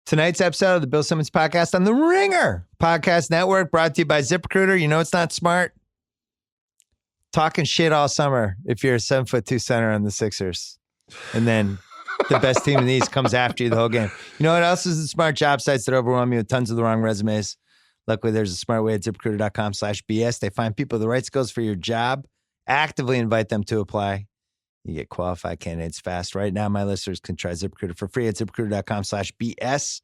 Tonight's episode of the Bill Simmons Podcast on the Ringer Podcast Network, brought to you by ZipRecruiter. You know it's not smart? Talking shit all summer if you're a 7'2" center on the Sixers. And then the best team in the East comes after you the whole game. You know what else is the smart job sites that overwhelm you with tons of the wrong resumes? Luckily, there's a smart way at ZipRecruiter.com/BS. They find people with the right skills for your job, actively invite them to apply. You get qualified candidates fast. Right now, my listeners can try ZipRecruiter for free at ZipRecruiter.com/BS.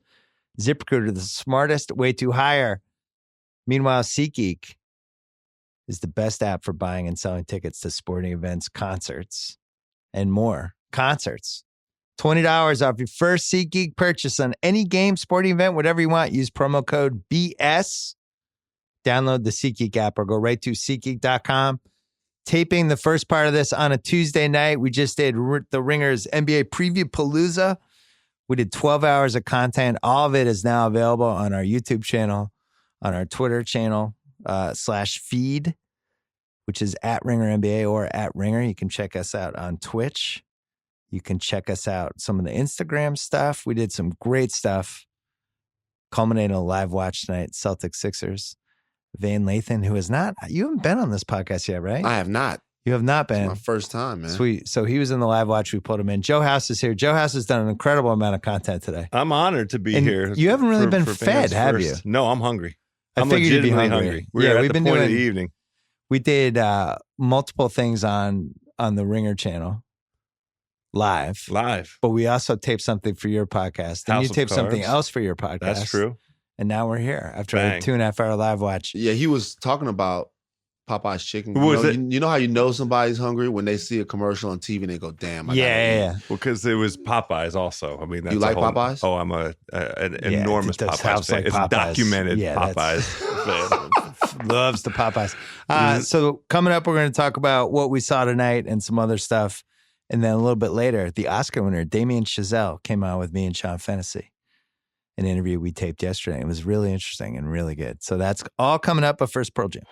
ZipRecruiter, the smartest way to hire. Meanwhile, SeatGeek is the best app for buying and selling tickets to sporting events, concerts, and more. Concerts. $20 off your first SeatGeek purchase on any game, sporting event, whatever you want. Use promo code BS. Download the SeatGeek app or go right to SeatGeek.com. Taping the first part of this on a Tuesday night. We just did the Ringer's NBA Preview Palooza. We did 12 hours of content. All of it is now available on our YouTube channel, on our Twitter channel, /feed, which is at Ringer NBA or at Ringer. You can check us out on Twitch. You can check us out some of the Instagram stuff. We did some great stuff. Culminating a live watch tonight, Celtics-Sixers. Van Lathan, who is not, you haven't been on this podcast yet, right? I have not. You have not been. It's my first time, man. Sweet. So he was in the live watch. We pulled him in. Joe House is here. Joe House has done an incredible amount of content today. I'm honored to be and here. You haven't really been fed, have you? No, I'm hungry. I'm figured you'd be hungry. We've been doing the evening. We did multiple things on the Ringer channel. Live. But we also taped something for your podcast. And you taped something else for your podcast. That's true. And now we're here after a 2.5 hour live watch. Yeah, he was talking about Popeye's chicken. You know how you know somebody's hungry when they see a commercial on TV and they go, "Damn!" Yeah. Well, because it was Popeyes also. I mean, that's you like Popeyes? Oh, I'm an enormous Popeyes fan. It's documented Popeyes fan. Loves the Popeyes. So coming up, we're going to talk about what we saw tonight and some other stuff. And then a little bit later, the Oscar winner, Damien Chazelle, came on with me and Sean Fennessey. An interview we taped yesterday. It was really interesting and really good. So that's all coming up, but first, Pearl Jam.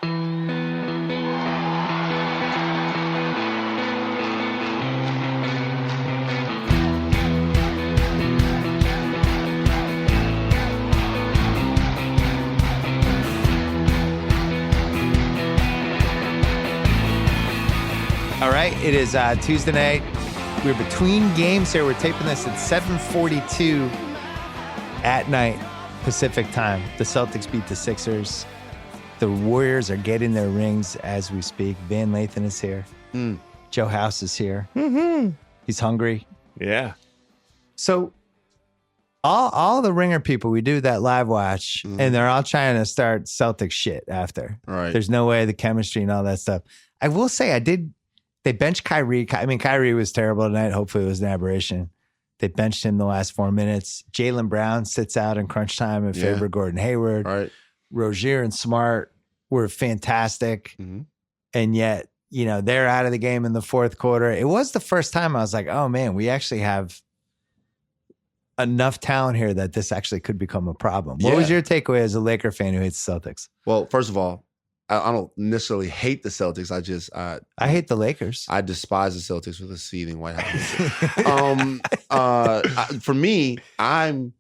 All right, it is Tuesday night. We're between games here. We're taping this at 7:42 at night, Pacific time. The Celtics beat the Sixers. The Warriors are getting their rings as we speak. Van Lathan is here. Joe House is here. Mm-hmm. He's hungry. Yeah. So all the Ringer people, we do that live watch, and they're all trying to start Celtics shit after. Right. There's no way, the chemistry and all that stuff. I will say they benched Kyrie. I mean, Kyrie was terrible tonight. Hopefully it was an aberration. They benched him the last 4 minutes. Jaylen Brown sits out in crunch time in favor of Gordon Hayward. Right. Rozier and Smart were fantastic. Mm-hmm. And yet, they're out of the game in the fourth quarter. It was the first time I was like, oh man, we actually have enough talent here that this actually could become a problem. What was your takeaway as a Laker fan who hates the Celtics? Well, first of all, I don't necessarily hate the Celtics. I hate the Lakers. I despise the Celtics with a seething white house. For me, I'm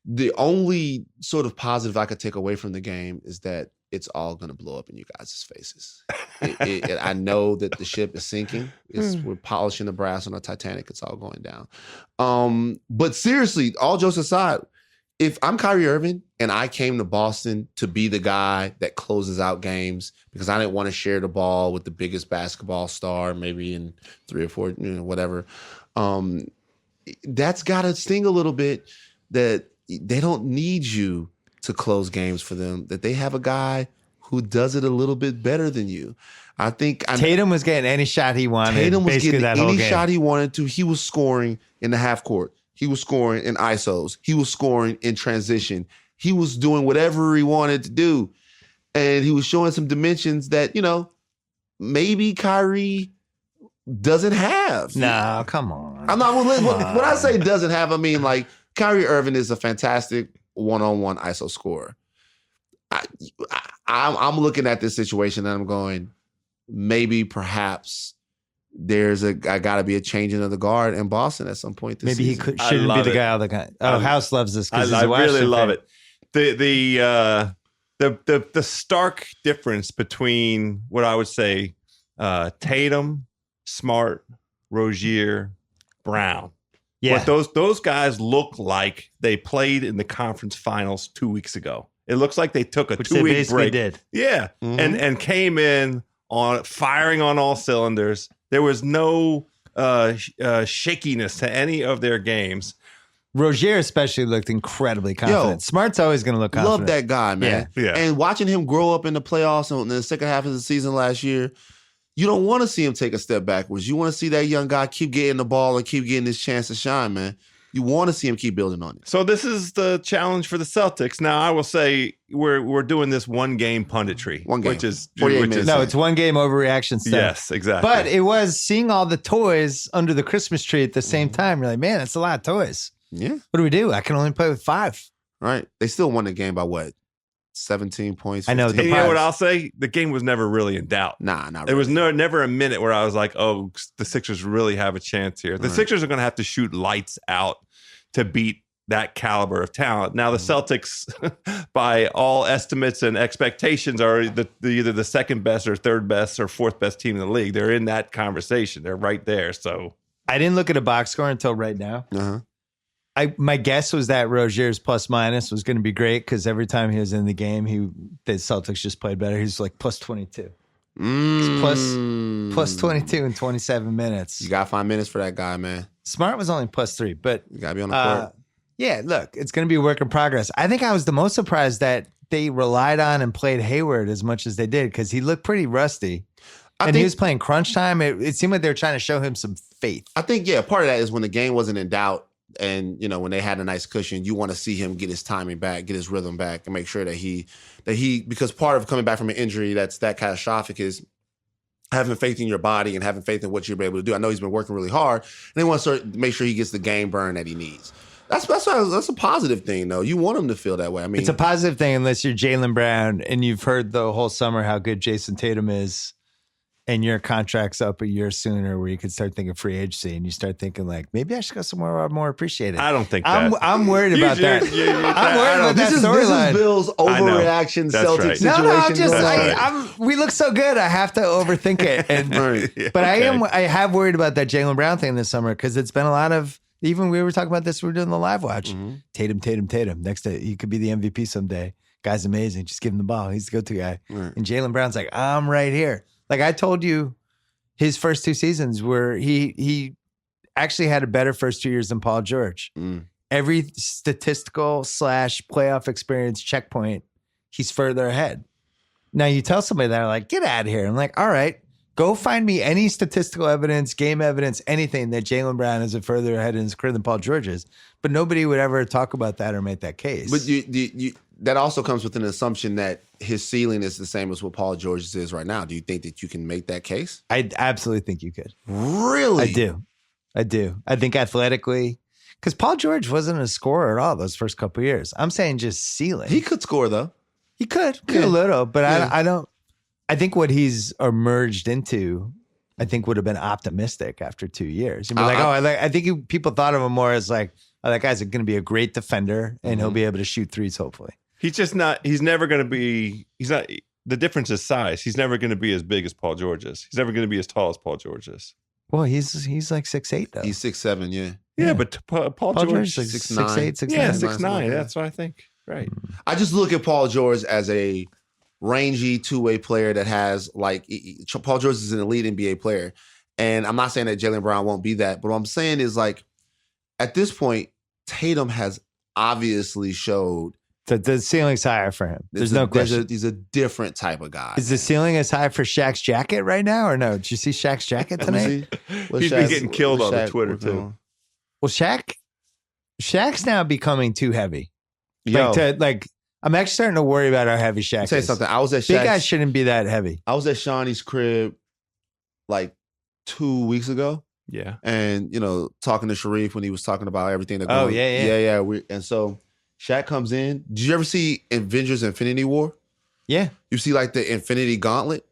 the only sort of positive I could take away from the game is that it's all going to blow up in you guys' faces. I know that the ship is sinking. We're polishing the brass on a Titanic. It's all going down. But seriously, all jokes aside, if I'm Kyrie Irving and I came to Boston to be the guy that closes out games because I didn't want to share the ball with the biggest basketball star, maybe in 3 or 4, whatever, that's got to sting a little bit that they don't need you to close games for them, that they have a guy who does it a little bit better than you. I think Tatum was getting any shot he wanted. Tatum was getting any shot he wanted to. He was scoring in the half court. He was scoring in ISOs. He was scoring in transition. He was doing whatever he wanted to do. And he was showing some dimensions that, maybe Kyrie doesn't have. No, come on. I'm not. When I say doesn't have, I mean like Kyrie Irving is a fantastic one-on-one ISO scorer. I'm looking at this situation and I'm going, maybe perhaps there's got to be a changing of the guard in Boston at some point this Maybe season. He shouldn't be the guy all the time. Oh, House loves this because I really love it. The stark difference between what I would say Tatum, Smart, Rozier, Brown. Yeah. What those guys look like they played in the conference finals 2 weeks ago. It looks like they took a 2-week break. Did. Yeah. Mm-hmm. And came in on firing on all cylinders. There was no shakiness to any of their games. Rozier especially looked incredibly confident. Smart's always going to look confident. Love that guy, man. Yeah. And watching him grow up in the playoffs in the second half of the season last year, you don't want to see him take a step backwards. You want to see that young guy keep getting the ball and keep getting his chance to shine, man. You want to see him keep building on it. So this is the challenge for the Celtics. Now, I will say we're doing this one-game punditry. One game. Which is no, it's one game overreaction stuff. Yes, exactly. But it was seeing all the toys under the Christmas tree at the same time. You're like, man, that's a lot of toys. Yeah. What do we do? I can only play with 5. Right. They still won the game by what? 17 points. 15? I know. You know what I'll say? The game was never really in doubt. Nah, not really. There was never a minute where I was like, oh, the Sixers really have a chance here. The Sixers are going to have to shoot lights out to beat that caliber of talent. Now, the Celtics, by all estimates and expectations, are either the second best or third best or fourth best team in the league. They're in that conversation. They're right there. So I didn't look at a box score until right now. Uh-huh. My guess was that Rozier's plus minus was going to be great because every time he was in the game, the Celtics just played better. He was like plus 22. Plus 22 in 27 minutes. You got 5 minutes for that guy, man. Smart was only plus 3, but you got to be on the court. Yeah, look, it's going to be a work in progress. I think I was the most surprised that they relied on and played Hayward as much as they did because he looked pretty rusty. He was playing crunch time. It seemed like they were trying to show him some faith. I think, part of that is when the game wasn't in doubt. And, when they had a nice cushion, you want to see him get his timing back, get his rhythm back, and make sure that he, because part of coming back from an injury that's that catastrophic is having faith in your body and having faith in what you're able to do. I know he's been working really hard, and they want to make sure he gets the game burn that he needs. That's a positive thing, though. You want him to feel that way. I mean, it's a positive thing unless you're Jaylen Brown and you've heard the whole summer how good Jason Tatum is. And your contract's up a year sooner where you could start thinking free agency and you start thinking like, maybe I should go somewhere I'm more appreciated. I don't think that. I'm worried about that. I'm worried about that storyline. This is Bill's overreaction Celtics situation. No, we look so good. I have to overthink it. And, but I have worried about that Jaylen Brown thing this summer because it's been a lot of, even we were talking about this, we were doing the live watch. Mm-hmm. Tatum. Next to, he could be the MVP someday. Guy's amazing. Just give him the ball. He's the go-to guy. Right. And Jaylen Brown's like, I'm right here. Like I told you, his first 2 seasons where he actually had a better first 2 years than Paul George. Every statistical / playoff experience checkpoint, he's further ahead. Now you tell somebody that, like, get out of here. I'm like, all right, go find me any statistical evidence, game evidence, anything that Jaylen Brown is further ahead in his career than Paul George is. But nobody would ever talk about that or make that case. But that also comes with an assumption that his ceiling is the same as what Paul George's is right now. Do you think that you can make that case? I absolutely think you could. Really? I do. I think athletically, because Paul George wasn't a scorer at all those first couple of years. I'm saying just ceiling. He could score though. He could a little, but I don't. I think what he's emerged into, I think would have been optimistic after 2 years. You'd be I think people thought of him more as like, oh, that guy's going to be a great defender and he'll be able to shoot threes, hopefully. He's just not, he's never going to be, he's not, the difference is size. He's never going to be as big as Paul George is. He's never going to be as tall as Paul George is. Well, he's like 6'8", though. He's 6'7", yeah. Yeah, but Paul George is like 6'8", 6'9". Yeah, 6'9". That's what I think. Right. I just look at Paul George as a rangy two-way player that has, like, Paul George is an elite NBA player. And I'm not saying that Jaylen Brown won't be that, but what I'm saying is, like, at this point, Tatum has obviously showed the ceiling's higher for him. There's no question. He's a different type of guy. Is the ceiling as high for Shaq's jacket right now, or no? Did you see Shaq's jacket tonight? He's been getting killed on the Twitter too. Well, Shaq's now becoming too heavy. I'm actually starting to worry about how heavy Shaq is. Say something. I was at Shaq's, big guys shouldn't be that heavy. I was at Shawnee's crib like 2 weeks ago. Yeah. And, talking to Sharif when he was talking about everything. Yeah. And so Shaq comes in. Did you ever see Avengers Infinity War? Yeah. You see like the Infinity Gauntlet?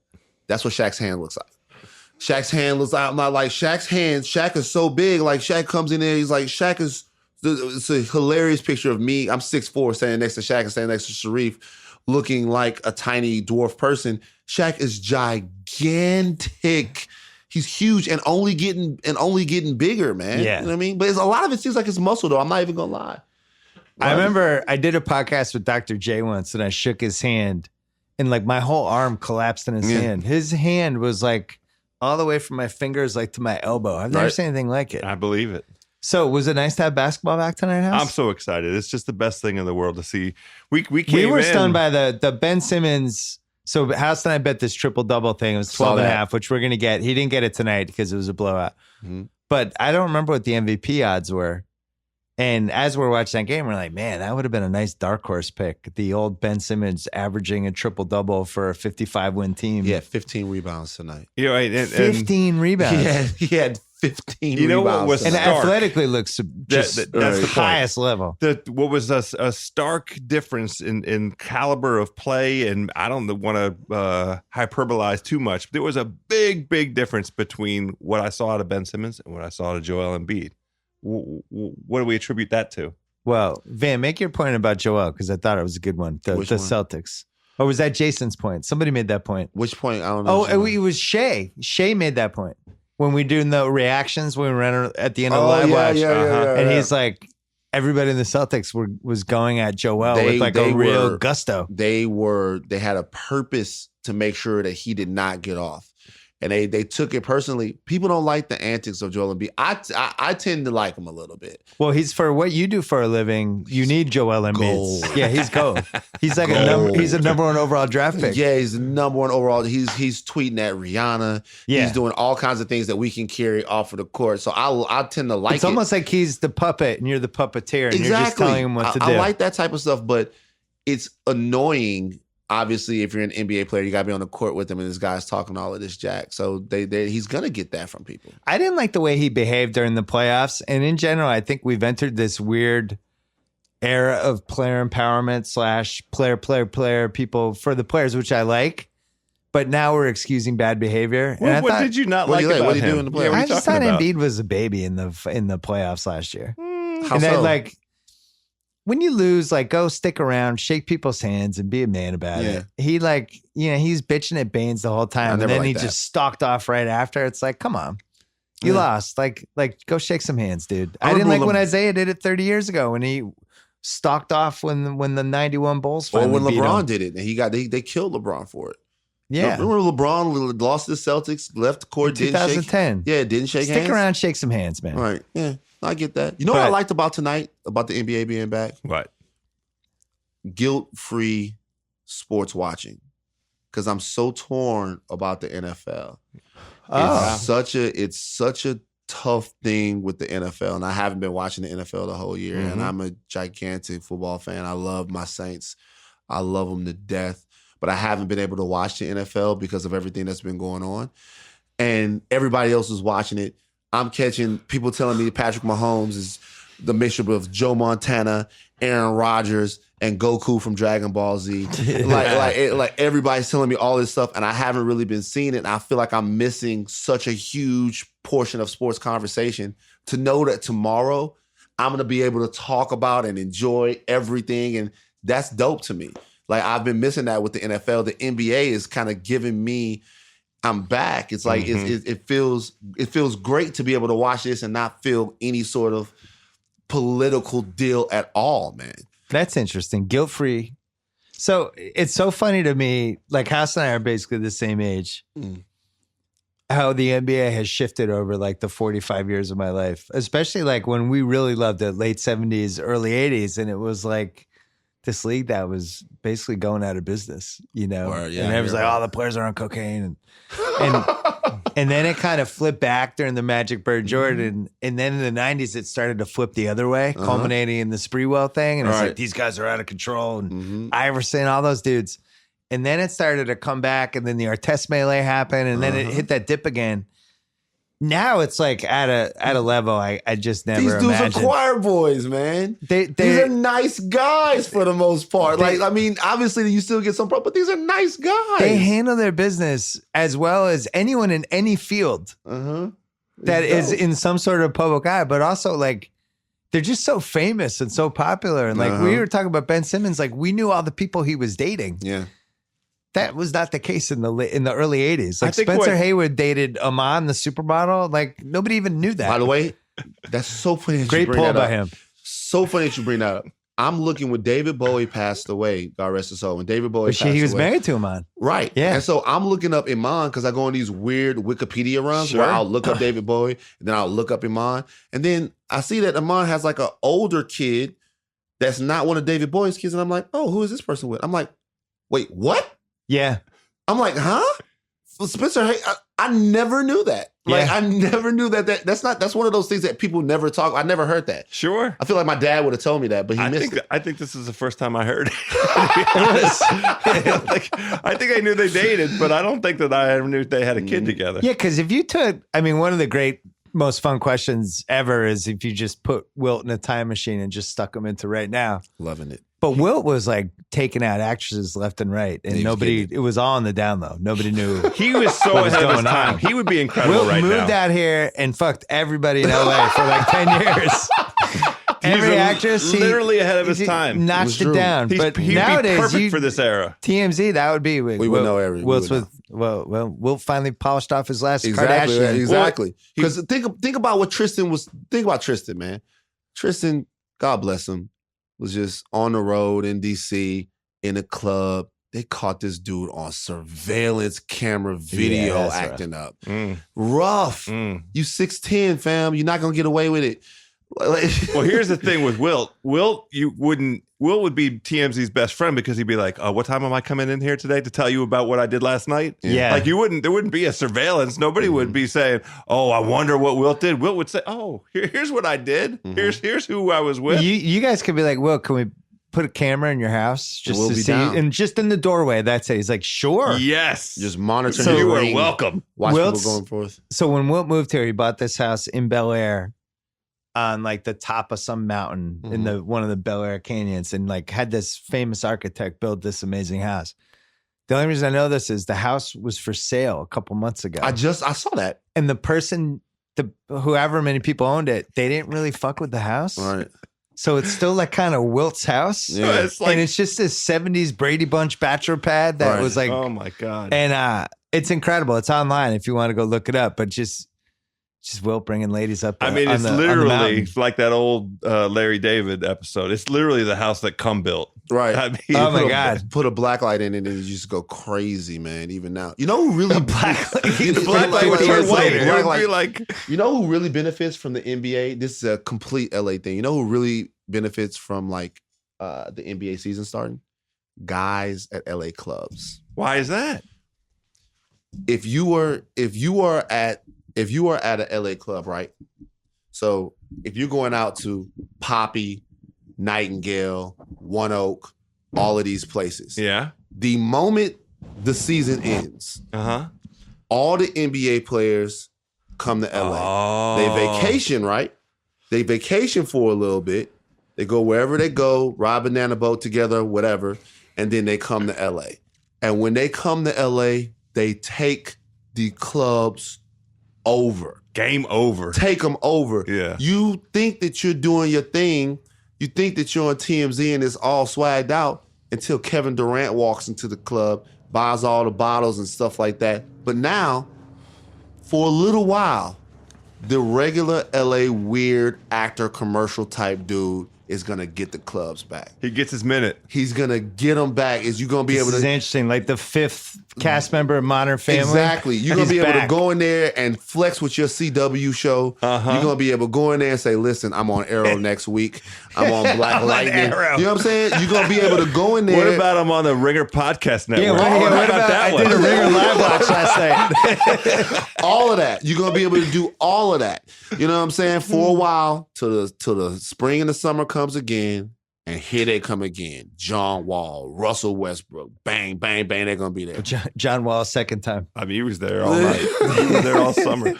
That's what Shaq's hand looks like. Shaq's hand looks out. I'm not like Shaq's hand. Shaq is so big. Like Shaq comes in there. He's like, Shaq is. It's a hilarious picture of me. I'm 6'4", standing next to Shaq and standing next to Sharif, looking like a tiny dwarf person. Shaq is gigantic. He's huge and only getting bigger, man. Yeah. You know what I mean? But a lot of it seems like it's muscle, though. I'm not even gonna lie. I remember I did a podcast with Dr. J once, and I shook his hand, and like my whole arm collapsed in his hand. His hand was like all the way from my fingers like to my elbow. I've never seen anything like it. I believe it. So was it nice to have basketball back tonight, House? I'm so excited. It's just the best thing in the world to see. We were stunned by the Ben Simmons. So House and I bet this triple-double thing. It was 12 and a half, which we're going to get. He didn't get it tonight because it was a blowout. Mm-hmm. But I don't remember what the MVP odds were. And as we're watching that game, we're like, man, that would have been a nice dark horse pick. The old Ben Simmons averaging a triple-double for a 55-win team. He had 15 rebounds tonight. You know, 15 rebounds. He had 15 you know rebounds. What was and stark, athletically looks just that's the highest level. What was a stark difference in caliber of play, and I don't want to hyperbolize too much, but there was a big difference between what I saw out of Ben Simmons and what I saw out of Joel Embiid. What do we attribute that to? Well, Van, make your point about Joel, because I thought it was a good one. The Celtics. Or was that Jason's point? Somebody made that point. Which point? I don't know. Oh, it was Shay. Shay made that point. When we do the reactions, when we ran at the end of the live watch. And he's like, everybody in the Celtics was going at Joel with like a real gusto. They had a purpose to make sure that he did not get off. And they took it personally. People don't like the antics of Joel Embiid. I tend to like him a little bit. Well, he's for what you do for a living. You need Joel Embiid. Yeah, he's gold. He's like he's a number one overall draft pick. Yeah, he's the number one overall. He's tweeting at Rihanna. Yeah. He's doing all kinds of things that we can carry off of the court. So I tend to like it. It's almost like he's the puppet and you're the puppeteer, and you're just telling him what to do. I like that type of stuff, but it's annoying. Obviously, if you're an NBA player, you got to be on the court with him, and this guy's talking all of this jack. So he's going to get that from people. I didn't like the way he behaved during the playoffs. And in general, I think we've entered this weird era of player empowerment / player people for the players, which I like. But now we're excusing bad behavior. What did you not like about what did he him? do in the playoffs? I just thought Embiid was a baby in the playoffs last year. How so? When you lose, go stick around, shake people's hands, and be a man about it. He he's bitching at Baines the whole time, and then he just stalked off right after. It's like, come on, you lost. Go shake some hands, dude. I didn't like when Isaiah did it 30 years ago when he stalked off when the 91 Bulls finally when LeBron beat him. did it, and they killed LeBron for it. Yeah, remember LeBron lost to the Celtics, left the court, in 2010. Didn't shake hands. Stick around, shake some hands, man. Right? Yeah. I get that. You know what I liked about tonight, about the NBA being back? What? Guilt-free sports watching. Because I'm so torn about the NFL. It's such a tough thing with the NFL, and I haven't been watching the NFL the whole year, and I'm a gigantic football fan. I love my Saints. I love them to death, but I haven't been able to watch the NFL because of everything that's been going on. And everybody else is watching it. I'm catching people telling me Patrick Mahomes is the mixture of Joe Montana, Aaron Rodgers, and Goku from Dragon Ball Z. like everybody's telling me all this stuff, and I haven't really been seeing it. And I feel like I'm missing such a huge portion of sports conversation to know that tomorrow I'm going to be able to talk about and enjoy everything. And that's dope to me. I've been missing that with the NFL. The NBA is kind of giving me, I'm back. It's like it feels great to be able to watch this and not feel any sort of political deal at all, man. That's interesting. Guilt-free. So it's so funny to me, House and I are basically the same age, how the NBA has shifted over the 45 years of my life, especially when we really loved it, late 70s, early 80s. And it was this league that was basically going out of business, and everyone's like, the players are on cocaine. And then it kind of flipped back during the Magic Bird Jordan. And then in the 90s, it started to flip the other way, culminating in the Spreewell thing. And it's like, these guys are out of control. And Iverson, all those dudes. And then it started to come back. And then the Artest melee happened. And then it hit that dip again. now it's like at a level I just never These dudes imagined. are choir boys, man. These These are nice guys for the most part. Obviously you still get some problems, but these are nice guys. They handle their business as well as anyone in any field that is in some sort of public eye, but also like they're just so famous and so popular. And like we were talking about Ben Simmons, like we knew all the people he was dating. Yeah. That was not the case in the early 80s. Like I think Spencer Haywood dated Amon, the supermodel. Like nobody even knew that. By the way, that's so funny that Great you bring pull that by up. him. So funny that you bring that up. I'm looking when David Bowie passed away, God rest his soul. When David Bowie passed away. He was married to Amon. Right. Yeah. And so I'm looking up Iman because I go on these weird Wikipedia runs where I'll look up David Bowie and then I'll look up Iman. And then I see that Iman has like an older kid that's not one of David Bowie's kids. And I'm like, oh, who is this person with? I'm like, wait, what? Yeah. I'm like, huh? Well, Spencer, hey, I never knew that. Like, I never knew that. That's one of those things that people never talk. I never heard that. Sure. I feel like my dad would have told me that, but he missed it. I think this is the first time I heard it. I think I knew they dated, but I don't think that I ever knew they had a kid together. Yeah, because if you took, I mean, one of the great, most fun questions ever is if you just put Wilt in a time machine and just stuck him into right now. Loving it. But Wilt was like taking out actresses left and right, and it was all on the down low. Nobody knew. He was so what was ahead of his going time. on. He would be incredible Wilt right now. moved out here and fucked everybody in LA for like 10 years. Every actress, literally ahead of his time. Notched it down. But he'd nowadays, be perfect for this era. TMZ, that would be. We would know everything. Wilt's with. Well, Wilt finally polished off his last Exactly. Kardashian. Exactly. Because think about what Tristan was. Think about Tristan, man. Tristan, God bless him, was just on the road in DC in a club. They caught this dude on surveillance camera video acting up. Rough. You 6'10", fam. You're not gonna get away with it. Well, here's the thing with Wilt. Wilt would be TMZ's best friend because he'd be like, "Oh, what time am I coming in here today to tell you about what I did last night?" Yeah. Like there wouldn't be a surveillance. Nobody would be saying, "Oh, I wonder what Wilt did." Wilt would say, "Oh, here's what I did. Here's who I was with." You guys could be like, "Well, can we put a camera in your house just We'll to be see?" down. And just in the doorway, that's it. He's like, "Sure." Yes. Just monitoring. So his you are ring, welcome. Watch Wilt's- people going forth. So when Wilt moved here, he bought this house in Bel Air on like the top of some mountain in the one of the Bel Air canyons, and like had this famous architect build this amazing house. The only reason I know this is the house was for sale a couple months ago. I saw that. And the person, whoever many people owned it, they didn't really fuck with the house. All right. So it's still like kind of Wilt's house. Yeah. It's like, And it's just this 70s Brady Bunch bachelor pad that Right. was like, oh my God. and it's incredible. It's online if you want to go look it up, but just Wilt bringing ladies up. I mean, on it's the literally mountain. like that old Larry David episode. It's literally the house that Cum built. Right. I mean, Oh my God. Put a black light in it and you just go crazy, man. Even now, you know who really black light. The black light would turn white. It would be like, You know who really benefits from the NBA? This is a complete LA thing. You know who really benefits from like the NBA season starting? Guys at LA clubs. why is that? If you are at a LA club, right? So if you're going out to Poppy, Nightingale, One Oak, all of these places, Yeah. the moment the season ends, all the NBA players come to LA. They vacation, right? They vacation for a little bit. They go wherever they go, ride banana boat together, whatever, and then they come to LA. And when they come to LA, they take the clubs over. Game over. Take them over. Yeah. You think that you're doing your thing. You think that you're on TMZ and it's all swagged out until Kevin Durant walks into the club, buys all the bottles and stuff like that. But now, for a little while, the regular LA weird actor commercial type dude is going to get the clubs back. He gets his minute. He's going to get them back. Is you going to be This able is to... interesting. Like the fifth cast member of Modern Family. Exactly. You're going to He's be able back. to go in there and flex with your CW show. You're going to be able to go in there and say, listen, I'm on Arrow next week. I'm on Black Lightning. Arrow. You know what I'm saying? You're going to be able to go in there. What about him on the Ringer Podcast Network? Yeah, what How about that I one? did a Ringer live watch last night. all of that? You're going to be able to do all of that. You know what I'm saying? For a while, till the spring and the summer comes again. And here they come again. John Wall, Russell Westbrook, bang, bang, bang. They're going to be there. John Wall, second time. I mean, he was there all night. He was there all summer.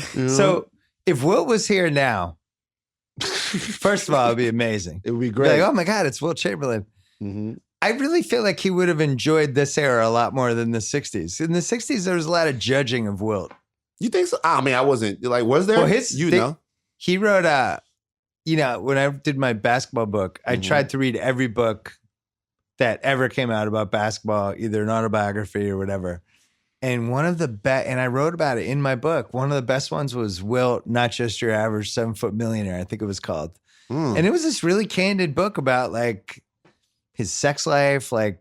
So if Wilt was here now, first of all, it'd be amazing. It would be Be great. like, oh my God, it's Wilt Chamberlain. Mm-hmm. I really feel like he would have enjoyed this era a lot more than the 60s. In the 60s, there was a lot of judging of Wilt. You think so? I mean, I wasn't like, was there? Well, he wrote when I did my basketball book, I tried to read every book that ever came out about basketball, either an autobiography or whatever. And one of the best, and I wrote about it in my book, one of the best ones was Wilt, Not Just Your Average 7-Foot Millionaire, I think it was called. And it was this really candid book about like his sex life, and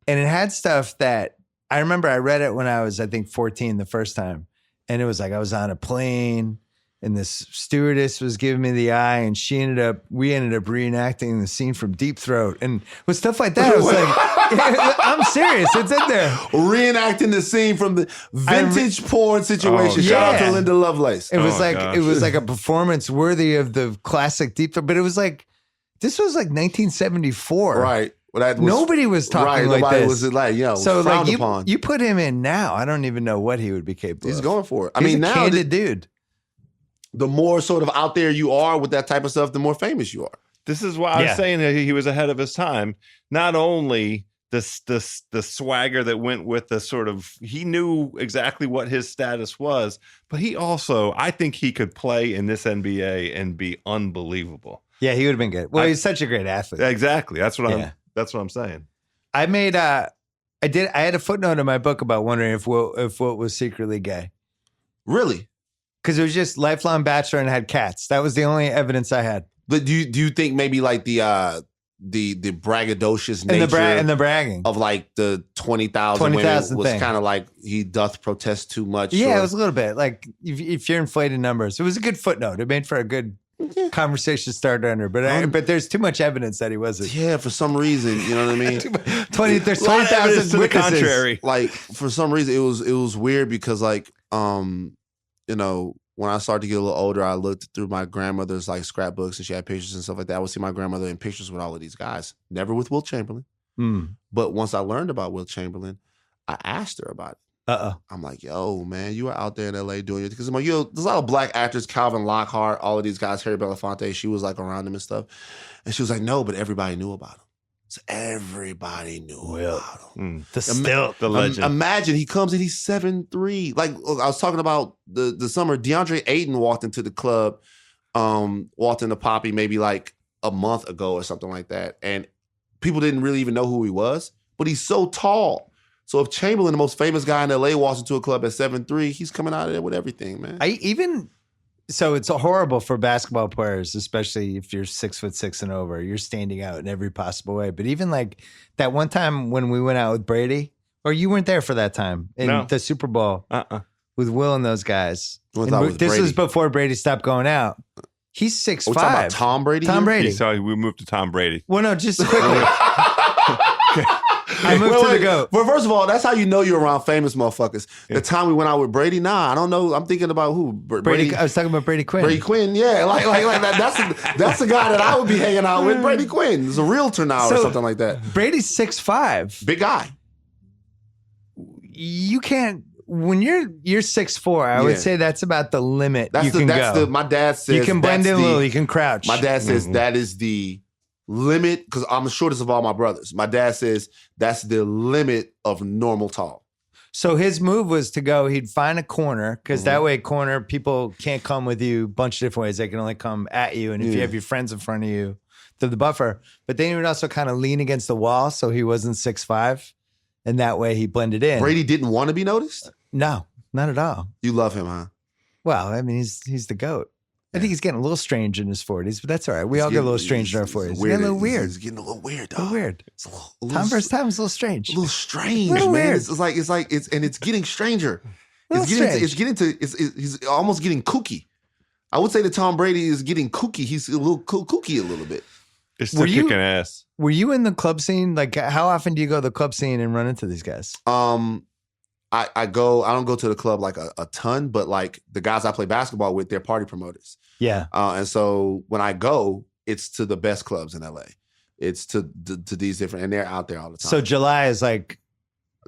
it had stuff that I remember I read it when I was, I think, 14 the first time. And it was like I was on a plane and this stewardess was giving me the eye and we ended up reenacting the scene from Deep Throat. And with stuff like that, I was like, I'm serious. It's in there. Reenacting the scene from the vintage porn situation. Shout out to Linda Lovelace. It was like a performance worthy of the classic Deep Throat, but it was like, this was like 1974. Right. Well, nobody was talking like nobody this. Was like, so frowned like upon. You put him in now, I don't even know what he would be capable He's of. going for it. He's a now candid dude. The more sort of out there you are with that type of stuff, the more famous you are. This is why I was saying that he was ahead of his time. Not only the swagger that went with the sort of, he knew exactly what his status was, but he also, I think he could play in this NBA and be unbelievable. Yeah, he would have been good. Well, he's such a great athlete. Exactly. That's what I'm saying. I had a footnote in my book about wondering if Wilt was secretly gay. Really? Because it was just lifelong bachelor and had cats. That was the only evidence I had. But do you think maybe like the braggadocious nature and the bragging of like the 20,000 women was kind of like he doth protest too much? Yeah, it was a little bit like if you're inflating numbers. It was a good footnote. It made for a good conversation starter under, but there's too much evidence that he wasn't. Yeah, for some reason, you know what I mean. There's 20,000 to the contrary. Like for some reason, it was weird because like when I started to get a little older, I looked through my grandmother's like scrapbooks and she had pictures and stuff like that. I would see my grandmother in pictures with all of these guys. Never with Wilt Chamberlain. But once I learned about Wilt Chamberlain, I asked her about it. I'm like, yo, man, you are out there in LA doing it. Because I'm like, there's a lot of black actors, Calvin Lockhart, all of these guys, Harry Belafonte, she was like around him and stuff. And she was like, no, but everybody knew about him. So everybody knew about him. The legend. Imagine he comes in, he's 7'3". Like I was talking about the summer, DeAndre Ayton walked into the club, walked into Poppy maybe like a month ago or something like that. And people didn't really even know who he was, but he's so tall. So if Chamberlain, the most famous guy in LA, walks into a club at 7'3", he's coming out of there with everything, man. So it's horrible for basketball players, especially if you're 6'6" and over. You're standing out in every possible way. But even like that one time when we went out with Brady, or you weren't there for that time in the Super Bowl with Will and those guys. This was before Brady stopped going out. He's 6'5". We're talking about Tom Brady. Tom Brady. So we moved to Tom Brady. Well, no, just quickly. I moved to the GOAT. Well, first of all, that's how you know you're around famous motherfuckers. Yeah. The time we went out with Brady, I don't know. I'm thinking about who? Brady. I was talking about Brady Quinn. Brady Quinn, yeah. Like that. That's the guy that I would be hanging out with. Brady Quinn. He's a realtor now or something like that. Brady's 6'5". Big guy. You can't. When you're 6'4", I would say that's about the limit. My dad says you can blend in a little. You can crouch. My dad says that is the limit, because I'm the shortest of all my brothers. My dad says that's the limit of normal tall. So his move was to go, he'd find a corner, because that way corner, people can't come with you a bunch of different ways. They can only come at you. And if you have your friends in front of you, they're the buffer. But then he would also kind of lean against the wall so he wasn't 6'5". And that way he blended in. Brady didn't want to be noticed? No, not at all. You love him, huh? Well, I mean, he's the GOAT. I think he's getting a little strange in his 40s, but that's all right. We all get a little strange in our 40s. He's getting a little weird. He's getting a little weird, dog. A little weird. Tom versus Tom is a little strange. A little strange, man. Weird. It's getting stranger. He's almost getting kooky. I would say that Tom Brady is getting kooky. He's a little kooky a little bit. It's still kicking ass. Were you in the club scene? Like, how often do you go to the club scene and run into these guys? I don't go to the club like a ton, but like the guys I play basketball with, they're party promoters. Yeah. And so when I go, it's to the best clubs in LA. It's to these different, and they're out there all the time. So July is like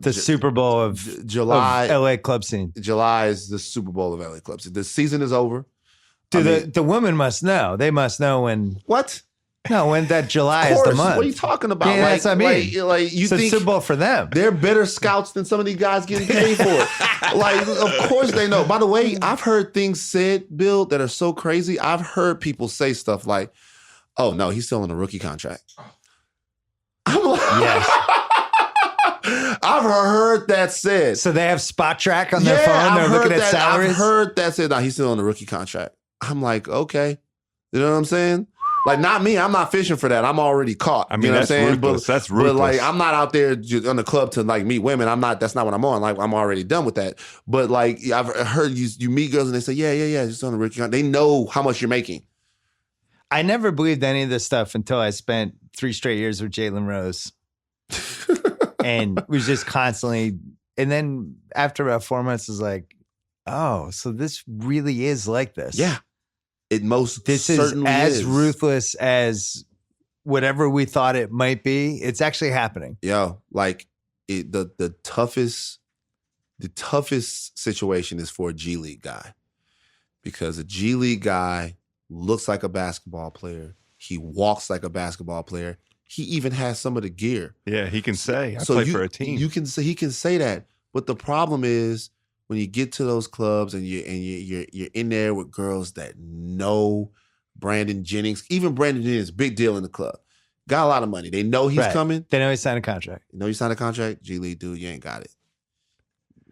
The Super Bowl of July. of LA club scene. July is the Super Bowl of LA clubs. The season is over. Dude, the women must know. They must know when. What? No, when that July Of is course. the month. What are you talking about? Yeah, that's what I mean. Like you It's a think Super Bowl for them. they're better scouts than some of these guys getting paid for it. Like, of course they know. By the way, I've heard things said, Bill, that are so crazy. I've heard people say stuff like, "Oh no, he's still on a rookie contract." I'm like, Yes. I've heard that said. So they have Spot Track on their phone. They're looking at salaries. I've heard that said. No, he's still on a rookie contract. I'm like, okay, you know what I'm saying? Like, not me. I'm not fishing for that. I'm already caught. I mean, you know that's what I'm saying? ruthless. That's ruthless. But like, I'm not out there on the club to like meet women. I'm not. That's not what I'm on. Like, I'm already done with that. But like, I've heard you meet girls and they say, yeah, just on the rookie contract. They know how much you're making. I never believed any of this stuff until I spent 3 straight years with Jalen Rose. And was just constantly, and then after about 4 months, was like, oh, so this really is like this. Yeah, it most This is certainly as is. ruthless whatever we thought it might be. It's actually happening. Yo, like the toughest situation is for a G League guy, because a G League guy looks like a basketball player. He walks like a basketball player. He even has some of the gear. Yeah, he can say, I play for a team. You can say, he can say that. But the problem is when you get to those clubs and you're in there with girls that know Brandon Jennings. Even Brandon Jennings, big deal in the club. Got a lot of money. They know he's coming. They know he signed a contract. You know you signed a contract? G League, dude, you ain't got it.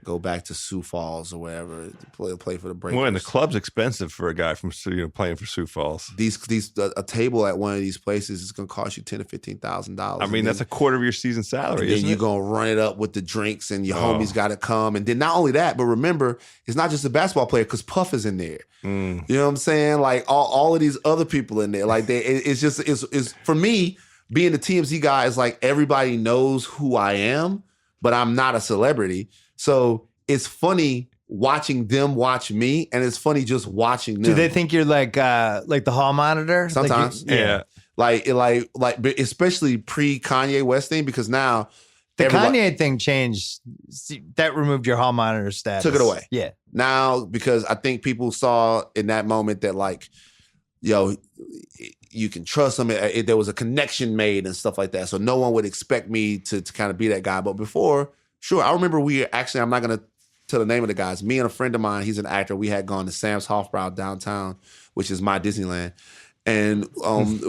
Go back to Sioux Falls or wherever to play for the Breakers. Well, and the club's expensive for a guy from playing for Sioux Falls. A table at one of these places is going to cost you $10,000 to $15,000. I mean, that's a quarter of your season salary. And then you're going to run it up with the drinks, and your homies got to come. And then not only that, but remember, it's not just a basketball player because Puff is in there. You know what I'm saying? Like all of these other people in there. Like it's for me, being the TMZ guy, is like everybody knows who I am, but I'm not a celebrity. So it's funny watching them watch me, and it's funny just watching them. Do they think you're like the hall monitor? Sometimes, yeah. Like especially pre Kanye West thing, because now the Kanye thing changed. That removed your hall monitor status. Took it away. Yeah. Now, because I think people saw in that moment that like, yo, you can trust him. There was a connection made and stuff like that. So no one would expect me to kind of be that guy. But before, sure, I remember I'm not going to tell the name of the guys. Me and a friend of mine, he's an actor. We had gone to Sam's Hofbrau downtown, which is my Disneyland. And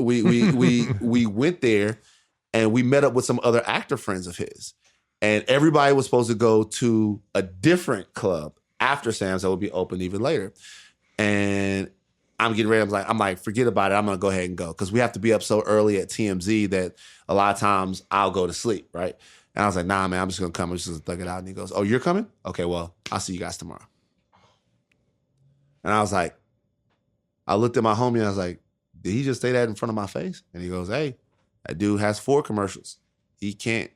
we went there and we met up with some other actor friends of his. And everybody was supposed to go to a different club after Sam's that would be open even later. And I'm getting ready. I'm like, forget about it. I'm going to go ahead and go. Because we have to be up so early at TMZ that a lot of times I'll go to sleep, right? And I was like, nah, man, I'm just going to come. I'm just going to thug it out. And he goes, oh, you're coming? Okay, well, I'll see you guys tomorrow. And I was like, I looked at my homie and I was like, did he just say that in front of my face? And he goes, hey, that dude has 4 commercials. He can't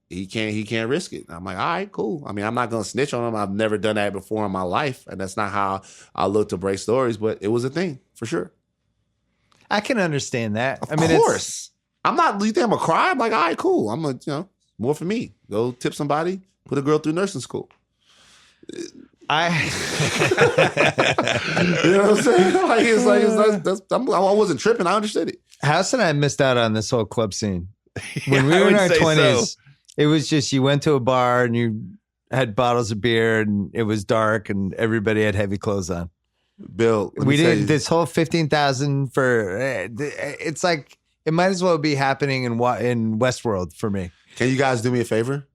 risk it. And I'm like, all right, cool. I mean, I'm not going to snitch on him. I've never done that before in my life. And that's not how I look to break stories, but it was a thing for sure. I can understand that. Of course. I'm not, you think I'm going to cry? I'm like, all right, cool. I'm going to, more for me. Go tip somebody, put a girl through nursing school. I you know what I'm saying? I wasn't tripping. I understood it. House and I missed out on this whole club scene. When we were in our 20s, it was just you went to a bar and you had bottles of beer and it was dark and everybody had heavy clothes on. Bill, we did this whole 15,000 for it's like it might as well be happening in Westworld for me. Can you guys do me a favor?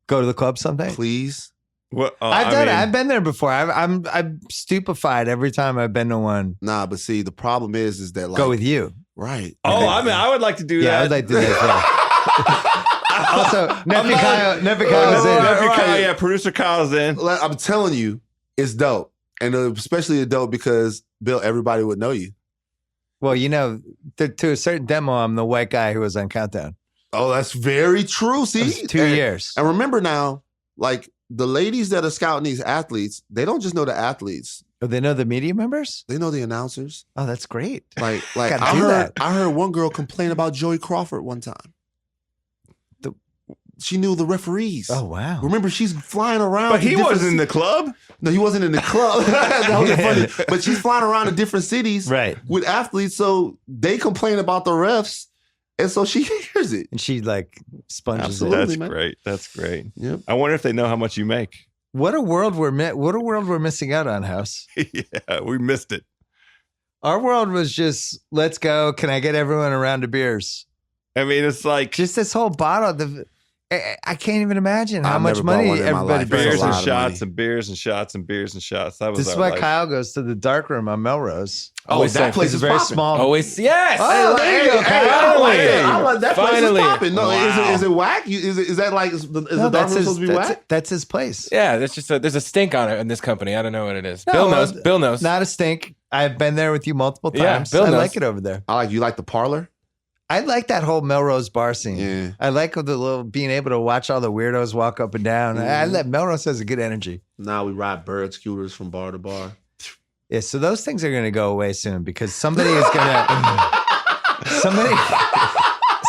Go to the club someday, please. Well, I've done it. I've been there before. I'm stupefied every time I've been to one. Nah, but see, the problem is that like go with you, right? Oh, I mean, I would like to do that. Yeah, I would like to do that. Also, Nephew Kyle's in. Kyle, yeah, producer Kyle's in. I'm telling you, it's dope, and especially dope because Bill, everybody would know you. Well, to a certain demo, I'm the white guy who was on Countdown. Oh, that's very true. See, 2 years. And remember now, like the ladies that are scouting these athletes, they don't just know the athletes. Oh, they know the media members? They know the announcers. Oh, that's great. Like I heard one girl complain about Joey Crawford one time. she knew the referees. Oh, wow. Remember, she's flying around. But he wasn't in the club. No, he wasn't in the club. That was funny. But she's flying around to different cities with athletes, so they complain about the refs, and so she hears it. And she like sponges Absolutely, it. That's great. That's great. Yep. I wonder if they know how much you make. What a world we're missing out on, House. Yeah, we missed it. Our world was just, let's go. Can I get everyone a round of beers? I mean, it's like Just this whole bottle. I can't even imagine how I've much never bought money one in my everybody life. brings. beers a and lot of shots money. and beers and shots and beers and shots. That was This is our why life. Kyle goes to the dark room on Melrose. Oh, that place It's is very popping. small. Always, yes. Oh, there you go, Kyle. I like that place is Finally. popping. No, Wow. is it whack? Is that like is the No, dark room supposed to be whack? that's his place. Yeah, there's just there's a stink on it in this company. I don't know what it is. No, Bill knows. Bill knows. Not a stink. I've been there with you multiple Yeah, times. Bill I knows. like it over there. You like the parlor? I like that whole Melrose bar scene. Yeah. I like the little being able to watch all the weirdos walk up and down. Melrose has a good energy. Now we ride bird scooters from bar to bar. Yeah, so those things are going to go away soon because somebody is going to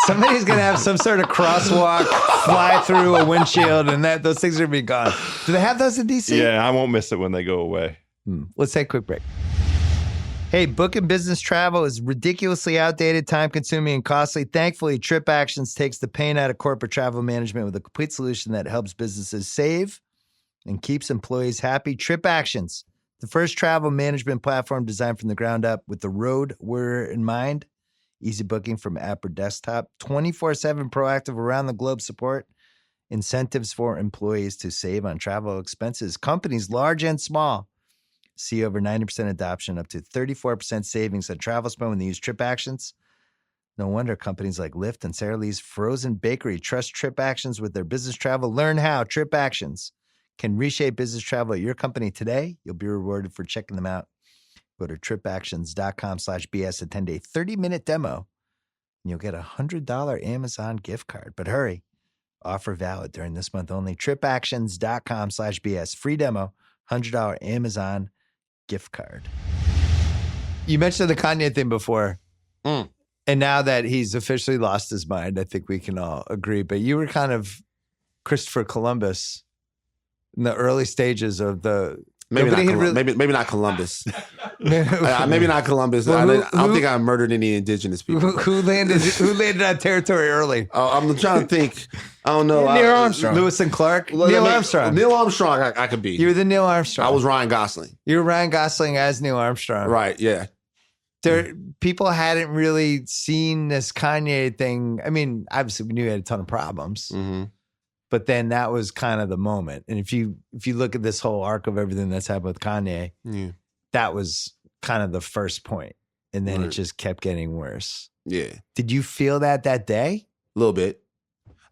somebody's going to have some sort of crosswalk fly through a windshield, and those things are going to be gone. Do they have those in DC? Yeah, I won't miss it when they go away. Let's take a quick break. Hey, booking business travel is ridiculously outdated, time-consuming, and costly. Thankfully, Trip Actions takes the pain out of corporate travel management with a complete solution that helps businesses save and keeps employees happy. Trip Actions, the first travel management platform designed from the ground up with the road warrior in mind. Easy booking from app or desktop, 24/7 proactive around-the-globe support, incentives for employees to save on travel expenses. Companies large and small see over 90% adoption, up to 34% savings on travel spend when they use Trip Actions. No wonder companies like Lyft and Sara Lee's Frozen Bakery trust Trip Actions with their business travel. Learn how Trip Actions can reshape business travel at your company today. You'll be rewarded for checking them out. Go to tripactions.com/BS, attend a 30-minute demo, and you'll get a $100 Amazon gift card. But hurry, offer valid during this month only. Tripactions.com/BS, free demo, $100 Amazon gift card. You mentioned the Kanye thing before. And now that he's officially lost his mind, I think we can all agree. But you were kind of Christopher Columbus in the early stages of the... Maybe not Columbus. Maybe not Columbus. Well, I don't think I murdered any indigenous people. Who landed on territory early? I'm trying to think. I don't know. Neil Armstrong. Lewis and Clark? Neil Armstrong. Neil Armstrong, I could be. You were the Neil Armstrong. I was Ryan Gosling. You were Ryan Gosling as Neil Armstrong. Right, yeah. People hadn't really seen this Kanye thing. I mean, obviously we knew he had a ton of problems, Mm-hmm. but then that was kind of the moment. And if you look at this whole arc of everything that's happened with Kanye, that was kind of the first point. And then it just kept getting worse. Yeah. Did you feel that day? A little bit.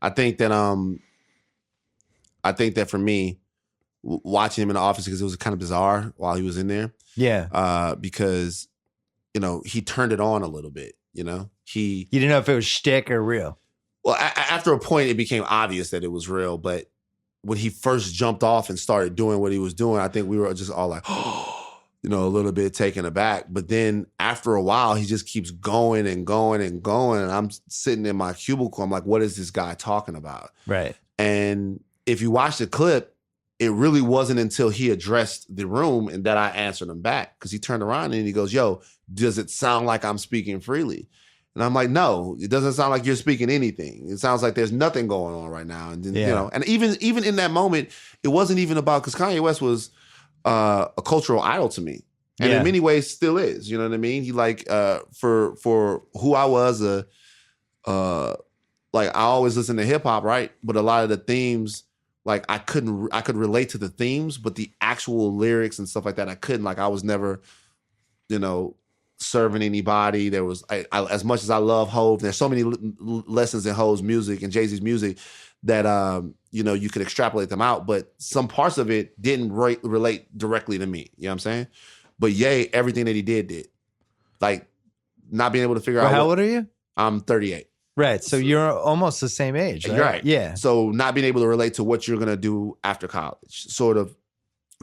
I think that for me, watching him in the office, because it was kind of bizarre while he was in there. Yeah. Because, he turned it on a little bit, You didn't know if it was shtick or real. Well, after a point, it became obvious that it was real. But when he first jumped off and started doing what he was doing, I think we were just all like, a little bit taken aback. But then after a while, he just keeps going and going and going. And I'm sitting in my cubicle. I'm like, what is this guy talking about? Right. And if you watch the clip, it really wasn't until he addressed the room and that I answered him back, because he turned around and he goes, yo, does it sound like I'm speaking freely? And I'm like, no, it doesn't sound like you're speaking anything. It sounds like there's nothing going on right now. And then, and even in that moment, it wasn't even about, because Kanye West was a cultural idol to me. And in many ways still is, you know what I mean? He for who I was, I always listen to hip hop, right? But a lot of the themes, like I could relate to the themes, but the actual lyrics and stuff like that, I couldn't. Like I was never, serving anybody. There was, I as much as I love Hov, there's so many lessons in Hov's music and Jay-Z's music that, you could extrapolate them out, but some parts of it didn't relate directly to me. You know what I'm saying? But Ye, everything that he did. Like not being able to figure out. How old are you? I'm 38. Right. So you're almost the same age, right? You're right. Yeah. So not being able to relate to what you're going to do after college, sort of.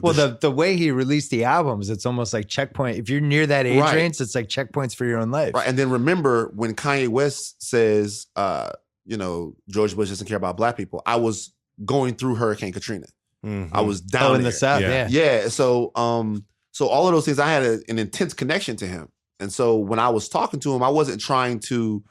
Well, the way he released the albums, it's almost like checkpoint. If you're near that age range, it's like checkpoints for your own life. Right. And then remember when Kanye West says, George Bush doesn't care about black people. I was going through Hurricane Katrina. Mhm. I was down in there. the South. Yeah. Yeah. Yeah. So all of those things, I had an intense connection to him. And so when I was talking to him, I wasn't trying to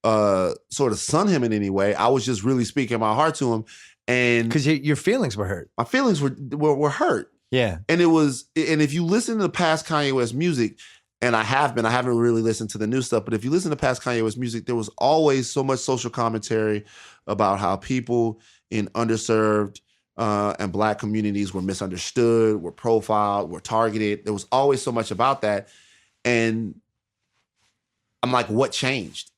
sort of sun him in any way. I was just really speaking my heart to him. And Because your feelings were hurt. my feelings were hurt. Yeah. And if you listen to the past Kanye West music, and I haven't really listened to the new stuff, but if you listen to past Kanye West music, there was always so much social commentary about how people in underserved and black communities were misunderstood, were profiled, were targeted. There was always so much about that. And I'm like, what changed?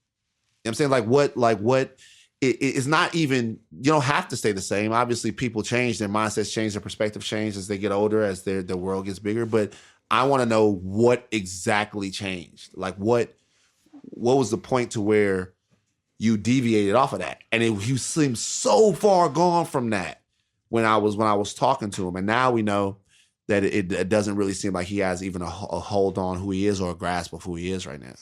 You know what I'm saying? What it's not even, you don't have to stay the same. Obviously, people change, their mindsets change, their perspective change as they get older, as their world gets bigger. But I want to know what exactly changed. Like what was the point to where you deviated off of that? And you seemed so far gone from that when I was talking to him. And now we know that it doesn't really seem like he has even a hold on who he is or a grasp of who he is right now.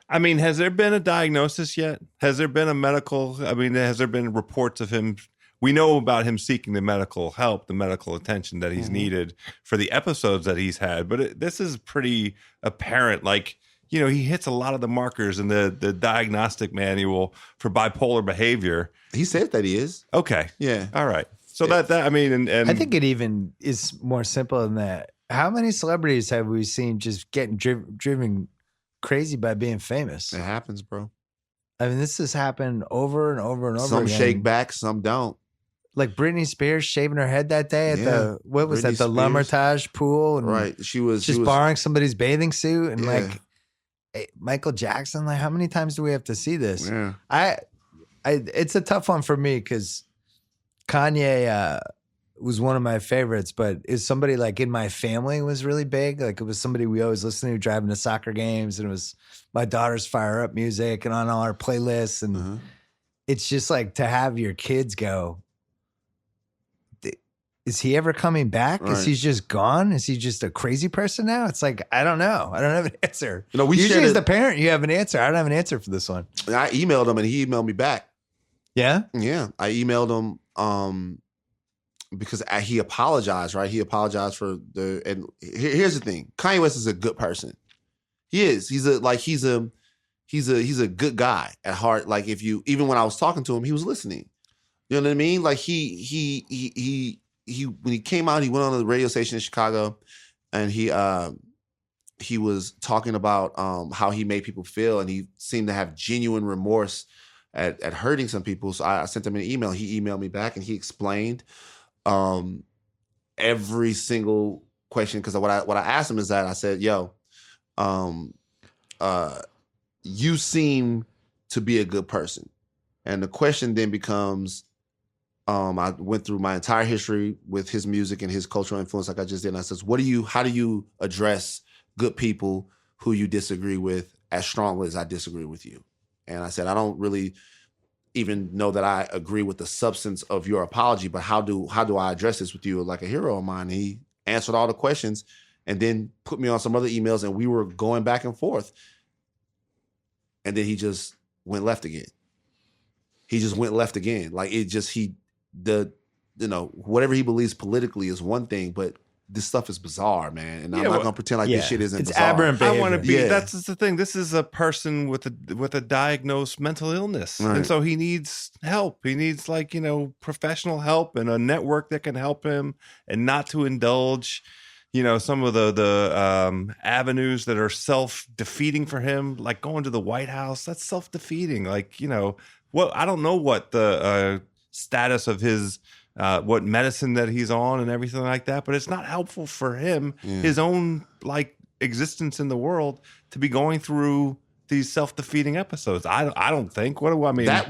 I mean, has there been a diagnosis yet? Has there been has there been reports of him? We know about him seeking the medical help, the medical attention that he's needed for the episodes that he's had. But this is pretty apparent. Like, he hits a lot of the markers in the diagnostic manual for bipolar behavior. He said that he is. Okay. Yeah. All right. So that and I think it even is more simple than that. How many celebrities have we seen just getting driven crazy by being famous? It happens, bro. I mean, this has happened over and over and over Some again. shake back, some don't. Like Britney Spears shaving her head that day at Yeah. the Britney the L'Hermitage pool, and Right. She was borrowing somebody's bathing suit, and Yeah. Michael Jackson. Like, how many times do we have to see this? Yeah. It's a tough one for me because Kanye was one of my favorites, but is somebody like in my family was really big. Like, it was somebody we always listened to driving to soccer games, and it was my daughter's fire up music and on all our playlists. And it's just like to have your kids go, is he ever coming back? Right. Is he just gone? Is he just a crazy person now? It's like, I don't know. I don't have an answer. We Usually shared as the parent, you have an answer. I don't have an answer for this one. I emailed him and he emailed me back. Yeah? Yeah. I emailed him because he apologized, right? He apologized for and here's the thing. Kanye West is a good person. He is. He's a good guy at heart. Like, even when I was talking to him, he was listening. You know what I mean? Like he when he came out, he went on the radio station in Chicago, and he was talking about how he made people feel, and he seemed to have genuine remorse at hurting some people. So I sent him an email. He emailed me back, and he explained every single question, because what I asked him is that I said, "Yo, you seem to be a good person," and the question then becomes. I went through my entire history with his music and his cultural influence, like I just did. And I says, how do you address good people who you disagree with as strongly as I disagree with you? And I said, I don't really even know that I agree with the substance of your apology, but how do I address this with you like a hero of mine? And he answered all the questions and then put me on some other emails, and we were going back and forth. And then he just went left again. Like, it just, whatever he believes politically is one thing, but this stuff is bizarre, man. And I'm not gonna pretend like this shit isn't it's bizarre. aberrant I behavior. want to be. Yeah. That's the thing. This is a person with a diagnosed mental illness, Right. and so he needs help. He needs professional help and a network that can help him, and not to indulge, some of the avenues that are self-defeating for him, like going to the White House. That's self-defeating. I don't know what the status of his. What medicine that he's on and everything like that, but it's not helpful for him, his own existence in the world, to be going through these self-defeating episodes. I don't think. What do I mean? That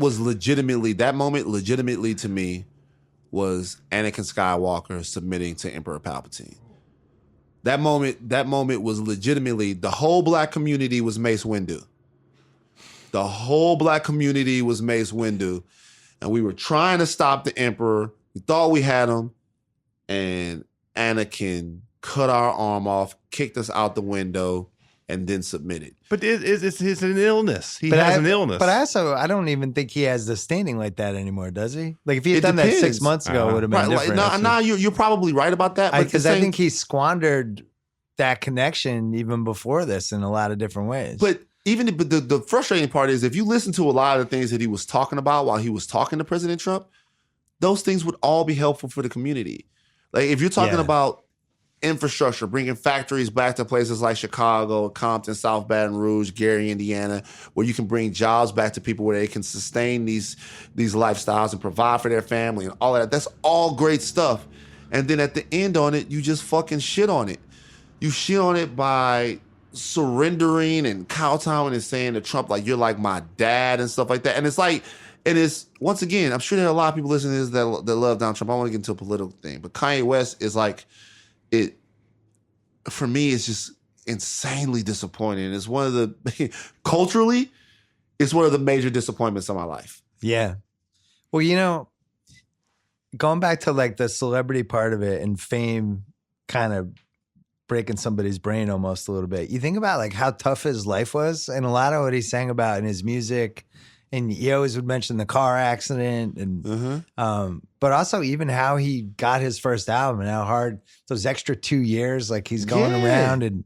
moment legitimately to me was Anakin Skywalker submitting to Emperor Palpatine. That moment was legitimately, the whole black community was Mace Windu. The whole black community was Mace Windu, and we were trying to stop the Emperor. We thought we had him, and Anakin cut our arm off, kicked us out the window, and then submit it. But it's an illness. He But has an illness. But I don't even think he has the standing like that anymore, does he? Like if he had It done that 6 depends. months ago, it would have been Right, different. nah, you're probably right about that. Because I think he squandered that connection even before this in a lot of different ways. But the frustrating part is if you listen to a lot of the things that he was talking about while he was talking to President Trump, those things would all be helpful for the community. Like if you're talking about infrastructure, bringing factories back to places like Chicago, Compton, South Baton Rouge, Gary, Indiana, where you can bring jobs back to people where they can sustain these lifestyles and provide for their family and all of that. That's all great stuff. And then at the end on it, you just fucking shit on it. You shit on it by surrendering and kowtowing and saying to Trump, like, you're like my dad and stuff like that. And it's like, once again, I'm sure there are a lot of people listening to this that love Donald Trump. I don't want to get into a political thing, but Kanye West is like, it, for me, it's just insanely disappointing. It's one of the, culturally, it's one of the major disappointments of my life. Yeah. Well, going back to like the celebrity part of it and fame kind of breaking somebody's brain almost a little bit. You think about like how tough his life was and a lot of what he sang about in his music. And he always would mention the car accident and, but also even how he got his first album and how hard those extra 2 years, like he's going around and,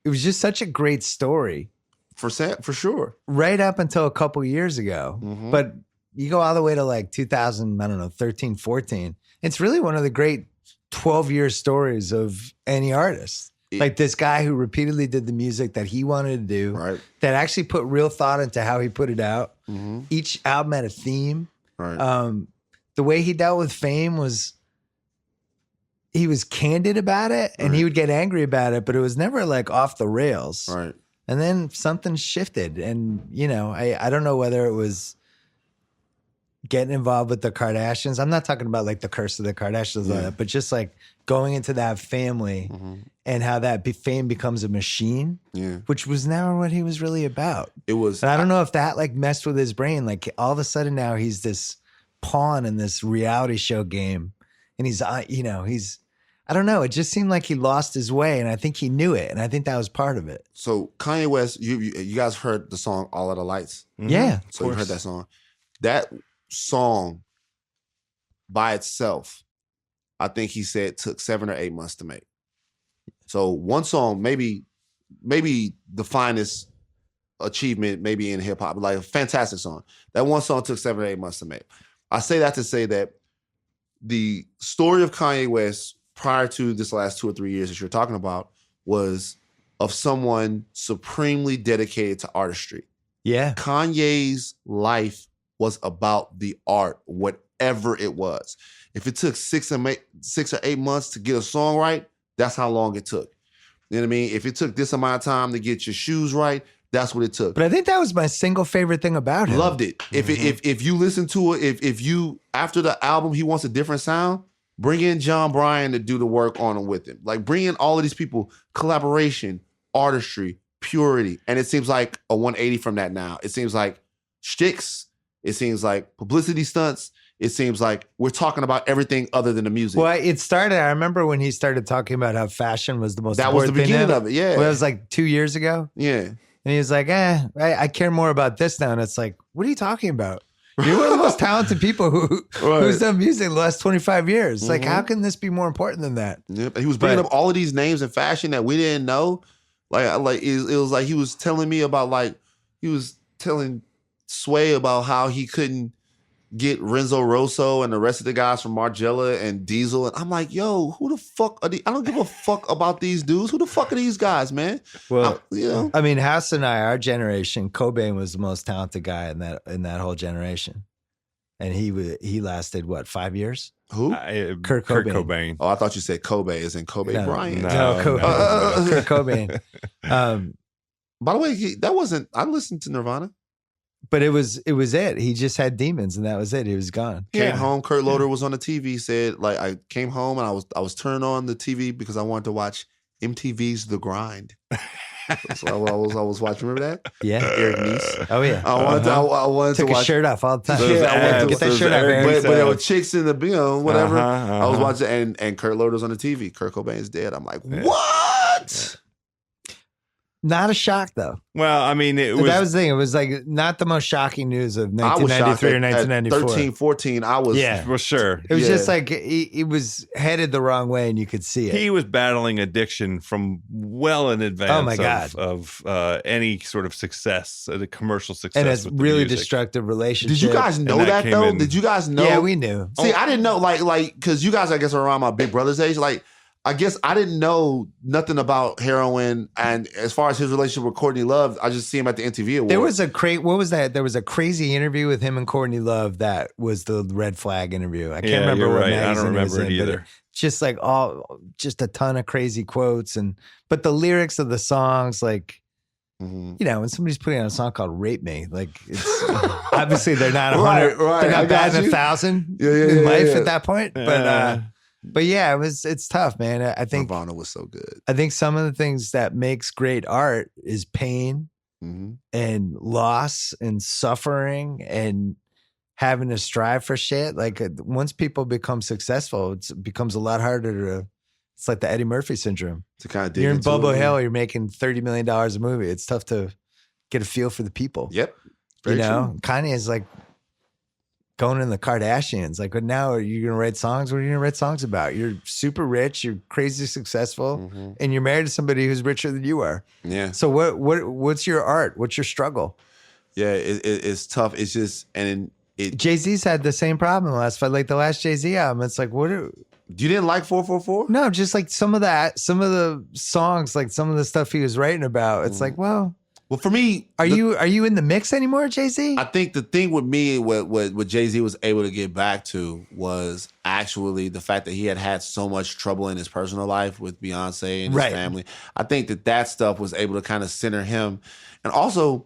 it was just such a great story. For sure. Right up until a couple years ago. But you go all the way to like 2013, 14. It's really one of the great 12-year stories of any artist. Like this guy who repeatedly did the music that he wanted to do, Right. that actually put real thought into how he put it out. Each album had a theme. Right. The way he dealt with fame was he was candid about it and he would get angry about it, but it was never like off the rails. Right. And then something shifted. And, I don't know whether it was getting involved with the Kardashians. I'm not talking about like the curse of the Kardashians, but just like going into that family and how that fame becomes a machine, which was never what he was really about. It was. And I don't know if that like messed with his brain. Like all of a sudden now he's this pawn in this reality show game. And he's, I don't know. It just seemed like he lost his way. And I think he knew it. And I think that was part of it. So Kanye West, you guys heard the song All of the Lights? Yeah. So you heard that song. That song by itself, I think he said took 7 or 8 months to make. So one song, maybe the finest achievement maybe in hip hop, like a fantastic song. That one song took 7 or 8 months to make. I say that to say that the story of Kanye West prior to this last 2 or 3 years that you're talking about was of someone supremely dedicated to artistry. Yeah. Kanye's life was about the art, whatever it was. If it took 6 or 8 months to get a song right, that's how long it took. You know what I mean? If it took this amount of time to get your shoes right, that's what it took. But I think that was my single favorite thing about him. Loved it. If you listen to it, if you after the album he wants a different sound, bring in John Bryan to do the work on it with him. Like bring in all of these people, collaboration, artistry, purity, and it seems like a 180 from that now. It seems like shticks. It seems like publicity stunts. It seems like we're talking about everything other than the music. Well, it started, I remember when he started talking about how fashion was the most That was the important thing beginning to of it, yeah. Well, it was like 2 years ago. Yeah. And he was like, I care more about this now. And it's like, what are you talking about? You're one of the most talented people who's done music the last 25 years. It's like, how can this be more important than that? Yep. He was bringing up all of these names in fashion that we didn't know. Like it was like he was telling me about he was telling Sway about how he couldn't get Renzo Rosso and the rest of the guys from Margiela and Diesel. And I'm like, yo, who the fuck are these? I don't give a fuck about these dudes. Who the fuck are these guys, man? Well, I mean, House and I, our generation, Cobain was the most talented guy in that whole generation. And he lasted, what, 5 years? Who? Kurt Cobain. Oh, I thought you said Kobe as in Kobe Bryant. No, Kurt Cobain. By the way, I listened to Nirvana. But it was it. He just had demons, and that was it. He was gone. Came home. Kurt Loder was on the TV. Said like I came home and I was turning on the TV because I wanted to watch MTV's The Grind. So I was watching. Remember that? Yeah, Eric Nies. Oh yeah. I wanted Took to watch. His shirt off all the time. Yeah, I wanted to get that shirt off. Eric. But there were chicks in the whatever. I was watching, and Kurt Loder's on the TV. Kurt Cobain's dead. I'm like, what? Not a shock though. Well, I mean, That was the thing. It was like not the most shocking news of I was shocked 1993 or at 1994. 13, 14. I was. Yeah. for sure. It was Yeah. just like he was headed the wrong way, and you could see it. He was battling addiction from well in advance Oh, my God. of any sort of success, the commercial success. and it's with the really music. destructive relationship. Did you guys know that that came though? in- Did you guys know? Yeah, we knew. See, I didn't know, like, because you guys, I guess, are around my big brother's age. Like, I guess I didn't know nothing about heroin. And as far as his relationship with Courtney Love, I just see him at the MTV Awards. There was what was that? There was a crazy interview with him and Courtney Love that was the red flag interview. I can't Yeah, remember you're what right. I magazine don't remember was it in, but either. just like just a ton of crazy quotes but the lyrics of the songs, like, Mhm. you know, when somebody's putting out a song called "Rape Me," like it's obviously they're not Right, 100, right. they're I not got batting you. 1,000 Yeah, in life yeah. at that point. But yeah, it's tough, man. I think Nirvana was so good. I think some of the things that makes great art is pain Mhm. and loss and suffering and having to strive for shit. Like once people become successful, it becomes a lot harder to. It's like the Eddie Murphy syndrome. To kind of dig You're in into Bobo it. Hill. You're making $30 million a movie. It's tough to get a feel for the people. Yep. You Very know, Kanye is like going in the Kardashians. Like, but now are you going to write songs? What are you going to write songs about? You're super rich. You're crazy successful, Mhm. and you're married to somebody who's richer than you are. Yeah. So what's your art? What's your struggle? Yeah. It's tough. It's just, and it. Jay-Z's had the same problem like the last Jay-Z album. It's like, You didn't like 444? no, just like some of the songs, like some of the stuff he was writing about. It's like, well, Well, for me, are you in the mix anymore, Jay-Z? I think the thing with me, what Jay-Z was able to get back to was actually the fact that he had so much trouble in his personal life with Beyonce and his Right. family. I think that stuff was able to kind of center him. And also,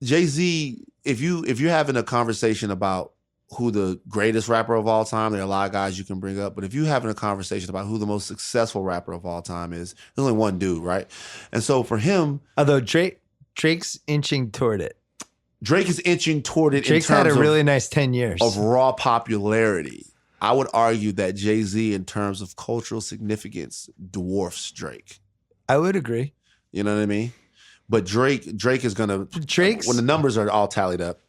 Jay-Z, if you're having a conversation about who the greatest rapper of all time, there are a lot of guys you can bring up, but if you're having a conversation about who the most successful rapper of all time is, there's only one dude, right? And so for him, Although Drake's inching toward it. Drake is inching toward it Drake's in had terms a really nice 10 years. of raw popularity. I would argue that Jay-Z, in terms of cultural significance, dwarfs Drake. I would agree. You know what I mean? But Drake is gonna Drake's- when the numbers are all tallied up.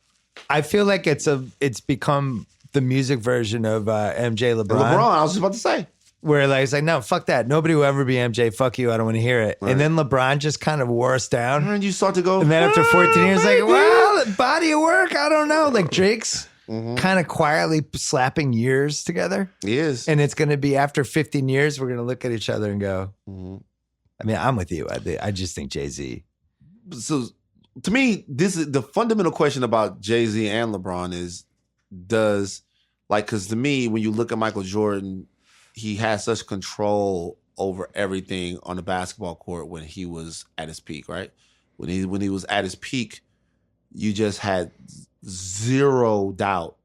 I feel like it's become the music version of MJ LeBron, I was just about to say. where like it's like, no, fuck that. Nobody will ever be MJ. Fuck you. I don't want to hear it. Right. And then LeBron just kind of wore us down. And you start to go. And then after 14 years, like, well, body of work. I don't know. Like Drake's Mhm. kind of quietly slapping years together. He is. And it's going to be after 15 years, we're going to look at each other and go, Mhm. I mean, I'm with you. I just think Jay-Z. So to me, this is the fundamental question about Jay-Z and LeBron is because to me, when you look at Michael Jordan, he had such control over everything on the basketball court when he was at his peak, right? When he was at his peak, you just had zero doubt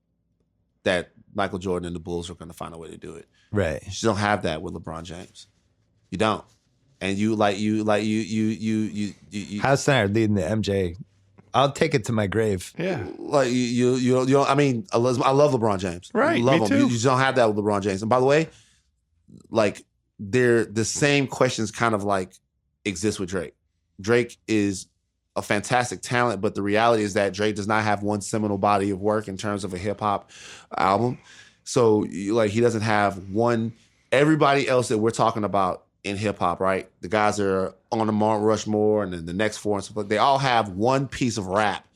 that Michael Jordan and the Bulls were going to find a way to do it. Right. You just don't have that with LeBron James. You don't. And you House Snyder leading the MJ. I'll take it to my grave. Yeah. like you don't, I mean, I love LeBron James. Right, Love me him. too. You just don't have that with LeBron James. And by the way, like the same questions kind of like exist with Drake. Drake is a fantastic talent, but the reality is that Drake does not have one seminal body of work in terms of a hip hop album. So like he doesn't have one. Everybody else that we're talking about in hip hop, right? The guys that are on the Mount Rushmore and then the next four and stuff like, they all have one piece of rap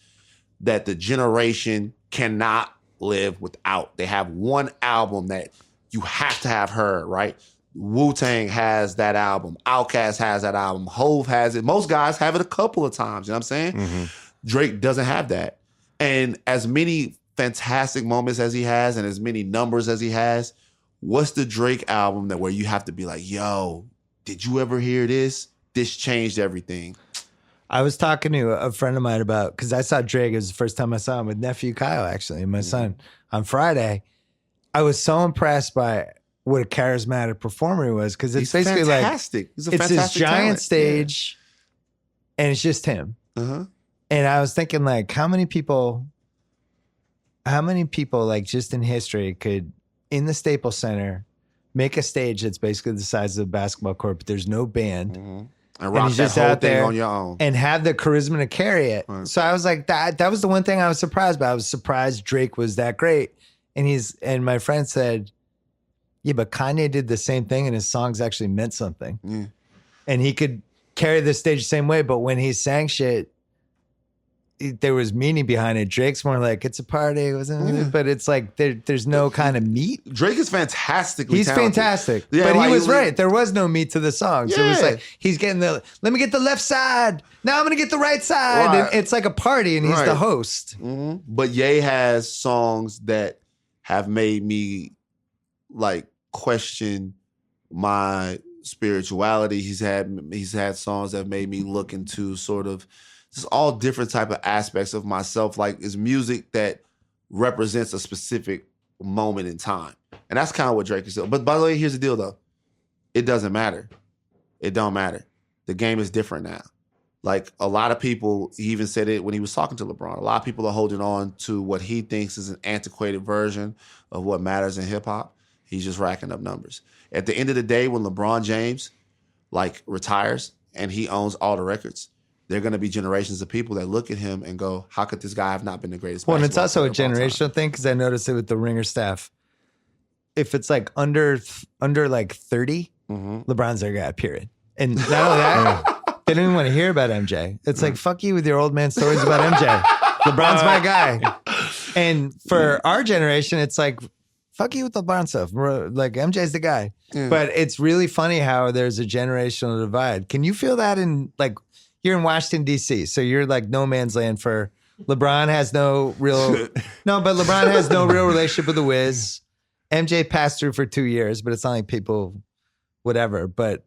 that the generation cannot live without. They have one album that you have to have heard, right? Wu-Tang has that album. Outkast has that album. Hove has it. Most guys have it a couple of times. You know what I'm saying? Mm-hmm. Drake doesn't have that. And as many fantastic moments as he has and as many numbers as he has, what's the Drake album that where you have to be like, yo, did you ever hear this? This changed everything. I was talking to a friend of mine about, because I saw Drake. It was the first time I saw him with nephew Kyle, actually, and my son on Friday. I was so impressed by what a charismatic performer he was, because it's He's basically fantastic. He's a like, it's this fantastic giant talent. stage and it's just him. Yeah. Uh-huh. And I was thinking, like, how many people, like, just in history could, in the Staples Center, make a stage that's basically the size of a basketball court, but there's no band. Mhm. and rock he's that just whole out thing there on your own. and have the charisma to carry it. Right. So I was like, that was the one thing I was surprised by. I was surprised Drake was that great. And my friend said, yeah, but Kanye did the same thing and his songs actually meant something. Yeah. And he could carry the stage the same way, but when he sang shit, there was meaning behind it. Drake's more like, it's a party, it wasn't, but it's like there's no kind of meat. Drake is fantastically He's talented. fantastic. Yeah, but like, he was right. There was no meat to the songs. It was Yeah. like, he's getting let me get the left side. Now I'm going to get the right side. Right. And it's like a party and he's Right. the host. Mhm. But Ye has songs that have made me like question my spirituality. He's had songs that made me look into sort of just all different type of aspects of myself. Like it's music that represents a specific moment in time. And that's kind of what Drake is doing. But by the way, here's the deal though. It doesn't matter. It don't matter. The game is different now. Like a lot of people, he even said it when he was talking to LeBron, a lot of people are holding on to what he thinks is an antiquated version of what matters in hip hop. He's just racking up numbers. At the end of the day, when LeBron James like retires and he owns all the records, there are going to be generations of people that look at him and go, how could this guy have not been the greatest? Well, and it's also a basketball player of all time? generational thing because I noticed it with the Ringer staff. If it's like under like 30, LeBron's their guy, period. And not only that, they don't even want to hear about MJ. It's like, fuck you with your old man stories about MJ. LeBron's my guy. And for our generation, it's like, fuck you with LeBron stuff. Like MJ's the guy. Yeah. But it's really funny how there's a generational divide. Can you feel that in like, you're in Washington, D.C., so you're like no man's land for LeBron has no real, but LeBron has no real relationship with the Wiz. MJ passed through for 2 years, but it's not like people, whatever. But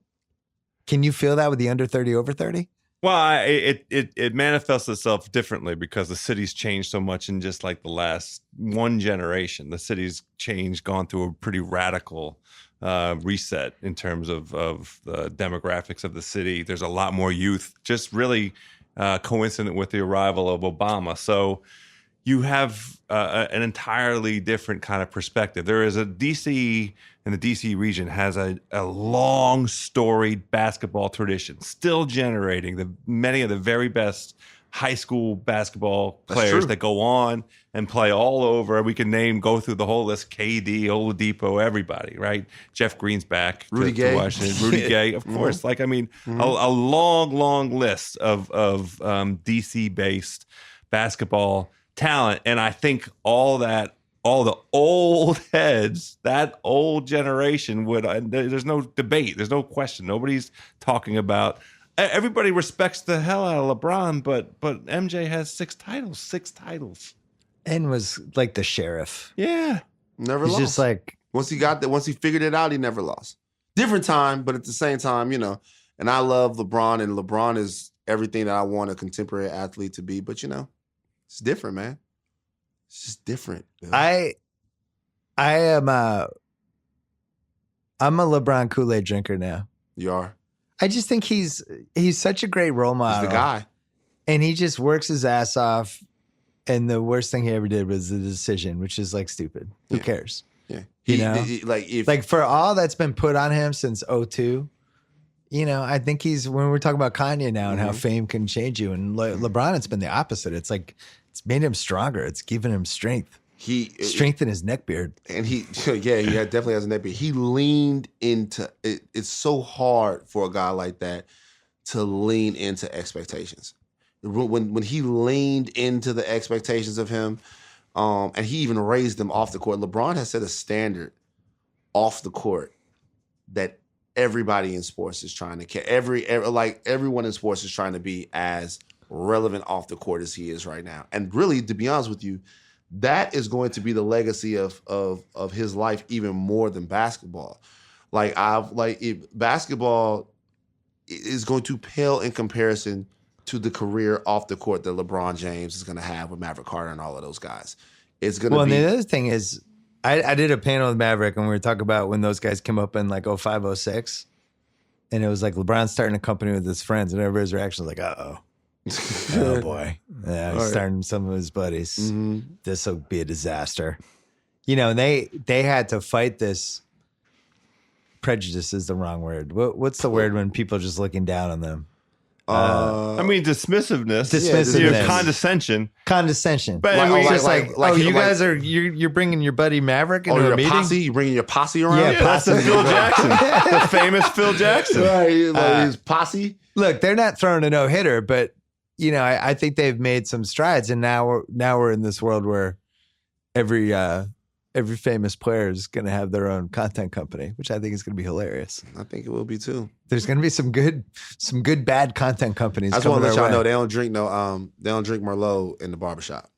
can you feel that with the under 30, over 30? Well, it manifests itself differently because the city's changed so much in just like the last one generation. The city's changed, gone through a pretty radical reset in terms of the demographics of the city. There's a lot more youth, just really coincident with the arrival of Obama. So you have an entirely different kind of perspective. There is a DC, and the DC region has a long storied basketball tradition, still generating many of the very best high school basketball players that go on and play all over. We can go through the whole list: KD, Oladipo, everybody, right? Jeff Green's back, Rudy to Gay. Washington, Rudy Gay, of course. Like, I mean, a long list of DC based basketball talent, and I think all the old heads, that old generation would. There's no debate. There's no question. Nobody's talking about. Everybody respects the hell out of LeBron, but MJ has 6 titles, And was like the sheriff. Yeah, Never He's lost. just like, Once he figured it out, he never lost. Different time, but at the same time, and I love LeBron, and LeBron is everything that I want a contemporary athlete to be, but it's different, man. It's just different. Bill. I am I'm a LeBron Kool-Aid drinker now. You are. I just think he's such a great role model. He's the guy. And he just works his ass off. And the worst thing he ever did was the decision, which is like stupid. Who Yeah. cares? Yeah. Like for all that's been put on him since 2002, I think when we're talking about Kanye now and how fame can change you, and LeBron, it's been the opposite. It's like, it's made him stronger. It's given him strength. Strength in his neck beard. And he definitely has a neck beard. He leaned into it. It's so hard for a guy like that to lean into expectations. When he leaned into the expectations of him, and he even raised them off the court. LeBron has set a standard off the court that everybody in sports is trying to everyone in sports is trying to be as relevant off the court as he is right now. And really, to be honest with you, that is going to be the legacy of his life even more than basketball. Basketball is going to pale in comparison to the career off the court that LeBron James is going to have with Maverick Carter and all of those guys. It's going to be. Well, and the other thing is, I did a panel with Maverick and we were talking about when those guys came up in like 05, 06. And it was like LeBron starting a company with his friends, and everybody's reaction was like, uh-oh. Oh boy. Yeah, he's starting some of his buddies. Mm-hmm. This will be a disaster. And they had to fight this prejudice is the wrong word. What's the word when people are just looking down on them? I mean, dismissiveness. Dismissiveness. Condescension. Condescension. But Like, I mean, just like- you like- guys are you're bringing your buddy Maverick into you're a meeting. posse. You bringing your posse around? Yeah, That's the Phil Jackson. The famous Phil Jackson. Right. His posse. Look, they're not throwing a no hitter, but I think they've made some strides, and now we're in this world where every famous player is going to have their own content company, which I think is going to be hilarious. I think it will be too. There's going to be some good bad content companies. I just want to let coming y'all our know way. they don't drink Merlot in the barbershop.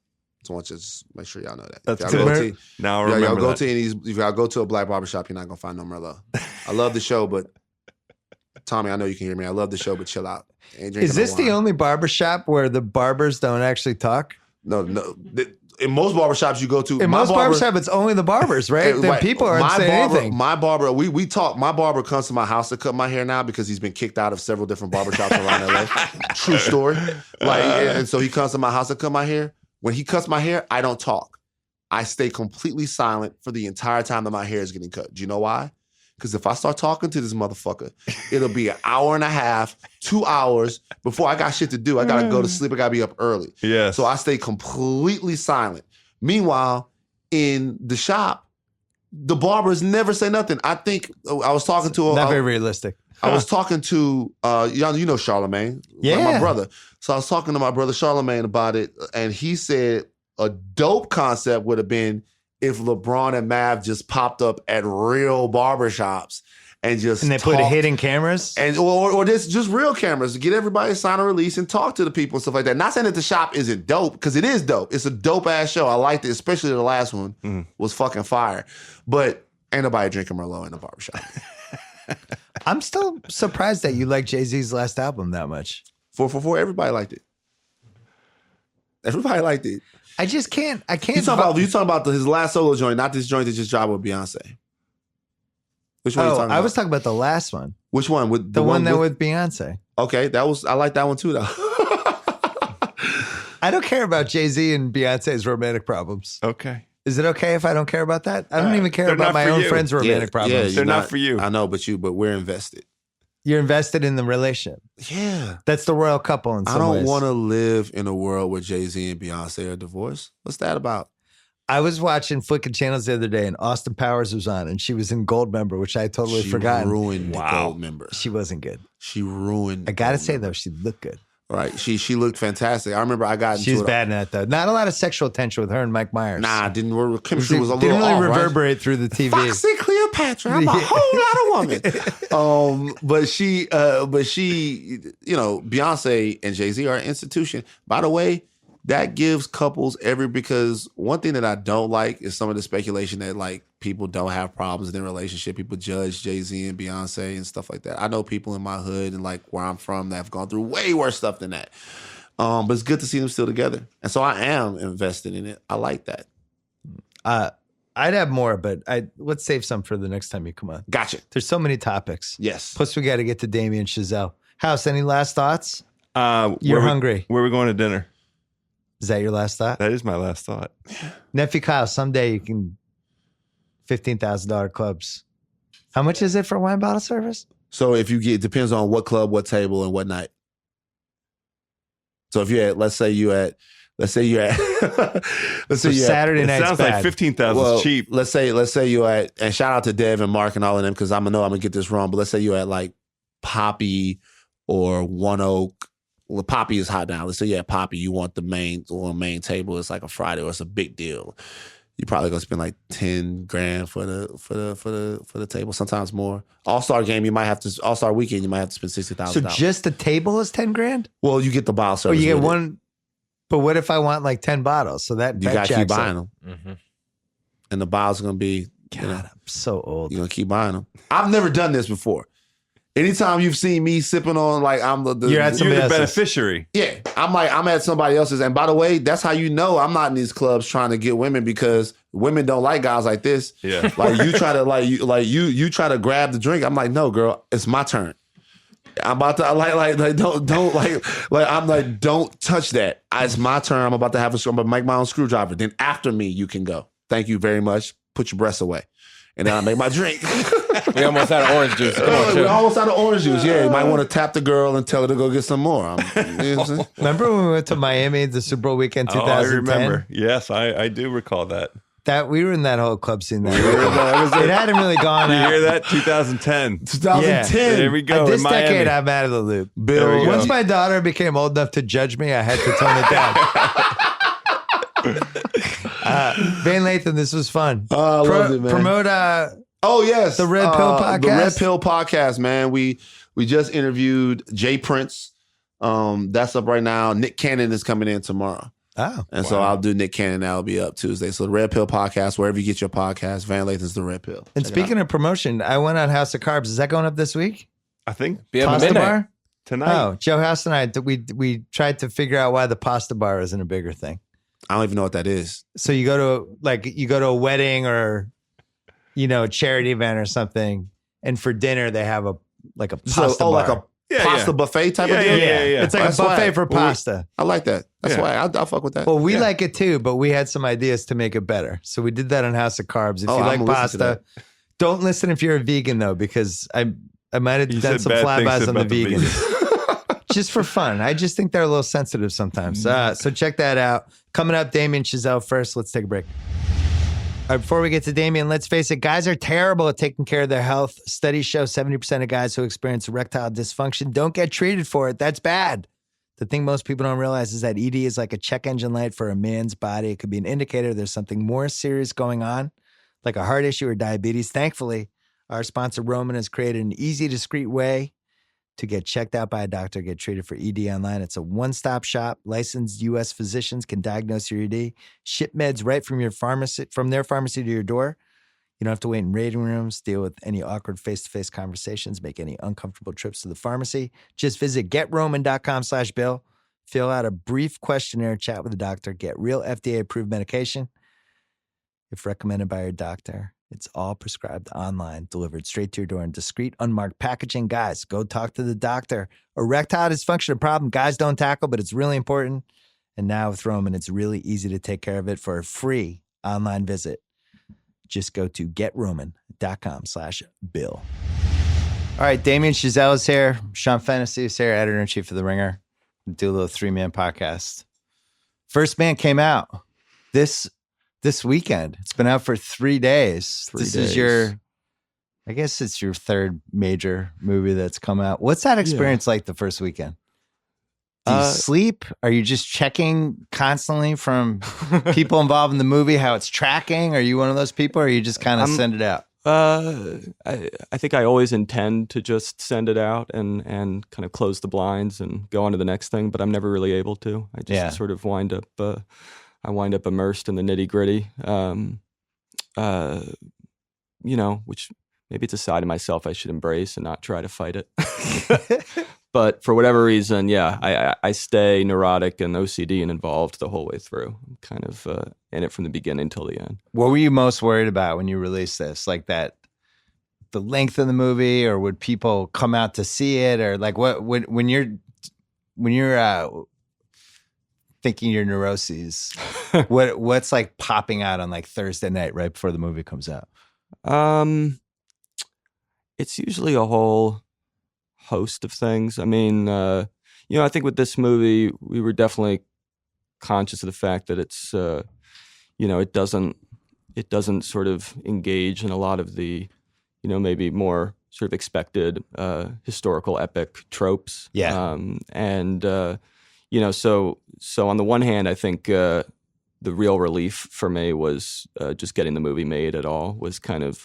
So I want you to just make sure y'all know that. That's If good. y'all go to- Now I y'all remember go that. to if y'all go to a black barbershop, you're not gonna find no Merlot. I love the show, but Tommy, I know you can hear me. I love the show, but chill out. Ain't drinking Is this no the wine. only barbershop where the barbers don't actually talk? No. In most barbershops you go to, In most barbershop, it's only the barbers, right? The Right. people aren't my saying barber, anything. My barber, we talk. My barber comes to my house to cut my hair now because he's been kicked out of several different barbershops around LA. True story. And so he comes to my house to cut my hair. When he cuts my hair, I don't talk. I stay completely silent for the entire time that my hair is getting cut. Do you know why? Because if I start talking to this motherfucker, it'll be an hour and a half, 2 hours before I got shit to do. I gotta go to sleep. I gotta be up early. Yes. So I stay completely silent. Meanwhile, in the shop, the barbers never say nothing. I think I was talking to Not very realistic. I was talking to y'all, you know Charlemagne, Yeah. my brother. So I was talking to my brother Charlemagne about it, and he said a dope concept would have been if LeBron and Mav just popped up at real barbershops and And they put talked. hidden cameras. And or just real cameras to get everybody to sign a release and talk to the people and stuff like that. Not saying that the shop isn't dope, because it is dope. It's a dope ass show. I liked it, especially the last one was fucking fire. But ain't nobody drinking Merlot in the barbershop. I'm still surprised that you like Jay-Z's last album that much. 444, everybody liked it. Everybody liked it. I just can't. I can't. You talking about his last solo joint, not this joint that just dropped with Beyonce. Which one? Are you talking I about? was talking about the last one. Which one? With The one that with Beyonce. Okay, I like that one too, though. I don't care about Jay-Z and Beyonce's romantic problems. Okay. Is it okay if I don't care about that? I don't even care They're about not my for own you. friends' romantic problems. They're not for you. I know, but we're invested. You're invested in the relationship. Yeah. That's the royal couple in some I don't ways. want to live in a world where Jay-Z and Beyonce are divorced. What's that about? I was watching flicking channels the other day, and Austin Powers was on, and she was in Gold Member, which I had totally She forgotten. ruined the gold member. She wasn't good. She ruined. I gotta Gold say Member. though, she looked good. Right. She looked fantastic. I remember I got into She was it. bad in that though. Not a lot of sexual tension with her and Mike Myers. Nah, chemistry was a didn't little really off, right? reverberate through the TV. Foxy Cleopatra. I'm a whole lot of woman. But she, Beyonce and Jay-Z are an institution. By the way, that gives couples because one thing that I don't like is some of the speculation that like people don't have problems in their relationship. People judge Jay-Z and Beyonce and stuff like that. I know people in my hood and like where I'm from that have gone through way worse stuff than that. But it's good to see them still together. And so I am invested in it. I like that. I'd have more, but let's save some for the next time you come on. Gotcha. There's so many topics. Yes. Plus, we got to get to Damien Chazelle. House, any last thoughts? You're You're hungry. Where are we going to dinner? Is that your last thought? That is my last thought. Nephew Kyle, someday you can $15,000 clubs. How much is it for wine bottle service? So if you get, depends on what club, what table, and what night. So if you're at, let's say you're at Saturday It night's sounds bad. like 15,000 is cheap. Let's say you're at, and shout out to Dev and Mark and all of them because I know I'm gonna get this wrong, but let's say you're at like Poppy or One Oak. Well, Poppy is hot now. Let's say you're at Poppy, you want the main table. It's like a Friday or it's a big deal. You're probably gonna spend like $10,000 for the table, sometimes more. All-Star game, All-Star weekend, you might have to spend $60,000. So just the table is $10,000? Well, you get the bottle Or service. you get with it. one, but what if I want like 10 bottles? So that You gotta keep jacks up. buying them, and the bottles are gonna be. God, I'm so old. You're gonna keep buying them. I've never done this before. Anytime you've seen me sipping on, like I'm the You're at You're somebody the else's. beneficiary. yeah, I'm at somebody else's. And by the way, that's how you know I'm not in these clubs trying to get women because women don't like guys like this. Yeah. Like you try to you try to grab the drink. I'm like, no, girl, it's my turn. I'm about to don't touch that. It's my turn. I'm about to make my own screwdriver. Then after me, you can go. Thank you very much. Put your breasts away. and then I make my drink. We almost out of orange juice. Come on, We're Chip. almost out of orange juice. Yeah, you might want to tap the girl and tell her to go get some more. You know what I'm saying? Remember when we went to Miami the Super Bowl weekend 2010? I remember. Yes, I do recall that. That we were in that whole club scene. It hadn't really gone You out. hear that? 2010. 2010. There we go. This in Miami. decade, I'm out of the loop. Bill, There we go. Once my daughter became old enough to judge me, I had to tone it down. Van Lathan, this was fun. I loved it, man. Promote Oh yes, The Red Pill Podcast? The Red Pill Podcast, man. We just interviewed Jay Prince. That's up right now. Nick Cannon is coming in tomorrow. Oh. And so I'll do Nick Cannon. That'll be up Tuesday. So the Red Pill Podcast, wherever you get your podcast, Van Lathan's The Red Pill. And Check it speaking of promotion, I went on House of Carbs. Is that going up this week? I think Be up at Pasta midnight. bar? tonight. Oh, Joe House and I, we tried to figure out why the pasta bar isn't a bigger thing. I don't even know what that is. So you go to a wedding or, a charity event or something, and for dinner they have a pasta bar. like a pasta buffet type of deal? Yeah. It's like That's a buffet why. for pasta. I like that. That's Yeah. why I'll fuck with that. Well, we Yeah. like it too, but we had some ideas to make it better. So we did that on House of Carbs. If Oh, you I'm like gonna listen to pasta, don't listen if you're a vegan though, because I might have You done said some bad things flybys on the about the vegans. Just for fun. I just think they're a little sensitive sometimes. So check that out. Coming up, Damien Chazelle first. Let's take a break. All right, before we get to Damien, let's face it, guys are terrible at taking care of their health. Studies show 70% of guys who experience erectile dysfunction don't get treated for it. That's bad. The thing most people don't realize is that ED is like a check engine light for a man's body. It could be an indicator there's something more serious going on, like a heart issue or diabetes. Thankfully, our sponsor, Roman, has created an easy, discreet way to get checked out by a doctor, get treated for ED online. It's a one-stop shop. Licensed U.S. physicians can diagnose your ED, ship meds right from their pharmacy to your door. You don't have to wait in waiting rooms, deal with any awkward face-to-face conversations, make any uncomfortable trips to the pharmacy. Just visit GetRoman.com/Bill. Fill out a brief questionnaire, chat with the doctor, get real FDA-approved medication. If recommended by your doctor, it's all prescribed online, delivered straight to your door in discreet, unmarked packaging. Guys, go talk to the doctor. Erectile dysfunction, a problem guys don't tackle, but it's really important. And now with Roman, it's really easy to take care of it for a free online visit. Just go to GetRoman.com/Bill. All right, Damien Chazelle is here. Sean Fennessey is here, editor-in-chief of The Ringer. Do a little three-man podcast. First Man came out this weekend. It's been out for 3 days. This is I guess it's your third major movie that's come out. What's that experience like the first weekend? Do you sleep? Are you just checking constantly from people involved in the movie how it's tracking? Are you one of those people, or you just kind of send it out? I think I always intend to just send it out and kind of close the blinds and go on to the next thing, but I'm never really able to. I just sort of wind up immersed in the nitty gritty, which maybe it's a side of myself I should embrace and not try to fight it. But for whatever reason, I stay neurotic and OCD and involved the whole way through. I'm kind of in it from the beginning till the end. What were you most worried about when you released this? Like the length of the movie, or would people come out to see it, or like what when you're thinking your neuroses, what's like popping out on like Thursday night right before the movie comes out? It's usually a whole host of things. I mean, I think with this movie, we were definitely conscious of the fact that it's, it doesn't sort of engage in a lot of the, maybe more sort of expected historical epic tropes. Yeah. So on the one hand, I think the real relief for me was just getting the movie made at all, was kind of,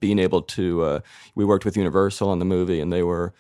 being able to, we worked with Universal on the movie, and they were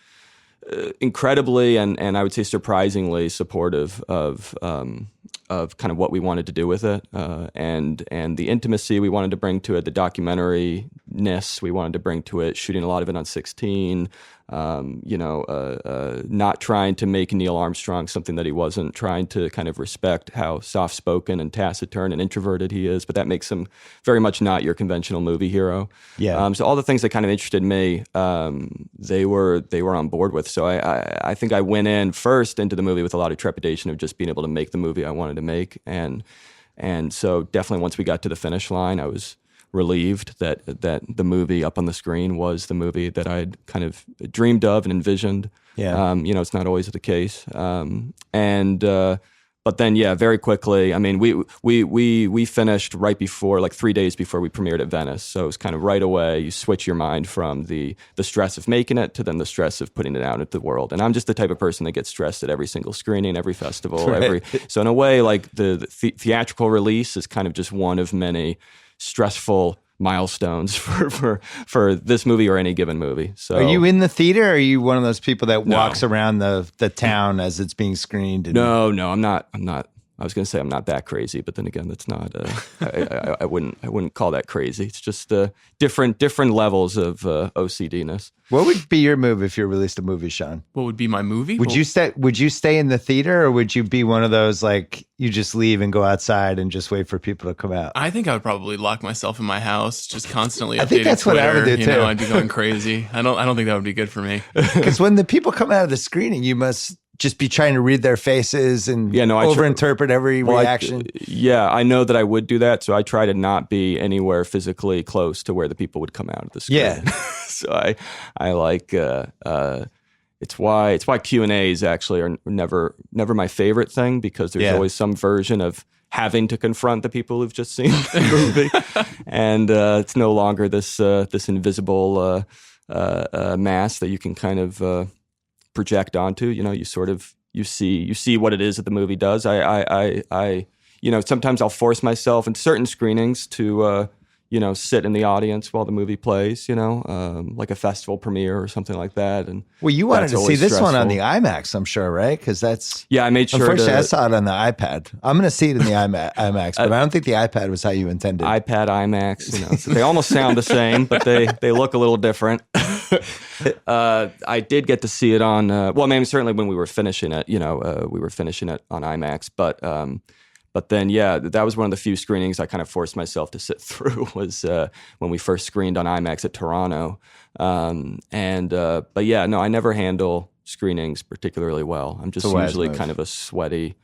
incredibly and I would say surprisingly supportive of kind of what we wanted to do with it, and the intimacy we wanted to bring to it, the documentary-ness we wanted to bring to it, shooting a lot of it on 16, not trying to make Neil Armstrong something that he wasn't, trying to kind of respect how soft-spoken and taciturn and introverted he is, but that makes him very much not your conventional movie hero. Yeah. So all the things that kind of interested me, they were on board with. So I think I went in first into the movie with a lot of trepidation of just being able to make the movie I wanted to make, and so definitely once we got to the finish line, I was relieved that the movie up on the screen was the movie that I'd kind of dreamed of and envisioned. Yeah. It's not always the case. But then, very quickly. I mean, we finished right before, like 3 days before we premiered at Venice. So it was kind of right away. You switch your mind from the stress of making it to then the stress of putting it out into the world. And I'm just the type of person that gets stressed at every single screening, every festival, Right. So in a way, like the theatrical release is kind of just one of many stressful milestones for this movie or any given movie. So Are you in the theater, or are you one of those people that walks around the town as it's being screened? No, I'm not. I was going to say I'm not that crazy, but then again, that's not. I wouldn't call that crazy. It's just different levels of OCD-ness. What would be your move if you released a movie, Sean? What would be my movie? Would you stay in the theater, or would you be one of those like you just leave and go outside and just wait for people to come out? I think I would probably lock myself in my house, just constantly. I think updating that's what I would Twitter. do, too. I'd be going crazy. I don't think that would be good for me. Because when the people come out of the screening, you must just be trying to read their faces and overinterpret every reaction. I know that I would do that, so I try to not be anywhere physically close to where the people would come out of the screen. Yeah. So I like it's why Q&As actually are never my favorite thing, because there's always some version of having to confront the people who've just seen the movie, and it's no longer this invisible mask that you can kind of project onto. You see what it is that the movie does. I sometimes I'll force myself in certain screenings to sit in the audience while the movie plays, like a festival premiere or something like that. And you wanted to see this one on the stressful. IMAX, I'm sure, right? Because that's I made sure. Unfortunately, I saw it on the iPad. I'm going to see it in the IMAX, but I don't think the iPad was how you intended. iPad, IMAX, so they almost sound the same, but they look a little different. I did get to see it on. Certainly when we were finishing it, we were finishing it on IMAX, But then, that was one of the few screenings I kind of forced myself to sit through, was when we first screened on IMAX at Toronto. I never handle screenings particularly well. I'm just usually kind of a sweaty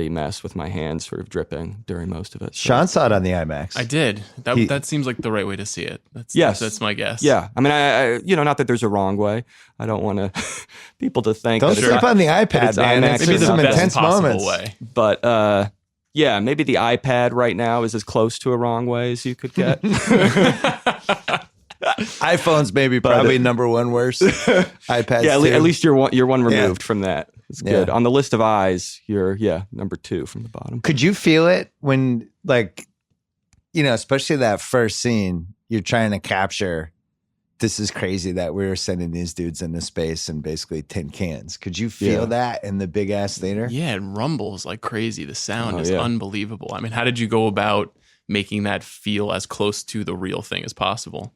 mess with my hands sort of dripping during most of it. So. Sean saw it on the IMAX. I did. That seems like the right way to see it. That's my guess. Yeah. I mean, I not that there's a wrong way. I don't want people to think. Don't sleep on the iPad, man. IMAX. It's some best intense possible moments. way. But maybe the iPad right now is as close to a wrong way as you could get. iPhone's probably number one worst. iPads. Yeah, too. at least you're one removed from that. It's good. Yeah. On the list of eyes, you're number 2 from the bottom. Could you feel it when, especially that first scene, you're trying to capture, this is crazy that we're sending these dudes into space in basically tin cans. Could you feel that in the big ass theater? Yeah, it rumbles like crazy. The sound is unbelievable. I mean, how did you go about making that feel as close to the real thing as possible?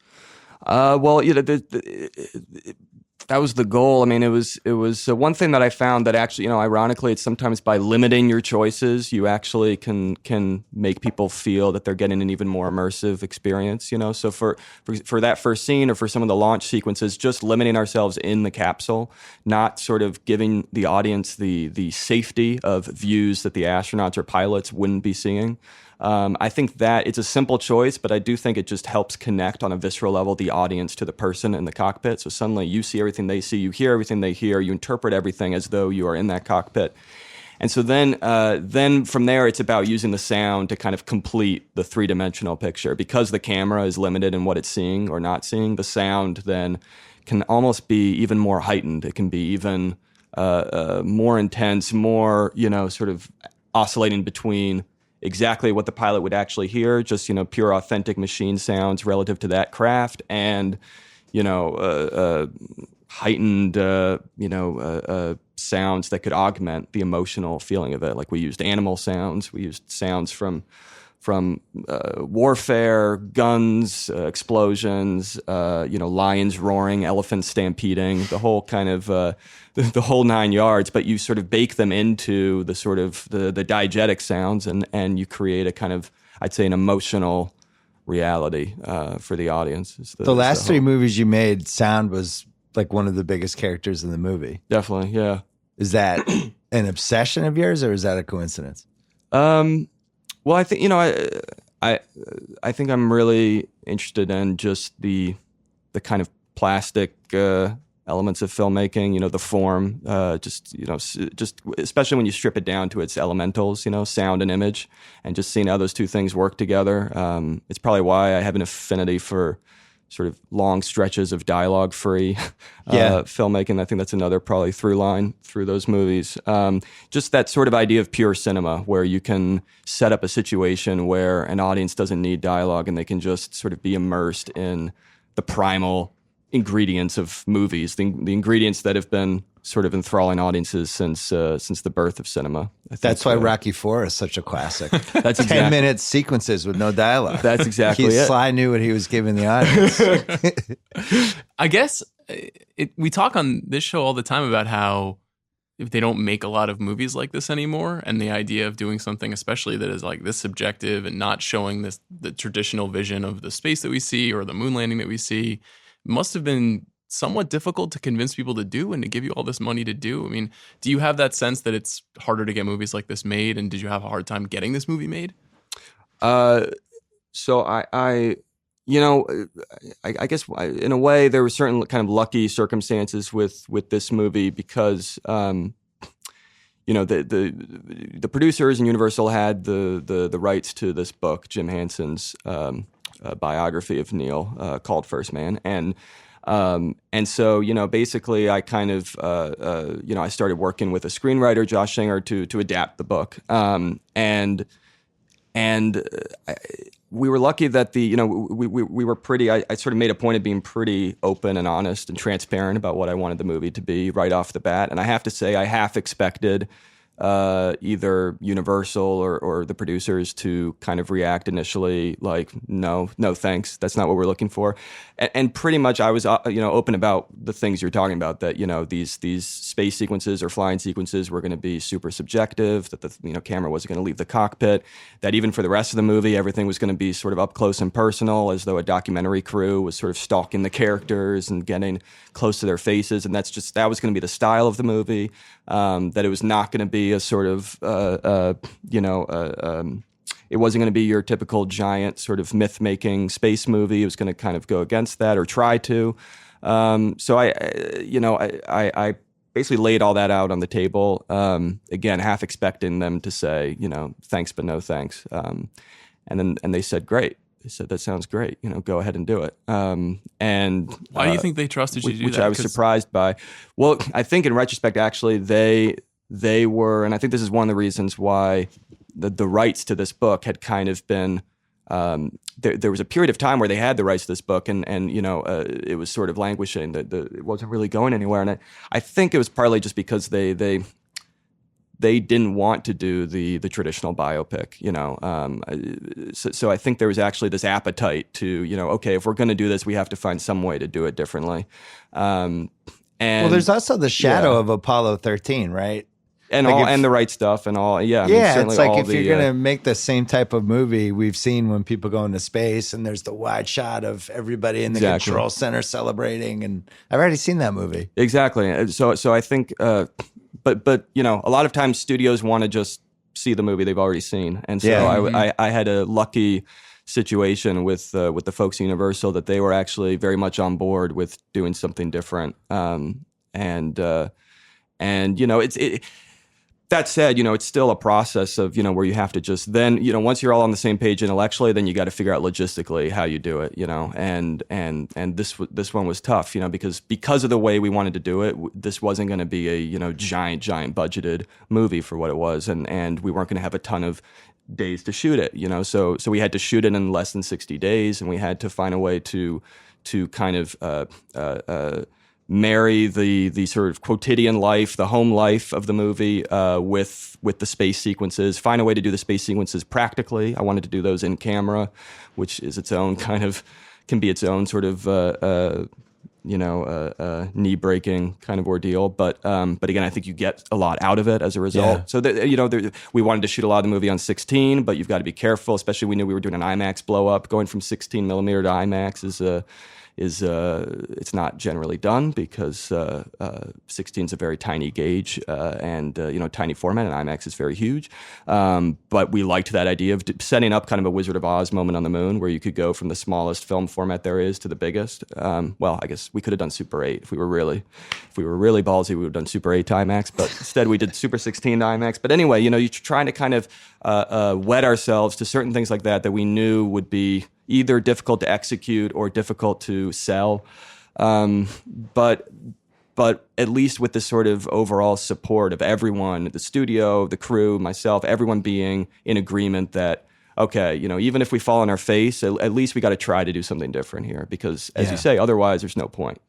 That was the goal. I mean, it was one thing that I found that actually, ironically, it's sometimes by limiting your choices, you actually can make people feel that they're getting an even more immersive experience. So for that first scene, or for some of the launch sequences, just limiting ourselves in the capsule, not sort of giving the audience the safety of views that the astronauts or pilots wouldn't be seeing. I think that it's a simple choice, but I do think it just helps connect on a visceral level the audience to the person in the cockpit. So suddenly you see everything they see, you hear everything they hear, you interpret everything as though you are in that cockpit. And so then from there, it's about using the sound to kind of complete the three-dimensional picture. Because the camera is limited in what it's seeing or not seeing, the sound then can almost be even more heightened. It can be even more intense, more, sort of oscillating between exactly what the pilot would actually hear, just, pure authentic machine sounds relative to that craft, and, heightened, sounds that could augment the emotional feeling of it. Like we used animal sounds, we used sounds from warfare, guns, explosions, lions roaring, elephants stampeding, the whole kind of the whole 9 yards. But you sort of bake them into the sort of the diegetic sounds, and you create a kind of, I'd say, an emotional reality for the audience. The last 3 movies you made, sound was like one of the biggest characters in the movie. Definitely, yeah. Is that an obsession of yours, or is that a coincidence? Well, I think, I think I'm really interested in just the kind of plastic elements of filmmaking, you know, the form, just especially when you strip it down to its elementals, you know, sound and image, and just seeing how those two things work together. It's probably why I have an affinity for sort of long stretches of dialogue-free filmmaking. I think that's another probably through line through those movies. Just that sort of idea of pure cinema, where you can set up a situation where an audience doesn't need dialogue and they can just sort of be immersed in the primal ingredients of movies, the ingredients that have been sort of enthralling audiences since the birth of cinema. That's why Rocky IV is such a classic. That's 10-minute sequences with no dialogue. That's exactly it. Sly knew what he was giving the audience. I guess we talk on this show all the time about how if they don't make a lot of movies like this anymore, and the idea of doing something especially that is like this subjective and not showing the traditional vision of the space that we see or the moon landing that we see must have been somewhat difficult to convince people to do and to give you all this money to do. I mean, do you have that sense that it's harder to get movies like this made, and did you have a hard time getting this movie made? So I guess in a way there were certain kind of lucky circumstances with this movie because you know, the producers and Universal had the rights to this book, Jim Henson's biography of Neil called First Man, and so, you know, basically I kind of you know, I started working with a screenwriter, Josh Singer, to adapt the book, and we were lucky that we were pretty. I sort of made a point of being pretty open and honest and transparent about what I wanted the movie to be right off the bat, and I have to say I half expected either Universal or the producers to kind of react initially like, no thanks, that's not what we're looking for, and pretty much I was open about the things you're talking about, that, you know, these space sequences or flying sequences were going to be super subjective, that the camera wasn't going to leave the cockpit, that even for the rest of the movie everything was going to be sort of up close and personal, as though a documentary crew was sort of stalking the characters and getting close to their faces, and that was going to be the style of the movie, that it was not going to be a sort of it wasn't going to be your typical giant sort of myth-making space movie. It was going to kind of go against that, or try to. So I basically laid all that out on the table. Again, half expecting them to say, you know, thanks but no thanks. And they said, great. They said, that sounds great. You know, go ahead and do it. And why do you think they trusted you to do which that? I was surprised by. Well, I think in retrospect, actually, they were, and I think this is one of the reasons why the rights to this book had kind of been, there was a period of time where they had the rights to this book, and you know, it was sort of languishing, that it wasn't really going anywhere, and I think it was partly just because they didn't want to do the traditional biopic, you know. So I think there was actually this appetite to, you know, okay, if we're going to do this, we have to find some way to do it differently. And well, there's also the shadow of Apollo 13, right? And like and the right stuff and all. Yeah. It's like if you're going to make the same type of movie we've seen when people go into space and there's the wide shot of everybody in the control center celebrating. And I've already seen that movie. Exactly. So I think, but you know, a lot of times studios want to just see the movie they've already seen. And so I had a lucky situation with the folks at Universal that they were actually very much on board with doing something different. And you know, that said, you know, it's still a process of, you know, where you have to just then, you know, once you're all on the same page intellectually, then you got to figure out logistically how you do it, you know, and this one was tough, you know, because of the way we wanted to do it. This wasn't going to be a, you know, giant budgeted movie for what it was, and we weren't going to have a ton of days to shoot it, you know, so we had to shoot it in less than 60 days, and we had to find a way to kind of marry the sort of quotidian life, the home life of the movie with the space sequences, find a way to do the space sequences practically. I wanted to do those in camera, which is its own kind of, can be its own sort of knee breaking kind of ordeal. But again, I think you get a lot out of it as a result. Yeah. So we wanted to shoot a lot of the movie on 16, but you've got to be careful. Especially we knew we were doing an IMAX blow up. Going from 16 millimeter to IMAX is it's not generally done because 16 is a very tiny gauge and tiny format, and IMAX is very huge. But we liked that idea of setting up kind of a Wizard of Oz moment on the moon, where you could go from the smallest film format there is to the biggest. Well, I guess we could have done Super 8 if we were really ballsy. We would have done Super 8 to IMAX, but instead we did Super 16 to IMAX. But anyway, you're trying to kind of wed ourselves to certain things like that we knew would be either difficult to execute or difficult to sell. But at least with the sort of overall support of everyone, the studio, the crew, myself, everyone being in agreement that, okay, even if we fall on our face, at least we got to try to do something different here, because as you say, otherwise there's no point.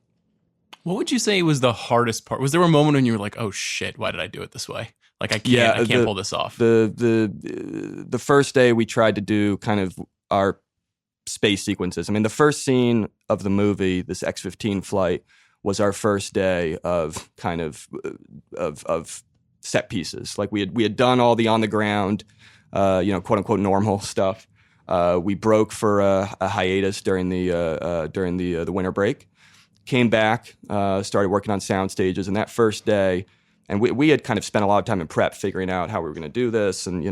What would you say was the hardest part? Was there a moment when you were like, oh shit, why did I do it this way? Like I can't pull this off. The first day we tried to do kind of our space sequences. I mean, the first scene of the movie, this X-15 flight, was our first day of kind of set pieces. Like we had done all the on the ground, quote unquote normal stuff. We broke for a hiatus during the winter break. Came back, started working on sound stages, and that first day. And we had kind of spent a lot of time in prep figuring out how we were going to do this. And,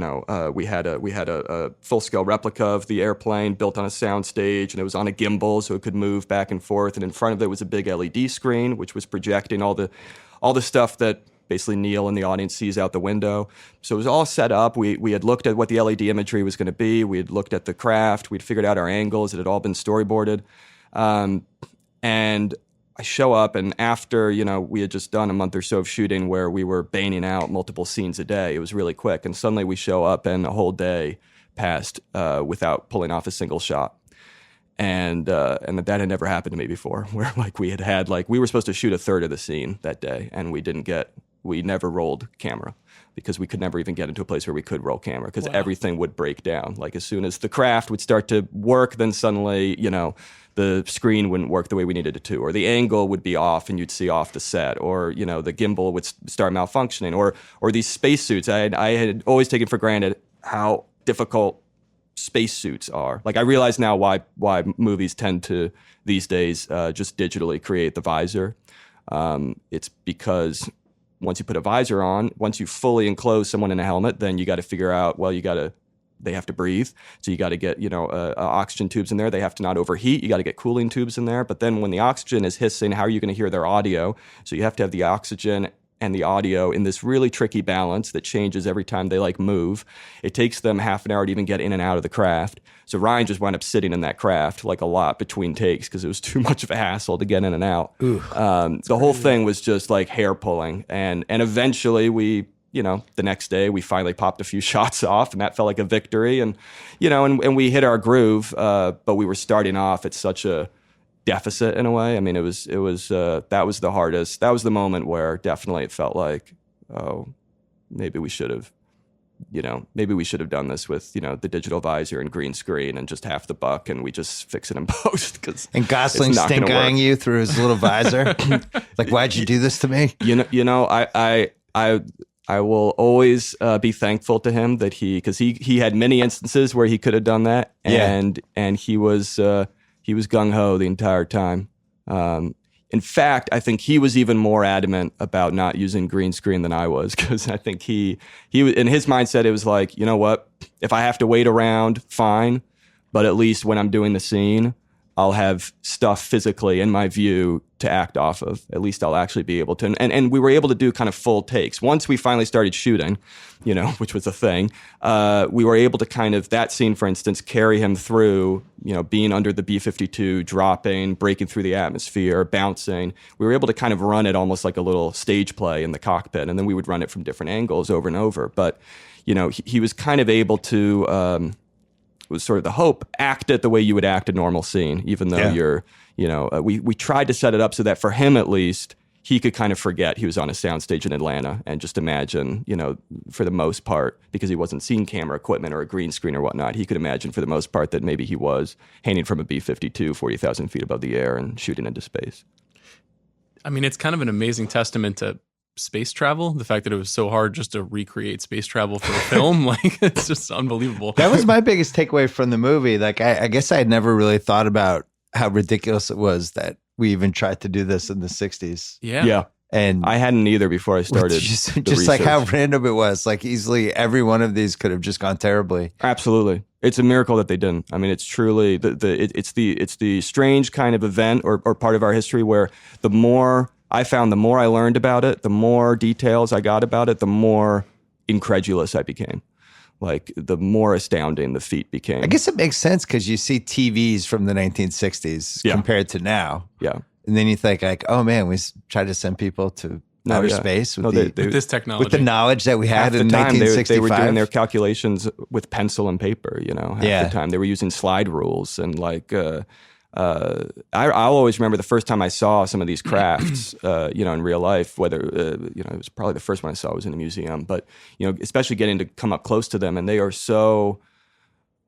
we had a full-scale replica of the airplane built on a sound stage, and it was on a gimbal so it could move back and forth. And in front of it was a big LED screen, which was projecting all the stuff that basically Neil and the audience sees out the window. So it was all set up. We had looked at what the LED imagery was going to be. We had looked at the craft. We'd figured out our angles. It had all been storyboarded. And I show up, and after, we had just done a month or so of shooting where we were banging out multiple scenes a day. It was really quick. And suddenly we show up and a whole day passed without pulling off a single shot. And that had never happened to me before, where we were supposed to shoot a third of the scene that day, and we never rolled camera because we could never even get into a place where we could roll camera because everything would break down. Like as soon as the craft would start to work, then suddenly, the screen wouldn't work the way we needed it to, or the angle would be off and you'd see off the set, or, the gimbal would start malfunctioning, or these spacesuits. I had always taken for granted how difficult spacesuits are. Like I realize now why movies tend to these days just digitally create the visor. It's because once you put a visor on, once you fully enclose someone in a helmet, then you got to figure out, they have to breathe. So you got to get, oxygen tubes in there. They have to not overheat. You got to get cooling tubes in there. But then when the oxygen is hissing, how are you going to hear their audio? So you have to have the oxygen and the audio in this really tricky balance that changes every time they move. It takes them half an hour to even get in and out of the craft. So Ryan just wound up sitting in that craft a lot between takes because it was too much of a hassle to get in and out. The whole thing was just hair pulling. And eventually the next day we finally popped a few shots off, and that felt like a victory. And, and we hit our groove, but we were starting off at such a deficit in a way. I mean, that was the hardest. That was the moment where definitely it felt like, oh, maybe we should have done this with, the digital visor and green screen and just half the buck, and we just fix it in post. And Gosling stink-eyeing you through his little visor. Why'd you do this to me? I will always be thankful to him that because he had many instances where he could have done that, and he was gung-ho the entire time. In fact, I think he was even more adamant about not using green screen than I was, because I think he in his mindset, it was like, you know what, if I have to wait around, fine, but at least when I'm doing the scene, I'll have stuff physically in my view to act off of. At least I'll actually be able to. And we were able to do kind of full takes. Once we finally started shooting, which was a thing, we were able to kind of, that scene, for instance, carry him through, being under the B-52, dropping, breaking through the atmosphere, bouncing. We were able to kind of run it almost like a little stage play in the cockpit. And then we would run it from different angles over and over. But, he was kind of able to, was sort of the hope, act it the way you would act a normal scene, even though you're, we tried to set it up so that for him at least, he could kind of forget he was on a soundstage in Atlanta and just imagine, for the most part, because he wasn't seeing camera equipment or a green screen or whatnot, he could imagine for the most part that maybe he was hanging from a B-52, 40,000 feet above the air and shooting into space. I mean, it's kind of an amazing testament to space travel. The fact that it was so hard just to recreate space travel for a film, like it's just unbelievable. That was my biggest takeaway from the movie. Like, I guess I had never really thought about how ridiculous it was that we even tried to do this in the 60s. Yeah. And I hadn't either before I started. Just like how random it was. Like, easily every one of these could have just gone terribly. Absolutely. It's a miracle that they didn't. I mean, it's truly it's the strange kind of event or part of our history where the more I learned about it, the more details I got about it, the more incredulous I became. Like, the more astounding the feat became. I guess it makes sense because you see TVs from the 1960s compared to now. Yeah. And then you think like, oh man, we tried to send people to outer space with, with this technology. With the knowledge that we had in 1965. They were doing their calculations with pencil and paper, half the time. They were using slide rules. And like, I'll always remember the first time I saw some of these crafts, in real life, whether, it was probably the first one I saw was in a museum, but, especially getting to come up close to them, and they are so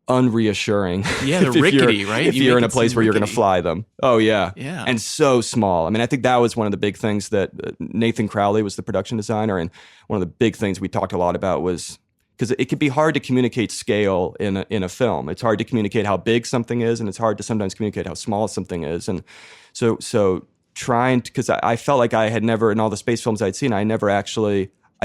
unreassuring. Yeah, they're rickety, right? If you're in a place where you're going to fly them. Oh, yeah. Yeah. And so small. I mean, I think that was one of the big things that Nathan Crowley was the production designer, and one of the big things we talked a lot about was, because it can be hard to communicate scale in a film. It's hard to communicate how big something is, and it's hard to sometimes communicate how small something is. And so trying to, because I felt like I had never, in all the space films I'd seen, I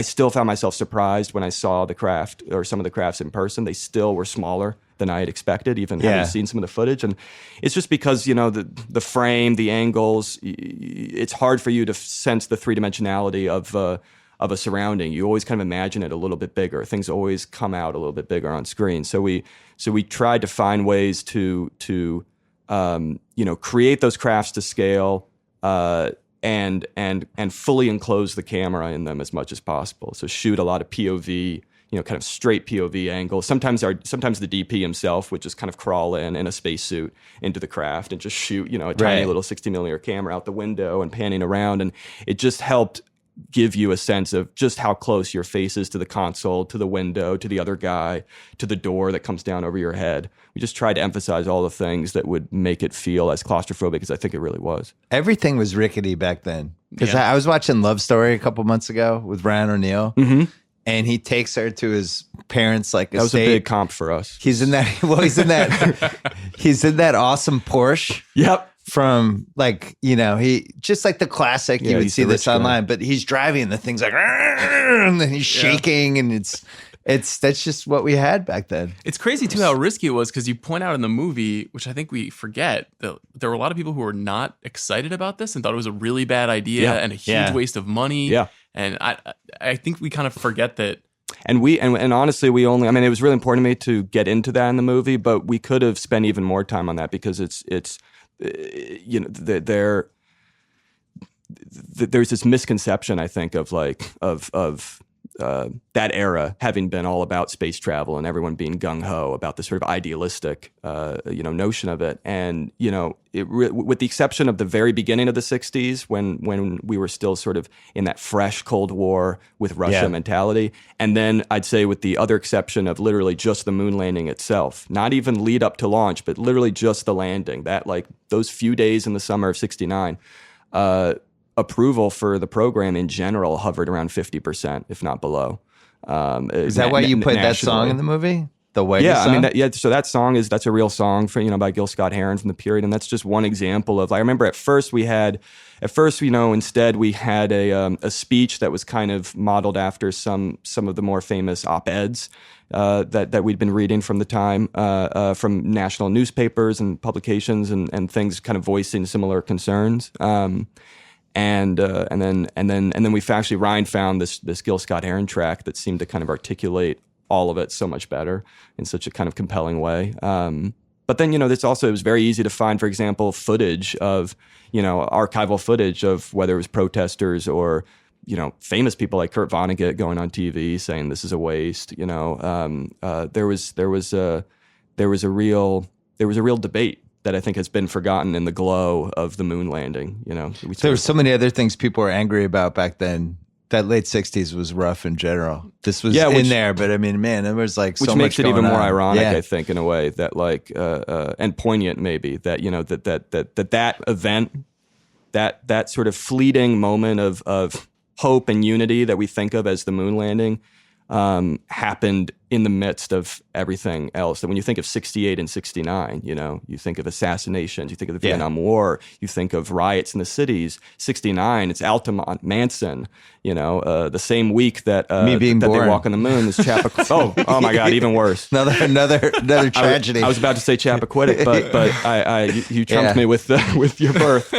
still found myself surprised when I saw the craft or some of the crafts in person. They still were smaller than I had expected, even having seen some of the footage. And it's just because, the frame, the angles, it's hard for you to sense the three-dimensionality of a surrounding. You always kind of imagine it a little bit bigger. Things always come out a little bit bigger on screen. So we tried to find ways to create those crafts to scale, and fully enclose the camera in them as much as possible. So shoot a lot of POV, kind of straight POV angles. Sometimes the DP himself would just kind of crawl in a spacesuit into the craft and just shoot, a tiny little 60mm camera out the window and panning around. And it just helped give you a sense of just how close your face is to the console, to the window, to the other guy, to the door that comes down over your head. We just tried to emphasize all the things that would make it feel as claustrophobic as I think it really was. Everything was rickety back then. Because I was watching Love Story a couple months ago with Ryan O'Neal. Mm-hmm. And he takes her to his parents' estate. That was a big comp for us. He's in that he's in that awesome Porsche. Yep. From he just like the classic, you would see this online, guy. but he's driving and the thing's like, and then he's shaking, and that's just what we had back then. It's crazy too how risky it was, because you point out in the movie, which I think we forget, that there were a lot of people who were not excited about this and thought it was a really bad idea and a huge waste of money. Yeah. And I think we kind of forget that. And honestly, it was really important to me to get into that in the movie, but we could have spent even more time on that, because there's this misconception, I think, of that era having been all about space travel and everyone being gung-ho about this sort of idealistic notion of it. And with the exception of the very beginning of the 60s, when we were still sort of in that fresh Cold War with Russia mentality, and then I'd say with the other exception of literally just the moon landing itself, not even lead up to launch, but literally just the landing, that those few days in the summer of 69, approval for the program in general hovered around 50%, if not below. Is that why you put that song in the movmovie? The way song? So that song that's a real song by Gil Scott-Heron from the period, and that's just one example of. I remember instead we had a speech that was kind of modeled after some of the more famous op-eds that we'd been reading from the time from national newspapers and publications and things kind of voicing similar concerns. And then we actually Ryan found this Gil Scott-Heron track that seemed to kind of articulate all of it so much better in such a kind of compelling way. But then, it was very easy to find, for example, footage of, archival footage of whether it was protesters or, famous people like Kurt Vonnegut going on TV saying this is a waste. There was a real debate that I think has been forgotten in the glow of the moon landing. There were so many other things people were angry about back then. That late 60s was rough in general. This was in there, but I mean, man, there was so much going on. Which makes it even more ironic, I think, in a way, that and poignant maybe, that, that event that sort of fleeting moment of hope and unity that we think of as the moon landing happened in the midst of everything else. And when you think of 68 and 69, you think of assassinations, you think of the Vietnam War, you think of riots in the cities. 69, it's Altamont, Manson, the same week that Me being that born. they walk on the moon is Chappaquiddick. oh my God, even worse. Another tragedy. I was about to say Chappaquiddick, but you trumped me with your birth.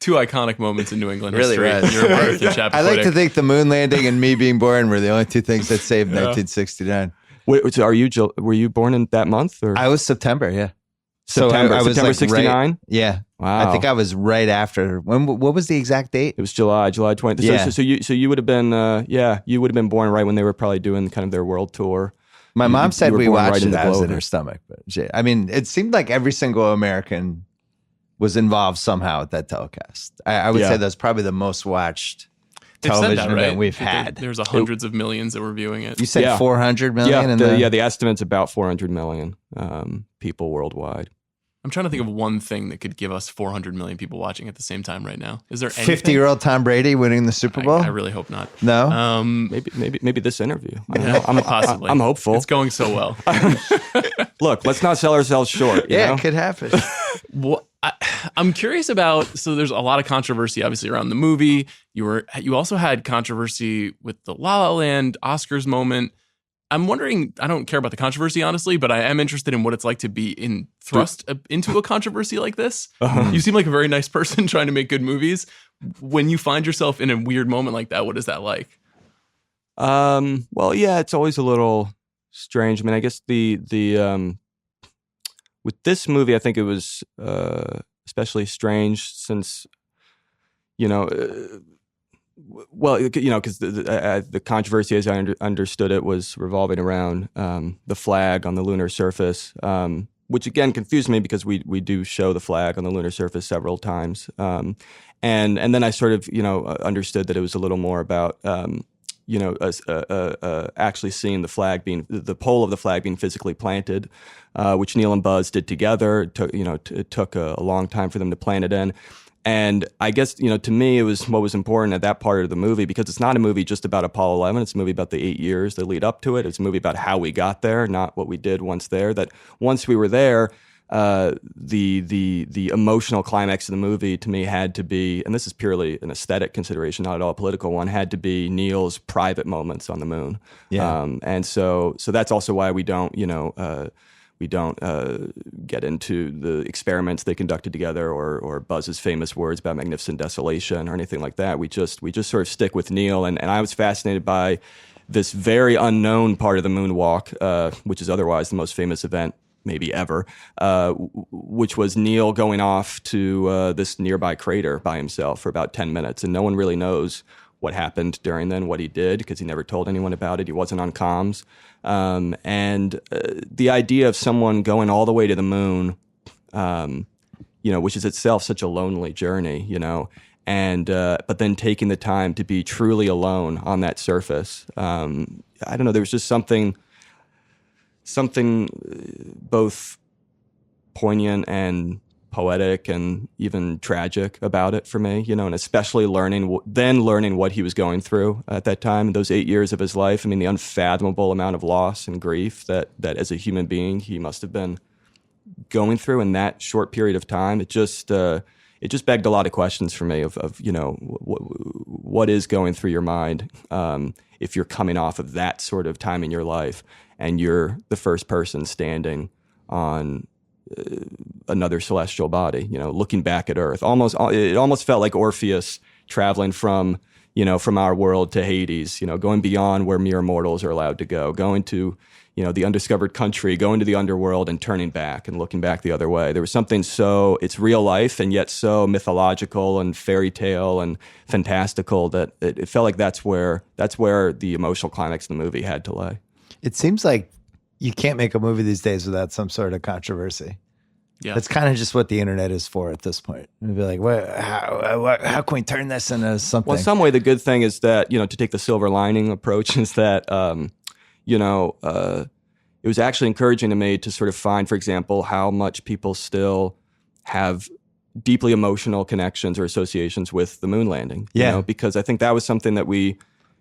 Two iconic moments in New England Really history. was. Your birth and Chappaquiddick. I like to think the moon landing and me being born were the only two things that saved 1969. Wait, so were you born in that month? Or? I was September, yeah. September, I was September like 69? right, yeah. Wow. I think I was right after. What was the exact date? It was July 20th. Yeah. So you would have been you would have been born right when they were probably doing kind of their world tour. My mom said were we born watched right in it. the I was globe. in her stomach. But I mean, it seemed like every single American was involved somehow at that telecast. I would Yeah. say that's probably the most watched They've said television that, right? event we've There- had. There's hundreds of millions that were viewing it. You said Yeah. 400 million? The estimate's about 400 million people worldwide. I'm trying to think of one thing that could give us 400 million people watching at the same time right now. Is there anything? 50-year-old Tom Brady winning the Super Bowl? I really hope not. No? Maybe this interview. I don't Yeah, know. possibly. I'm hopeful. It's going so well. Look, let's not sell ourselves short. Yeah, you know? it could happen. I'm curious about. So there's a lot of controversy, obviously, around the movie. You also had controversy with the La La Land Oscars moment. I'm wondering. I don't care about the controversy, honestly, but I am interested in what it's like to be thrust into a controversy like this. Uh-huh. You seem like a very nice person trying to make good movies. When you find yourself in a weird moment like that, what is that like? Well, yeah, it's always a little strange. I mean, I guess the with this movie, I think it was especially strange since, because the controversy, as I understood it, was revolving around the flag on the lunar surface, which again confused me because we do show the flag on the lunar surface several times, and then I sort of understood that it was a little more about actually seeing the flag the pole of the flag being physically planted, which Neil and Buzz did together. It took a long time for them to plant it in. And I guess, to me, it was what was important at that part of the movie, because it's not a movie just about Apollo 11. It's a movie about the 8 years that lead up to it. It's a movie about how we got there, not what we did once there. That once we were there, the emotional climax of the movie to me had to be, and this is purely an aesthetic consideration, not at all a political one, had to be Neil's private moments on the moon. Yeah. And so that's also why we don't, get into the experiments they conducted together or Buzz's famous words about magnificent desolation or anything like that. We just sort of stick with Neil. And I was fascinated by this very unknown part of the moonwalk, which is otherwise the most famous event maybe ever, which was Neil going off to this nearby crater by himself for about 10 minutes. And no one really knows what happened during then, what he did, because he never told anyone about it. He wasn't on comms. And the idea of someone going all the way to the moon, which is itself such a lonely journey, and but then taking the time to be truly alone on that surface. I don't know, there was just something both poignant and poetic and even tragic about it for me, and especially learning what he was going through at that time, those 8 years of his life. I mean, the unfathomable amount of loss and grief that as a human being he must have been going through in that short period of time. It just begged a lot of questions for me of what is going through your mind if you're coming off of that sort of time in your life and you're the first person standing on another celestial body, looking back at Earth. It almost felt like Orpheus traveling from our world to Hades, going beyond where mere mortals are allowed to go, going to, the undiscovered country, going to the underworld and turning back and looking back the other way. There was something it's real life and yet so mythological and fairy tale and fantastical that it felt like that's where the emotional climax of the movie had to lay. It seems like you can't make a movie these days without some sort of controversy. Yeah. That's kind of just what the internet is for at this point. It'd be like, how can we turn this into something? Well, in some way, the good thing is that, to take the silver lining approach is that, it was actually encouraging to me to sort of find, for example, how much people still have deeply emotional connections or associations with the moon landing. Yeah. You know, because I think that was something that we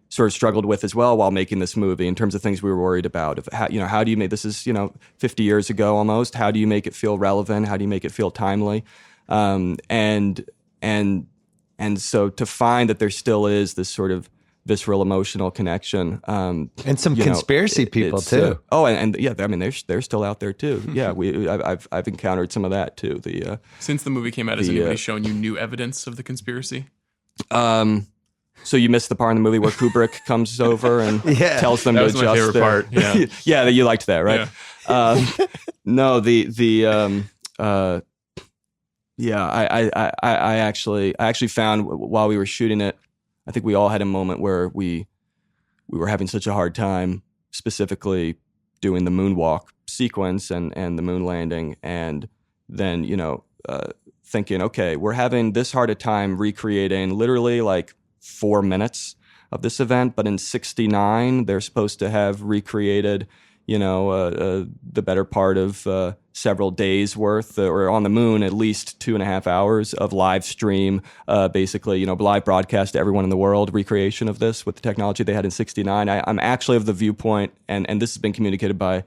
sort of struggled with as well while making this movie in terms of things we were worried about. Of how, how do you make this is 50 years ago almost. How do you make it feel relevant? How do you make it feel timely? And so to find that there still is this sort of visceral emotional connection, and some conspiracy people too. And yeah, I mean they're still out there too. Yeah, I've encountered some of that too. Since the movie came out, has anybody shown you new evidence of the conspiracy? So you missed the part in the movie where Kubrick comes over and tells them that to was my adjust favorite part. Yeah, yeah, you liked that, right? Yeah. No, I actually found while we were shooting it, I think we all had a moment where we were having such a hard time, specifically doing the moonwalk sequence and the moon landing, and then thinking, okay, we're having this hard a time recreating literally like 4 minutes of this event, but in '69 they're supposed to have recreated the better part of several days worth, or on the moon at least 2.5 hours of live stream, basically live broadcast to everyone in the world, recreation of this with the technology they had in '69. I'm actually of the viewpoint, and this has been communicated by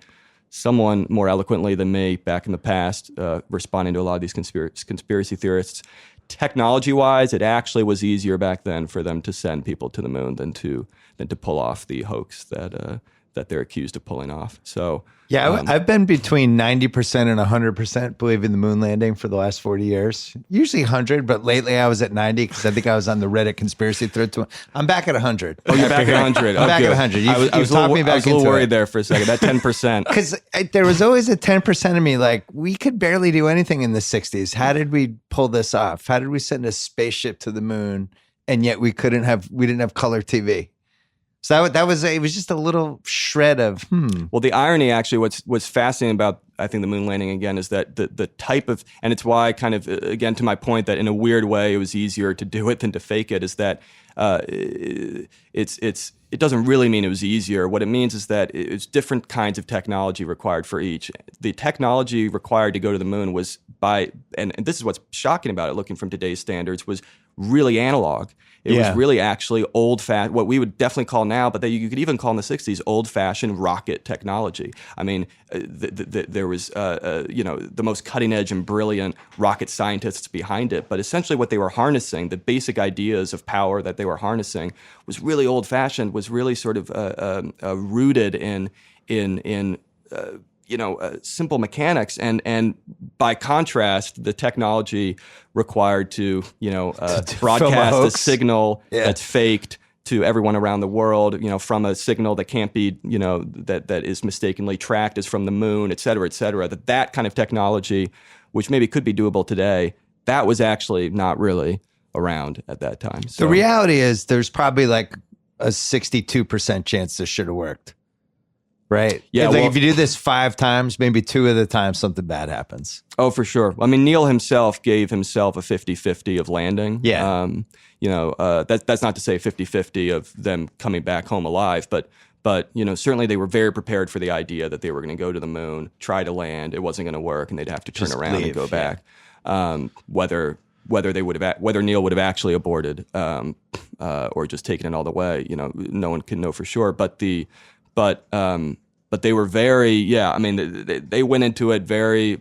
someone more eloquently than me back in the past, responding to a lot of these conspiracy theorists. Technology-wise, it actually was easier back then for them to send people to the moon than to pull off the hoax that they're accused of pulling off. So yeah, I've been between 90% and 100% believing the moon landing for the last 40 years. Usually 100, but lately I was at 90 because I think I was on the Reddit conspiracy thread. I'm back at 100. Oh, you're back at 100. I'm back at 100. I was a little worried there for a second. That 10%. Because there was always a 10% of me like, we could barely do anything in the 60s. How did we pull this off? How did we send a spaceship to the moon and yet we didn't have color TV? So it was just a little shred of Well, the irony actually, what's fascinating about I think the moon landing again is that the type of, and it's why kind of again to my point that in a weird way it was easier to do it than to fake it, is that it doesn't really mean it was easier. What it means is that it's different kinds of technology required for each. The technology required to go to the moon was and this is what's shocking about it, looking from today's standards, was really analog. It was really actually old-fashioned, what we would definitely call now, but that you could even call in the 60s, old-fashioned rocket technology. I mean, there was, the most cutting-edge and brilliant rocket scientists behind it, but essentially what they were harnessing, the basic ideas of power that they were harnessing, was really old-fashioned, was really sort of rooted in simple mechanics, and by contrast, the technology required to broadcast a signal that's faked to everyone around the world, from a signal that can't be, that is mistakenly tracked as from the moon, et cetera, that kind of technology, which maybe could be doable today, that was actually not really around at that time. So, the reality is there's probably like a 62% chance this should have worked. Right. Yeah. If you do this 5 times, maybe 2 of the time something bad happens. Oh, for sure. I mean, Neil himself gave himself a 50-50 of landing. Yeah. That's not to say 50-50 of them coming back home alive, but certainly they were very prepared for the idea that they were going to go to the moon, try to land, it wasn't going to work, and they'd have to turn around and go back. Whether Neil would have actually aborted or just taken it all the way, no one can know for sure. But they were very, I mean, they went into it very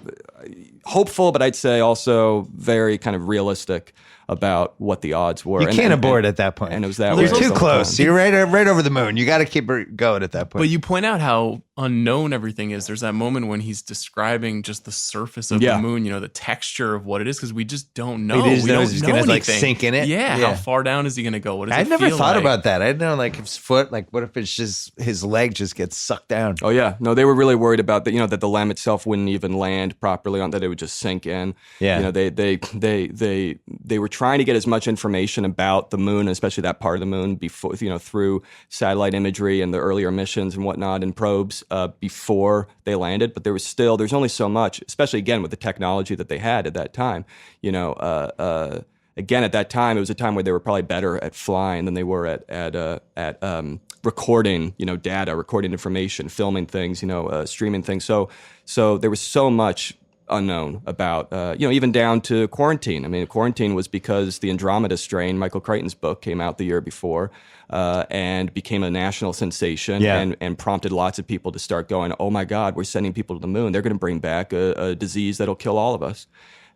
hopeful, but I'd say also very kind of realistic about what the odds were. You can't abort at that point. And it was that You're too close. You're right over the moon. You got to keep it going at that point. But you point out how unknown everything is. There's that moment when he's describing just the surface of the moon, the texture of what it is, because we just don't know. We don't know he's going to like sink in it. Yeah. How far down is he going to go? What does I'd never thought about that. I didn't know, like, his foot, like, what if it's just his leg just gets sucked down? Oh, yeah. No, they were really worried about that, that the LEM itself wouldn't even land properly, that it would just sink in. Yeah. They were trying to get as much information about the moon, especially that part of the moon, before, through satellite imagery and the earlier missions and whatnot and probes before they landed. But there's only so much, especially again with the technology that they had at that time. Again, at that time, it was a time where they were probably better at flying than they were at recording, data, recording information, filming things, streaming things. So there was so much unknown about, even down to Quarantine. I mean, Quarantine was because the Andromeda Strain, Michael Crichton's book, came out the year before and became a national sensation and prompted lots of people to start going, oh my God, we're sending people to the moon. They're going to bring back a disease that'll kill all of us.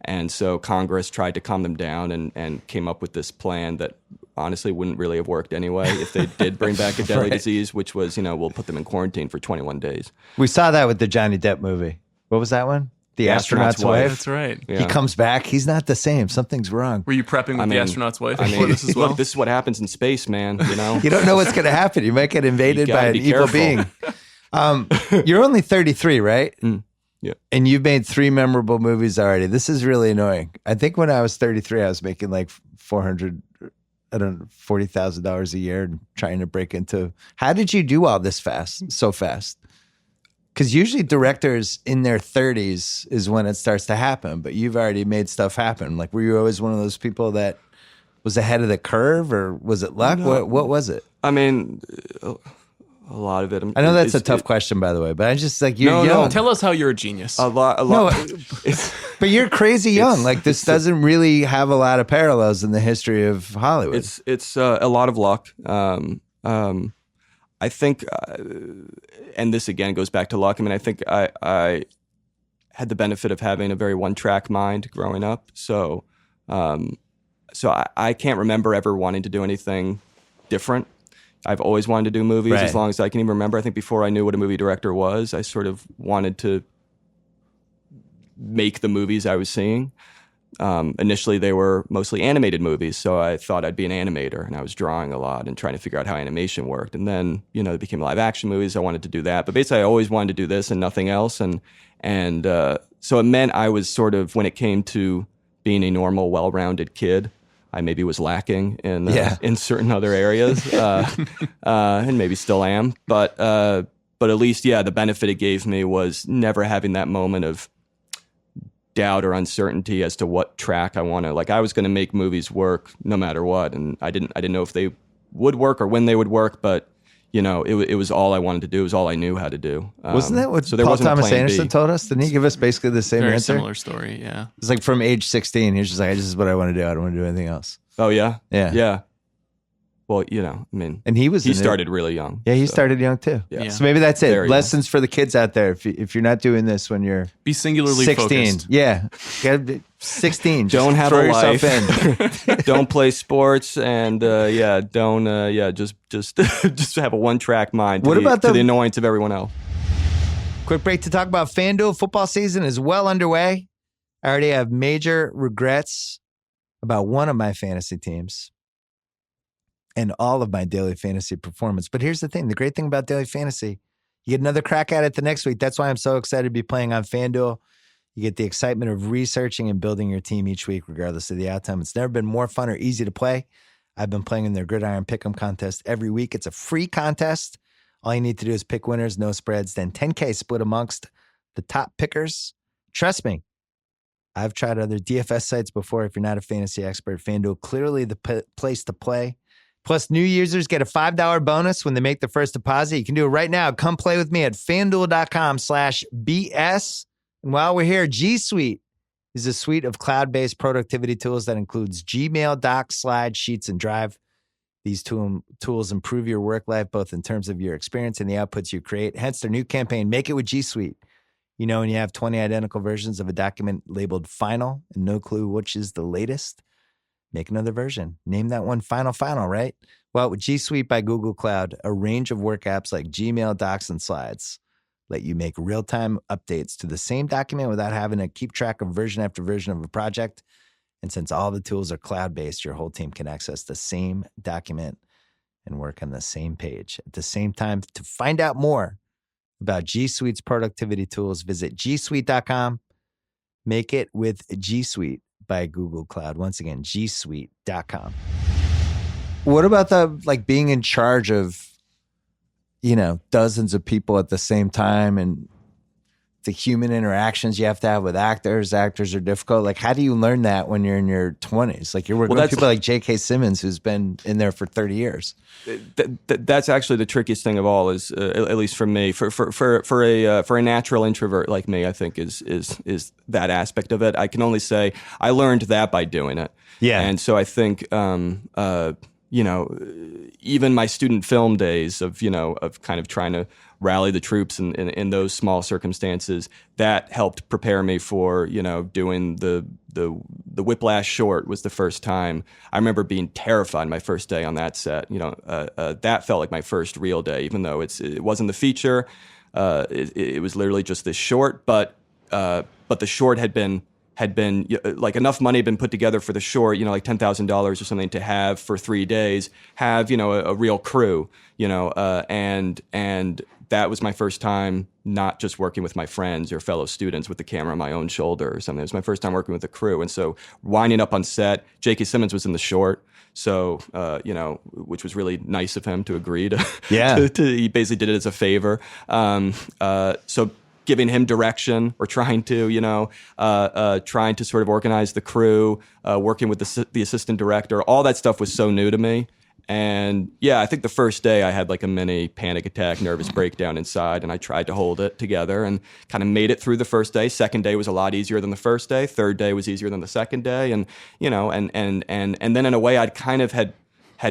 And so Congress tried to calm them down and came up with this plan that honestly wouldn't really have worked anyway if they did bring back a deadly disease, which was, we'll put them in quarantine for 21 days. We saw that with the Johnny Depp movie. What was that one? The Astronaut's Wife. That's right. Yeah. He comes back. He's not the same. Something's wrong. Were you prepping with the astronaut's wife I before mean, this as well? Look, this is what happens in space, man. You don't know what's going to happen. You might get invaded by an evil being. You're only 33, right? Yeah. And you've made 3 memorable movies already. This is really annoying. I think when I was 33, I was making like $40,000 a year and trying to break into. How did you do all this so fast? Because usually directors in their 30s is when it starts to happen, but you've already made stuff happen. Like, were you always one of those people that was ahead of the curve, or was it luck? No. What was it? I mean, a lot of it. I know that's a tough question, by the way, but I just like you're young. Tell us how you're a genius. A lot. No, but you're crazy young. Like, this doesn't really have a lot of parallels in the history of Hollywood. It's a lot of luck. I think, and this again goes back to luck. I mean, I think I had the benefit of having a very one-track mind growing up. So I can't remember ever wanting to do anything different. I've always wanted to do movies as long as I can even remember. I think before I knew what a movie director was, I sort of wanted to make the movies I was seeing. Initially, they were mostly animated movies, so I thought I'd be an animator, and I was drawing a lot and trying to figure out how animation worked. And then, it became live action movies. I wanted to do that, but basically, I always wanted to do this and nothing else. And so it meant I was sort of, when it came to being a normal, well-rounded kid, I maybe was lacking in certain other areas, and maybe still am. But at least, the benefit it gave me was never having that moment of doubt or uncertainty as to what track I want to. Like, I was going to make movies work no matter what, and I didn't know if they would work or when they would work, but it was all I wanted to do. It was all I knew how to do. Wasn't that what so there Paul wasn't a Thomas plan Anderson B. told us? Didn't he give us basically the same Very answer? similar story, yeah. It's like from age 16, he's just like, this is what I want to do. I don't want to do anything else. Oh yeah, Yeah. Well, I mean, And he started really young. Yeah, he so. started young too. Yeah. So maybe that's it. Very Lessons for the kids out there. If you're not doing this when you're Be singularly 16, focused. yeah, 16. Just Don't have throw a yourself life. in. Don't play sports, and just have a one-track mind. What about to the- the annoyance of everyone else? Quick break to talk about FanDuel. Football season is well underway. I already have major regrets about one of my fantasy teams and all of my daily fantasy performance. But here's the thing. The great thing about daily fantasy, you get another crack at it the next week. That's why I'm so excited to be playing on FanDuel. You get the excitement of researching and building your team each week, regardless of the outcome. It's never been more fun or easy to play. I've been playing in their Gridiron Pick'em contest every week. It's a free contest. All you need to do is pick winners, no spreads, then $10K split amongst the top pickers. Trust me, I've tried other DFS sites before. If you're not a fantasy expert, FanDuel clearly the place to play. Plus, new users get a $5 bonus when they make their first deposit. You can do it right now. Come play with me at FanDuel.com/BS. And while we're here, G Suite is a suite of cloud-based productivity tools that includes Gmail, Docs, Slides, Sheets, and Drive. These tools improve your work life, both in terms of your experience and the outputs you create. Hence their new campaign, Make It with G Suite. When you have 20 identical versions of a document labeled final and no clue which is the latest, make another version. Name that one final, right? Well, with G Suite by Google Cloud, a range of work apps like Gmail, Docs, and Slides let you make real-time updates to the same document without having to keep track of version after version of a project. And since all the tools are cloud-based, your whole team can access the same document and work on the same page at the same time. To find out more about G Suite's productivity tools, visit gsuite.com. Make it with G Suite by Google Cloud. Once again, gsuite.com. What about being in charge of, dozens of people at the same time and the human interactions you have to have with actors. Actors are difficult. Like, how do you learn that when you're in your 20s? Like, you're working with people like J.K. Simmons, who's been in there for 30 years. That's actually the trickiest thing of all. Is at least for me, for a natural introvert like me, I think is that aspect of it. I can only say I learned that by doing it. Yeah, and so I think. Even my student film days of kind of trying to rally the troops in those small circumstances, that helped prepare me for, doing the Whiplash short was the first time. I remember being terrified my first day on that set. That felt like my first real day, even though it wasn't the feature. It was literally just this short, but the short had been like enough money had been put together for the short, like $10,000 or something to have for 3 days, have, a real crew, and that was my first time not just working with my friends or fellow students with the camera on my own shoulder or something. It was my first time working with a crew. And so winding up on set, J.K. Simmons was in the short. So, which was really nice of him to agree to, he basically did it as a favor. So giving him direction or trying to sort of organize the crew, working with the assistant director, all that stuff was so new to me. And yeah, I think the first day I had like a mini panic attack, nervous breakdown inside, and I tried to hold it together and kind of made it through the first day. Second day was a lot easier than the first day. Third day was easier than the second day. And, and then in a way I'd kind of had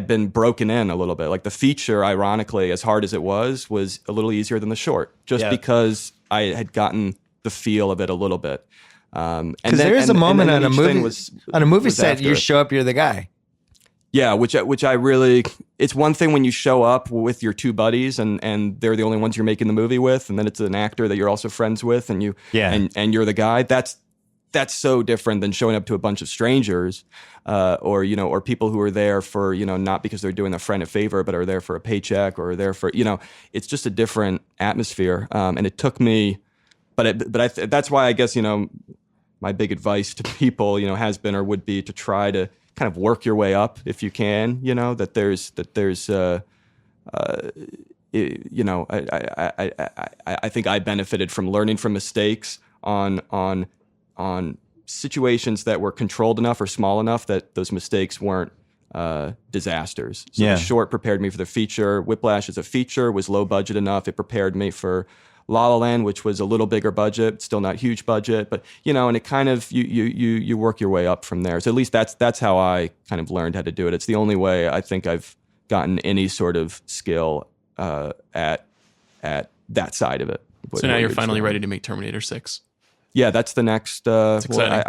been broken in a little bit. Like the feature, ironically, as hard as it was a little easier than the short, just because I had gotten the feel of it a little bit. Because there is a moment on a movie set, you show up, you're the guy. Yeah, which I really, it's one thing when you show up with your two buddies and they're the only ones you're making the movie with, and then it's an actor that you're also friends with, and and you're the guy. That's so different than showing up to a bunch of strangers, or people who are there for, not because they're doing a friend a favor, but are there for a paycheck or are there for, it's just a different atmosphere. And it took me, that's why I guess, my big advice to people, has been or would be to try to kind of work your way up if you can, that there's I think I benefited from learning from mistakes on situations that were controlled enough or small enough that those mistakes weren't disasters. So the short prepared me for the feature. Whiplash as a feature was low budget enough. It prepared me for La Land, which was a little bigger budget, still not huge budget, but and it kind of you work your way up from there. So at least that's how I kind of learned how to do it. It's the only way I think I've gotten any sort of skill at that side of it. So now you're finally ready to make Terminator 6. Yeah, that's the next. I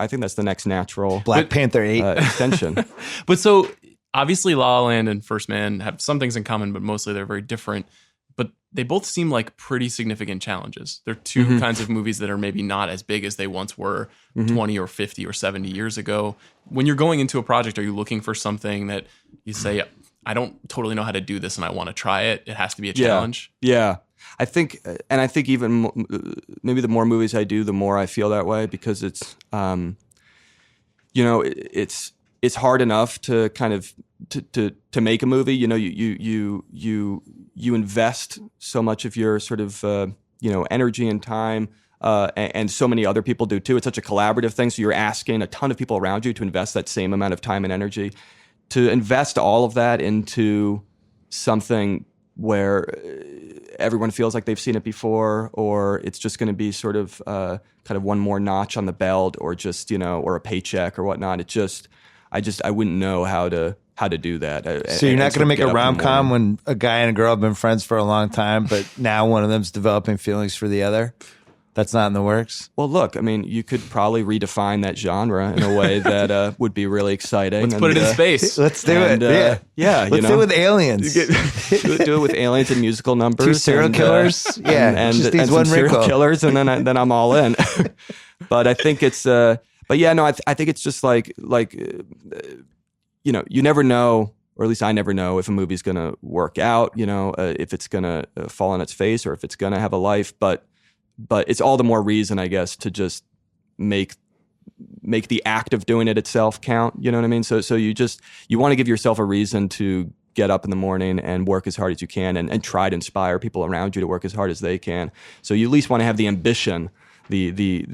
think that's the next natural Black Panther 8 extension. But so obviously, La La Land and First Man have some things in common, but mostly they're very different. But they both seem like pretty significant challenges. They're two kinds of movies that are maybe not as big as they once were 20 or 50 or 70 years ago. When you're going into a project, are you looking for something that you say, I don't totally know how to do this and I want to try it? It has to be a challenge. Yeah. I think even maybe the more movies I do, the more I feel that way, because it's, it's hard enough to kind of to make a movie. You invest so much of your sort of energy and time, and so many other people do too. It's such a collaborative thing. So you're asking a ton of people around you to invest that same amount of time and energy. To invest all of that into something where everyone feels like they've seen it before, or it's just going to be sort of kind of one more notch on the belt, or just or a paycheck or whatnot. I wouldn't know how to do that. So you're not going to make a rom-com when a guy and a girl have been friends for a long time, but now one of them's developing feelings for the other? That's not in the works? Well, look, I mean, you could probably redefine that genre in a way that would be really exciting. Let's put it in space. Let's do it. Yeah. Let's do it with aliens. Do it with aliens and musical numbers. 2 serial killers. And just needs some one serial wrinkle. killers, and then I'm all in. But I think it's... But yeah, no, I think it's just like you never know, or at least I never know if a movie's going to work out, if it's going to fall on its face or if it's going to have a life. But it's all the more reason, I guess, to just make the act of doing it itself count. You know what I mean? So you want to give yourself a reason to get up in the morning and work as hard as you can and try to inspire people around you to work as hard as they can. So you at least want to have the ambition the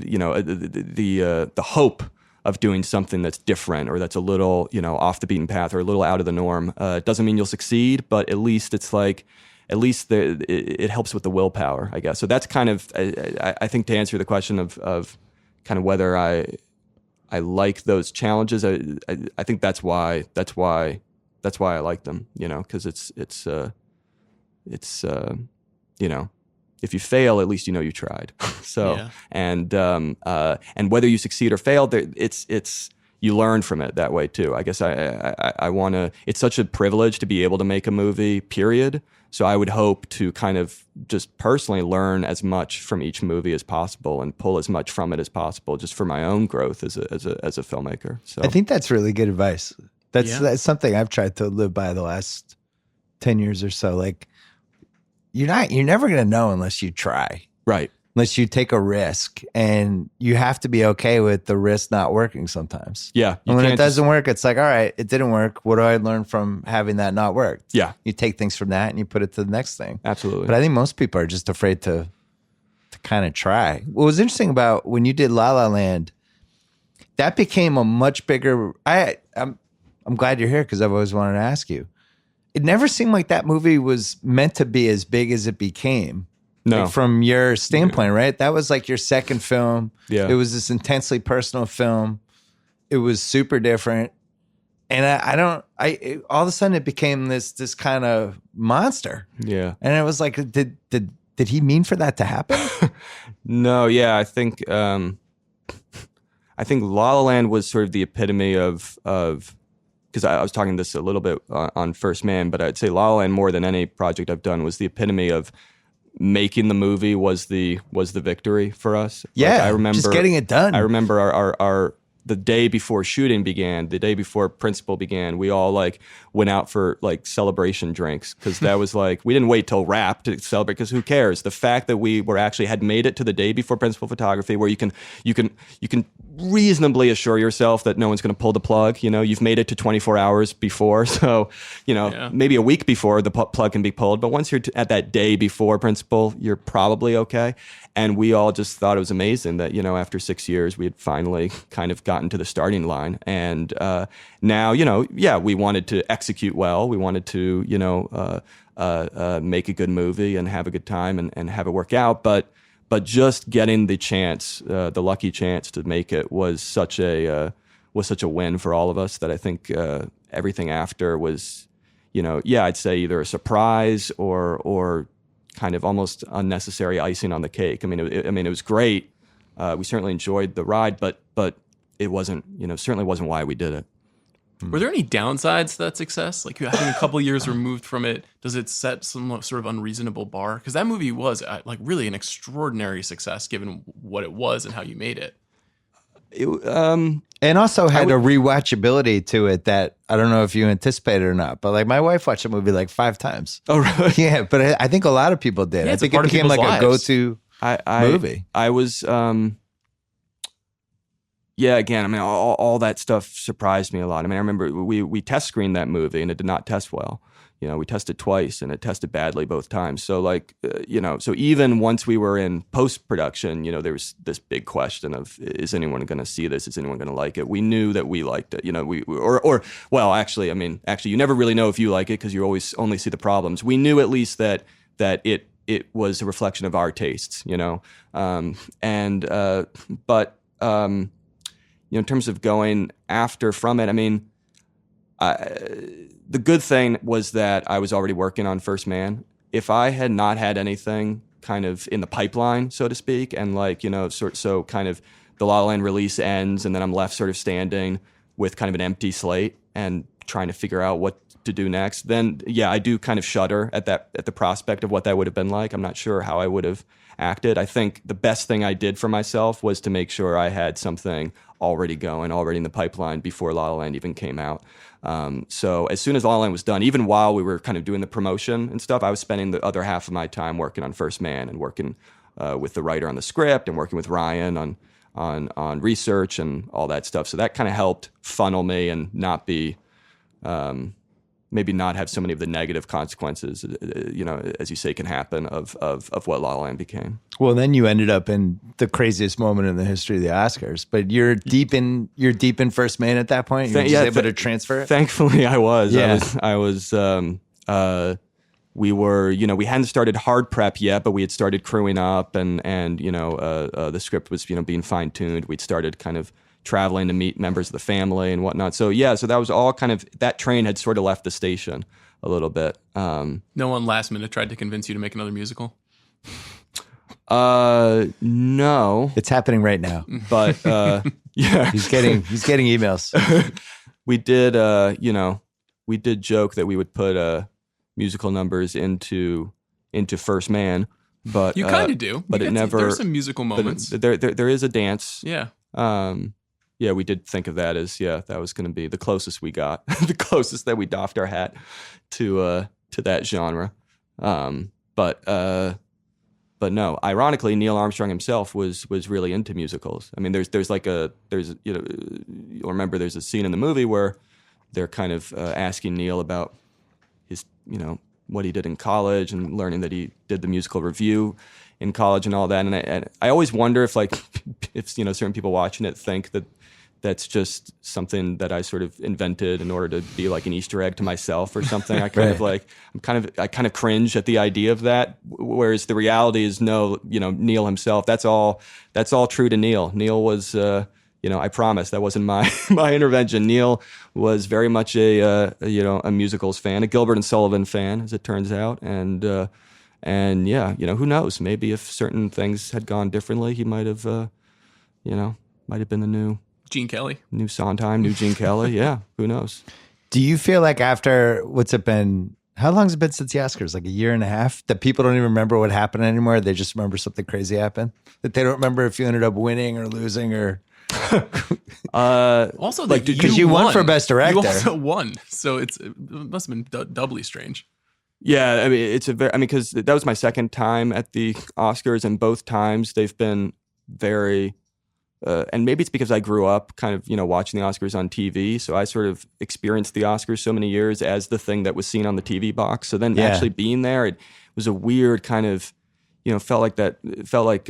hope of doing something that's different or that's a little, off the beaten path or a little out of the norm. It doesn't mean you'll succeed, but at least it's like, it helps with the willpower, I guess. So that's kind of, I think, to answer the question of kind of whether I like those challenges. I think that's why I like them, because it's if you fail, at least you tried. So Yeah. and whether you succeed or fail, it's you learn from it that way too. I guess I want to. It's such a privilege to be able to make a movie. Period. So I would hope to kind of just personally learn as much from each movie as possible and pull as much from it as possible, just for my own growth as a filmmaker. So I think that's really good advice. Yeah. That's something I've tried to live by the last 10 years or so. Like, you're never going to know unless you try, right. unless you take a risk, and you have to be okay with the risk not working sometimes. Yeah. And when it can't doesn't work, it's like, all right, it didn't work. What do I learn from having that not work? Yeah. You take things from that and you put it to the next thing. Absolutely. But I think most people are just afraid to kind of try. What was interesting about when you did La La Land, that became a much bigger. I'm glad you're here because I've always wanted to ask you. It never seemed like that movie was meant to be as big as it became. No. Like, from your standpoint, right? That was like your second film. Yeah. It was this intensely personal film. It was super different. And all of a sudden it became this kind of monster. Yeah. And it was like, did he mean for that to happen? No, yeah, I think La La Land was sort of the epitome of because I was talking this a little bit on First Man, but I'd say La La Land, more than any project I've done, was the epitome of making the movie was the victory for us. Yeah, like, I remember just getting it done. I remember our the day before shooting began, the day before principal began, we all like went out for like celebration drinks, because that was like, we didn't wait till wrap to celebrate, because who cares? The fact that we were actually had made it to the day before principal photography, where you can reasonably assure yourself that no one's going to pull the plug. You've made it to 24 hours before, so maybe a week before the plug can be pulled, but once you're at that day before principal, you're probably okay. And we all just thought it was amazing that, after 6 years, we had finally kind of gotten to the starting line. And now, we wanted to execute well. We wanted to, make a good movie and have a good time and have it work out. But just getting the chance, the lucky chance to make it was such a win for all of us, that I think everything after was, I'd say either a surprise or kind of almost unnecessary icing on the cake. I mean, it was great. We certainly enjoyed the ride, but it wasn't, certainly wasn't why we did it. Were there any downsides to that success? Like, having a couple years removed from it, does it set some sort of unreasonable bar? Because that movie was like really an extraordinary success given what it was and how you made it. And also had a rewatchability to it that I don't know if you anticipated or not, but like my wife watched the movie like 5 times. Oh, really? Yeah, but I think a lot of people did. Yeah, I it's think a part it of became like people's a lives. go-to movie. I was, again, I mean, all that stuff surprised me a lot. I mean, I remember we test screened that movie and it did not test well. We tested twice and it tested badly both times. So like, so even once we were in post-production, there was this big question of, is anyone going to see this? Is anyone going to like it? We knew that we liked it, actually, you never really know if you like it because you always only see the problems. We knew at least that it was a reflection of our tastes, in terms of going after from it, I mean, the good thing was that I was already working on First Man. If I had not had anything kind of in the pipeline, so to speak, and like, so kind of the La La Land release ends and then I'm left sort of standing with kind of an empty slate and trying to figure out what to do next, then I do kind of shudder at the prospect of what that would have been like. I'm not sure how I would have acted. I think the best thing I did for myself was to make sure I had something already in the pipeline before La La Land even came out. So as soon as La La Land was done, even while we were kind of doing the promotion and stuff, I was spending the other half of my time working on First Man and working with the writer on the script and working with Ryan on research and all that stuff. So that kind of helped funnel me and not be maybe not have so many of the negative consequences, as you say, can happen of what La La Land became. Well, then you ended up in the craziest moment in the history of the Oscars. But you're deep in First Man at that point. You're just able to transfer it. Thankfully, I was. Yeah. I was. We were, we hadn't started hard prep yet, but we had started crewing up, and the script was, being fine tuned. We'd started kind of traveling to meet members of the family and whatnot. So so that was all kind of, that train had sort of left the station a little bit. No one last minute tried to convince you to make another musical? No, It's happening right now. but yeah, He's getting emails. we did. We did joke that we would put musical numbers into First Man, but You kind of do. but it never. There's some musical but moments. there is a dance. Yeah. Yeah, we did think of that as that was going to be the closest we got, the closest that we doffed our hat to that genre. But no, ironically, Neil Armstrong himself was really into musicals. I mean, you'll remember there's a scene in the movie where they're kind of asking Neil about his, what he did in college, and learning that he did the musical review in college and all that. And I always wonder if certain people watching it think that that's just something that I sort of invented in order to be like an Easter egg to myself or something. I kind of cringe at the idea of that. Whereas the reality is Neil himself, that's all true to Neil. Neil was, I promise that wasn't my intervention. Neil was very much a musicals fan, a Gilbert and Sullivan fan, as it turns out. And who knows? Maybe if certain things had gone differently, he might have been the new Gene Kelly. New Sondheim, new Gene Kelly. Yeah, who knows? Do you feel like after, what's it been? How long has it been since the Oscars? Like a year and a half? That people don't even remember what happened anymore? They just remember something crazy happened? That they don't remember if you ended up winning or losing or... Also, because you won for Best Director. You also won. So it must have been doubly strange. Yeah, I mean, because that was my second time at the Oscars, and both times they've been very... and maybe it's because I grew up kind of, watching the Oscars on TV. So I sort of experienced the Oscars so many years as the thing that was seen on the TV box. So then actually being there, it was a weird kind of, felt like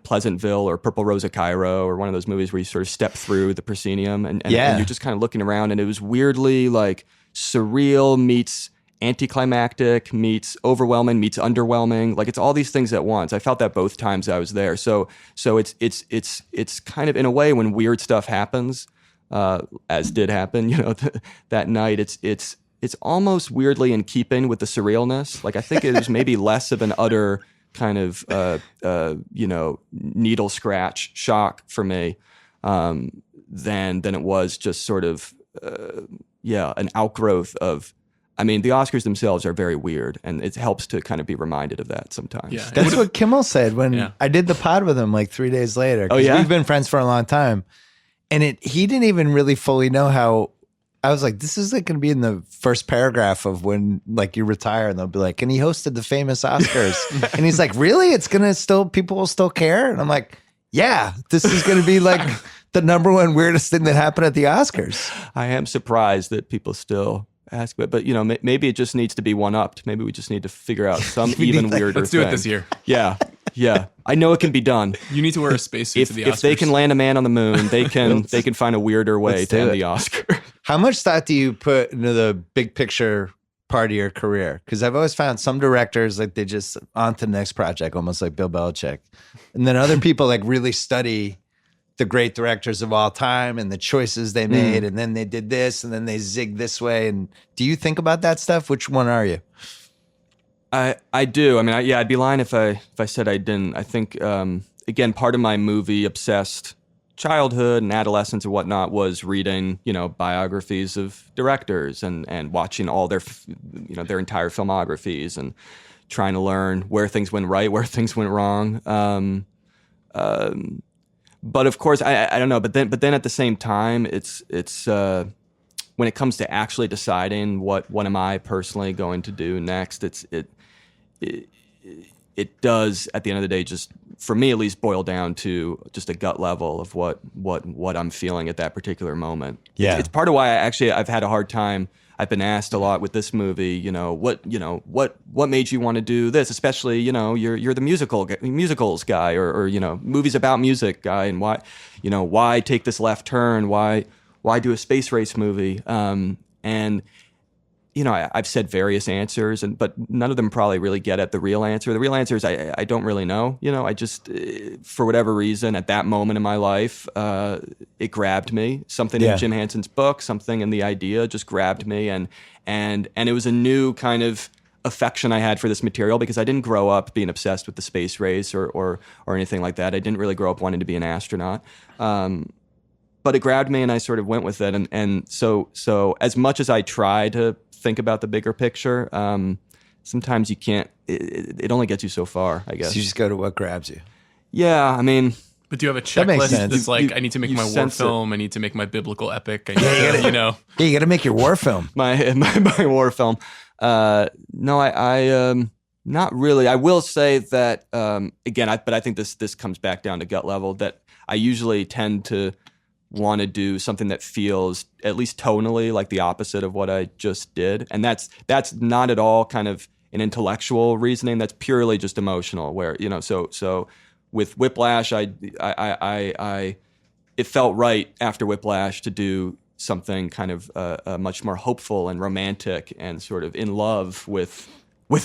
Pleasantville or Purple Rose of Cairo, or one of those movies where you sort of step through the proscenium and you're just kind of looking around, and it was weirdly like surreal meets anticlimactic meets overwhelming meets underwhelming. Like, it's all these things at once. I felt that both times I was there. So it's kind of, in a way, when weird stuff happens, as did happen, that night, it's almost weirdly in keeping with the surrealness. Like, I think it was maybe less of an utter kind of needle scratch shock for me than it was just sort of an outgrowth of. I mean, the Oscars themselves are very weird, and it helps to kind of be reminded of that sometimes. Yeah. That's what Kimmel said when I did the pod with him like 3 days later. Oh, yeah? We've been friends for a long time. And he didn't even really fully know how. I was like, this is like going to be in the first paragraph of when like you retire, and they'll be like, and he hosted the famous Oscars. And he's like, really? It's going to people will still care? And I'm like, yeah, this is going to be like the number one weirdest thing that happened at the Oscars. I am surprised that people still ask, but maybe it just needs to be one-upped. Maybe we just need to figure out some even weirder Let's do thing. it this year. Yeah. I know it can to be done. You need to wear a spacesuit to the Oscars. If they can land a man on the moon, they can find a weirder way to end the Oscar. How much thought do you put into the big picture part of your career? Because I've always found some directors, like, they just on to the next project, almost like Bill Belichick. And then other people like really study the great directors of all time and the choices they made, and then they did this, and then they zigged this way. And do you think about that stuff? Which one are you? I do. I mean, I'd be lying if I said I didn't. I think again, part of my movie obsessed childhood and adolescence and whatnot was reading, biographies of directors and watching all their entire filmographies and trying to learn where things went right, where things went wrong. But of course, I don't know. But then at the same time, it's when it comes to actually deciding what am I personally going to do next, it does at the end of the day just for me at least, boil down to just a gut level of what I'm feeling at that particular moment. Yeah. It's part of why I've had a hard time. I've been asked a lot with this movie, what made you want to do this? Especially, you're the musicals guy or movies about music guy, and why take this left turn? Why do a space race movie? And I've said various answers, but none of them probably really get at the real answer. The real answer is I don't really know. I just, for whatever reason, at that moment in my life, it grabbed me. Something in Jim Henson's book, something in the idea just grabbed me, and it was a new kind of affection I had for this material because I didn't grow up being obsessed with the space race or anything like that. I didn't really grow up wanting to be an astronaut. But it grabbed me, and I sort of went with it. And so as much as I try to think about the bigger picture, sometimes you can't. It only gets you so far, I guess. So you just go to what grabs you. Yeah, I mean. But do you have a That makes checklist sense. that's like, I need to make my war sense it. film, I need to make my biblical epic, I need to, Yeah, you got to make your war film. my war film. No, I not really. I will say that again, but I think this comes back down to gut level. That I usually tend to want to do something that feels at least tonally like the opposite of what I just did, and that's not at all kind of an intellectual reasoning. That's purely just emotional. Where so with Whiplash, I it felt right after Whiplash to do something kind of much more hopeful and romantic and sort of in love with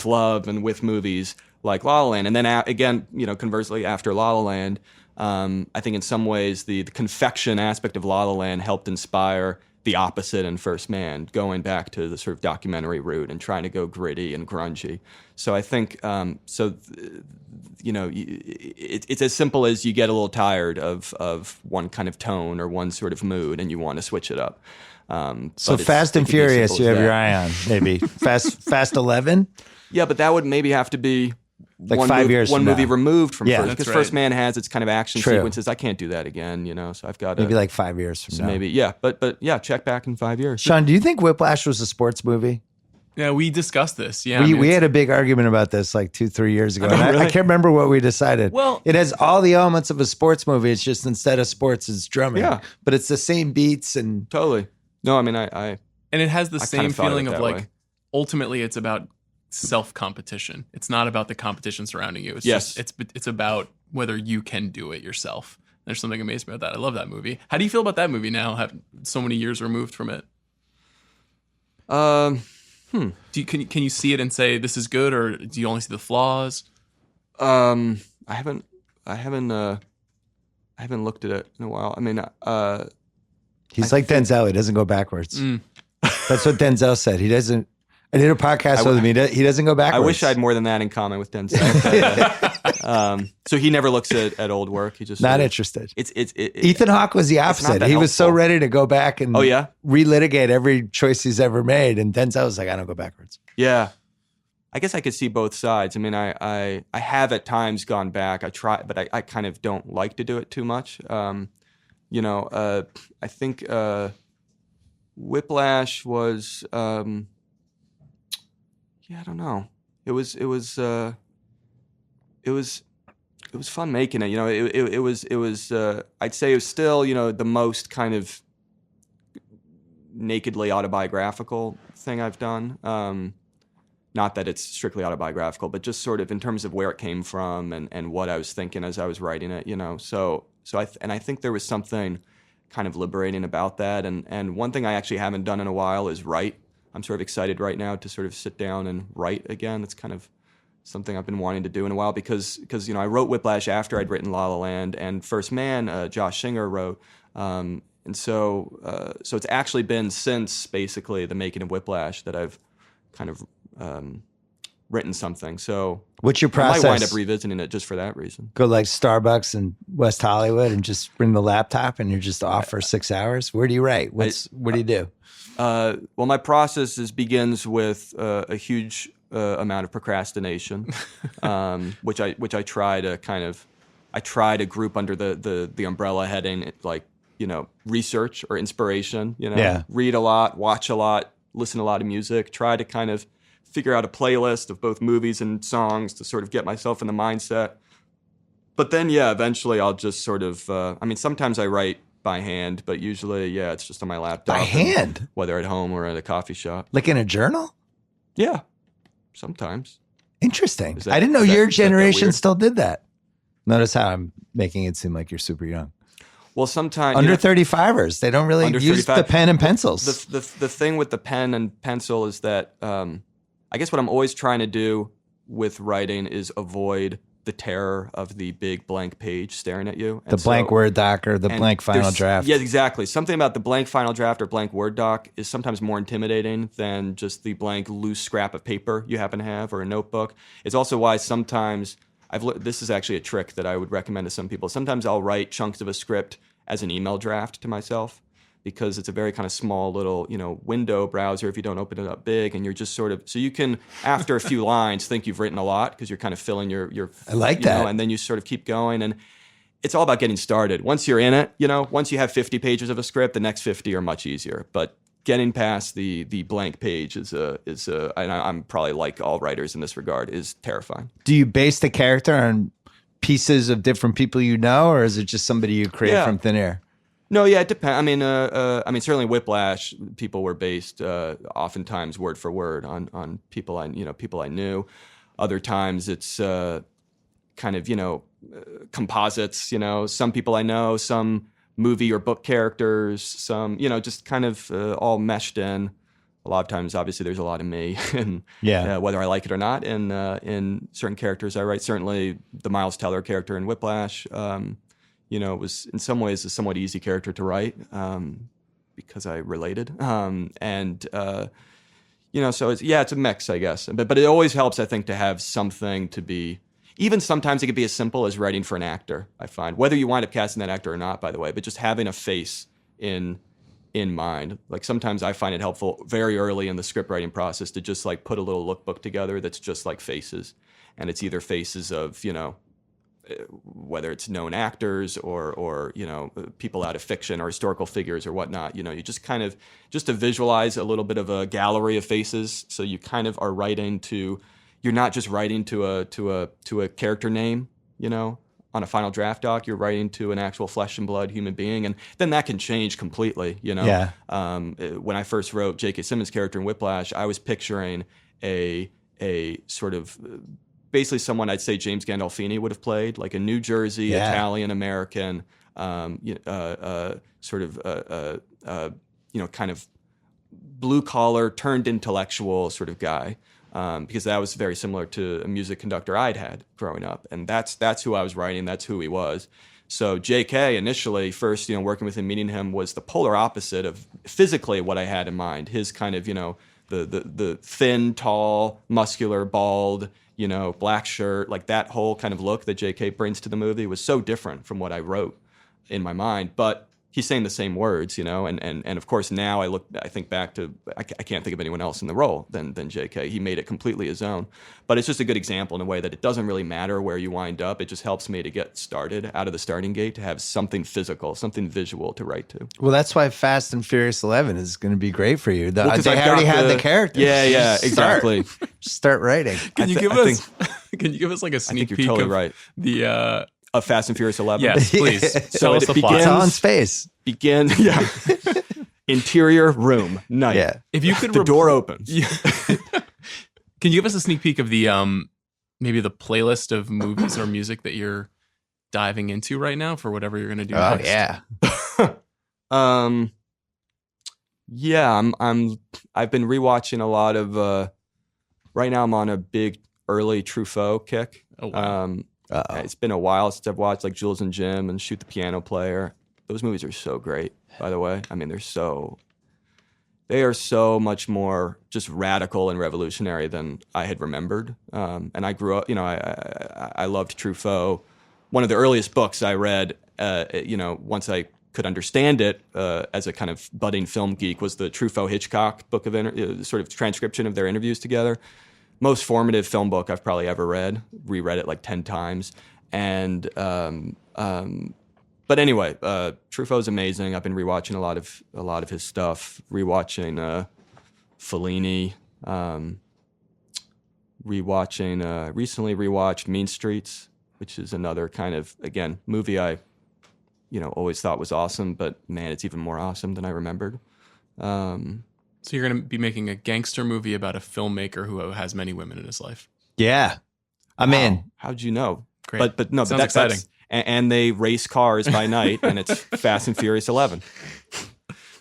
love and with movies like La La Land. And then again, conversely, after La La Land, I think in some ways the confection aspect of La La Land helped inspire the opposite in First Man, going back to the sort of documentary route and trying to go gritty and grungy. So I think, it's as simple as you get a little tired of one kind of tone or one sort of mood and you want to switch it up. So Fast and Furious, you have your eye on, maybe. Fast 11? Yeah, but that would maybe have to be like 5 years one from movie now. removed from Yeah. First, That's because right. First Man has its kind of action True. sequences. I can't do that again, so I've got to Maybe like 5 years from now. maybe but yeah, check back in 5 years. Sean, do you think Whiplash was a sports movie? Yeah, we discussed this. Yeah, We had a big argument about this like 2-3 years ago. And I Really? can't remember what we decided. Well- it has all the elements of a sports movie. It's just instead of sports, it's drumming. Yeah. But it's the same beats and Totally. No, I mean I and it has the I kind same of thought of feeling it of that like, way. ultimately, it's about self-competition. It's not about the competition surrounding you. It's Yes. just it's about whether you can do it yourself. There's something amazing about that. I love that movie. How do you feel about that movie now? Have so many years removed from it? Can you see it and say this is good, or do you only see the flaws? I haven't looked at it in a while. I mean, he's like Denzel. He doesn't go backwards. That's what Denzel said. He doesn't. I did a podcast with him. He doesn't go backwards. I wish I had more than that in common with Denzel. But, so he never looks at old work. He just Not sort of- interested. It's Ethan Hawke was the not opposite. that He was so helpful. ready to go back and Oh, yeah? relitigate every choice he's ever made. And Denzel was like, I don't go backwards. Yeah. I guess I could see both sides. I mean, I have at times gone back. I try, but I kind of don't like to do it too much. I think Whiplash was, I don't know. It was fun making it. It was. I'd say it was still, the most kind of nakedly autobiographical thing I've done. Not that it's strictly autobiographical, but just sort of in terms of where it came from and what I was thinking as I was writing it. So I think there was something kind of liberating about that. And one thing I actually haven't done in a while is write. I'm sort of excited right now to sort of sit down and write again. It's kind of something I've been wanting to do in a while because I wrote Whiplash after I'd written La La Land, and First Man, Josh Singer wrote. And so it's actually been since basically the making of Whiplash that I've kind of written something. So What's your I process? might wind up revisiting it just for that reason. Go like Starbucks in West Hollywood and just bring the laptop and you're just off for 6 hours? Where do you write? What do you do? Well, my process begins with a huge amount of procrastination, which I try to group under the umbrella heading like research or inspiration. Yeah. Read a lot, watch a lot, listen to a lot of music. Try to kind of figure out a playlist of both movies and songs to sort of get myself in the mindset. But then, yeah, eventually I'll just sort of, sometimes I write by hand, but usually, yeah, it's just on my laptop. By hand? Whether at home or at a coffee shop. Like in a journal? Yeah, sometimes. Interesting. Is that- I didn't know is that- your is that generation weird? still did that. Notice how I'm making it seem like you're super young. Well, sometimes... Under 35ers, they don't really Under use 35. the pen and pencils. The thing with the pen and pencil is that I guess what I'm always trying to do with writing is avoid the terror of the big blank page staring at you. The blank Word doc or the and blank final draft. Yeah, exactly. Something about the blank final draft or blank Word doc is sometimes more intimidating than just the blank loose scrap of paper you happen to have or a notebook. It's also why sometimes this is actually a trick that I would recommend to some people. Sometimes I'll write chunks of a script as an email draft to myself because it's a very kind of small little, window browser if you don't open it up big, and you're just sort of, so you can, after a few lines, think you've written a lot because you're kind of filling your I like that. and then you sort of keep going, and it's all about getting started. Once you're in it, once you have 50 pages of a script, the next 50 are much easier, but getting past the blank page is and I'm probably like all writers in this regard, is terrifying. Do you base the character on pieces of different people you know, or is it just somebody you create from thin air? No, yeah, it depends. I mean, certainly Whiplash, people were based oftentimes word for word on people I knew. Other times it's kind of composites. Some people I know, some movie or book characters, some just kind of all meshed in. A lot of times, obviously, there's a lot of me, and whether I like it or not. And in certain characters I write, certainly the Miles Teller character in Whiplash. It was in some ways a somewhat easy character to write because I related. So it's a mix, I guess. But it always helps, I think, to have something to be, even sometimes it could be as simple as writing for an actor, I find. Whether you wind up casting that actor or not, by the way, but just having a face in mind. Like sometimes I find it helpful very early in the script writing process to just like put a little lookbook together that's just like faces. And it's either faces of, whether it's known actors or people out of fiction or historical figures or whatnot, you just kind of just to visualize a little bit of a gallery of faces. So you kind of are writing to, you're not just writing to a character name, on a final draft doc. You're writing to an actual flesh and blood human being, and then that can change completely. Yeah. When I first wrote J.K. Simmons' character in Whiplash, I was picturing a sort of basically someone I'd say James Gandolfini would have played, like a New Jersey Italian American, kind of blue collar turned intellectual sort of guy, because that was very similar to a music conductor I'd had growing up, and that's who I was writing. That's who he was. So J.K. initially, first, working with him, meeting him, was the polar opposite of physically what I had in mind. His kind of, the thin, tall, muscular, bald, black shirt, like that whole kind of look that J.K. brings to the movie was so different from what I wrote in my mind. But he's saying the same words, and of course now I think back to, I can't think of anyone else in the role than J.K. He made it completely his own. But it's just a good example in a way that it doesn't really matter where you wind up. It just helps me to get started out of the starting gate, to have something physical, something visual to write to. Well, that's why Fast and Furious 11 is going to be great for you. They 'cause I've already got had the characters. Yeah, exactly. Start writing. Can you give us like a I sneak think you're peek totally of right. the Of Fast and Furious 11. yes, please tell us the plot. It's all in space. Interior room, night. Yeah. If you could The door opens. Can you give us a sneak peek of the maybe the playlist of movies or music that you're diving into right now for whatever you're going to do Oh, next? Yeah. I've been rewatching a lot of right now I'm on a big early Truffaut kick. Oh, wow. It's been a while since I've watched like Jules and Jim and Shoot the Piano Player. Those movies are so great, by the way. I mean, they are so much more just radical and revolutionary than I had remembered. And I grew up, I loved Truffaut. One of the earliest books I read, once I could understand it as a kind of budding film geek, was the Truffaut-Hitchcock book of sort of transcription of their interviews together. Most formative film book I've probably ever read. Reread it like 10 times. And but anyway, Truffaut's amazing. I've been rewatching a lot of his stuff. Rewatching Fellini. Recently rewatched Mean Streets which is another kind of, again, movie I, always thought was awesome, but man, it's even more awesome than I remembered. So you're going to be making a gangster movie about a filmmaker who has many women in his life. Yeah. I'm in. How'd you know? Great. But no, Sounds exciting. And they race cars by night, and it's Fast and Furious 11.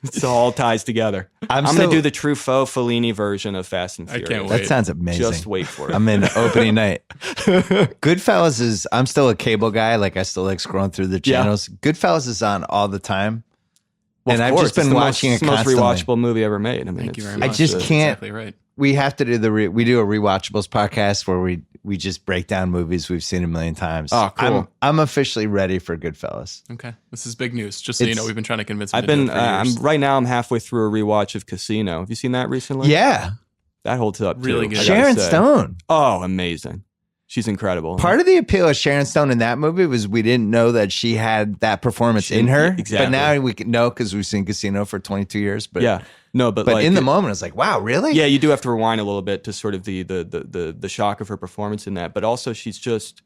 It all ties together. I'm going to do the Truffaut Fellini version of Fast and Furious. I can't wait. That sounds amazing. Just wait for it. I'm in opening night. Goodfellas is, I'm still a cable guy. Like I still like scrolling through the channels. Goodfellas is on all the time. Well, and I've just been watching it constantly. It's the most rewatchable movie ever made. I mean, Thank you very much. I just can't. Exactly right. We have to do we do a rewatchables podcast where we just break down movies we've seen a million times. Oh, cool. I'm officially ready for Goodfellas. Okay. This is big news. Just so you know, we've been trying to convince him I've to do been, it for years. right now I'm halfway through a rewatch of Casino. Have you seen that recently? Yeah. That holds up Really too, good. I gotta Sharon say. Stone. Oh, amazing. She's incredible. Part of the appeal of Sharon Stone in that movie was we didn't know that she had that performance in her. Exactly. But now we can know because we've seen Casino for 22 years. But yeah. No, but like, in in the moment, it's like, wow, really? Yeah, you do have to rewind a little bit to sort of the shock of her performance in that. But also, she's just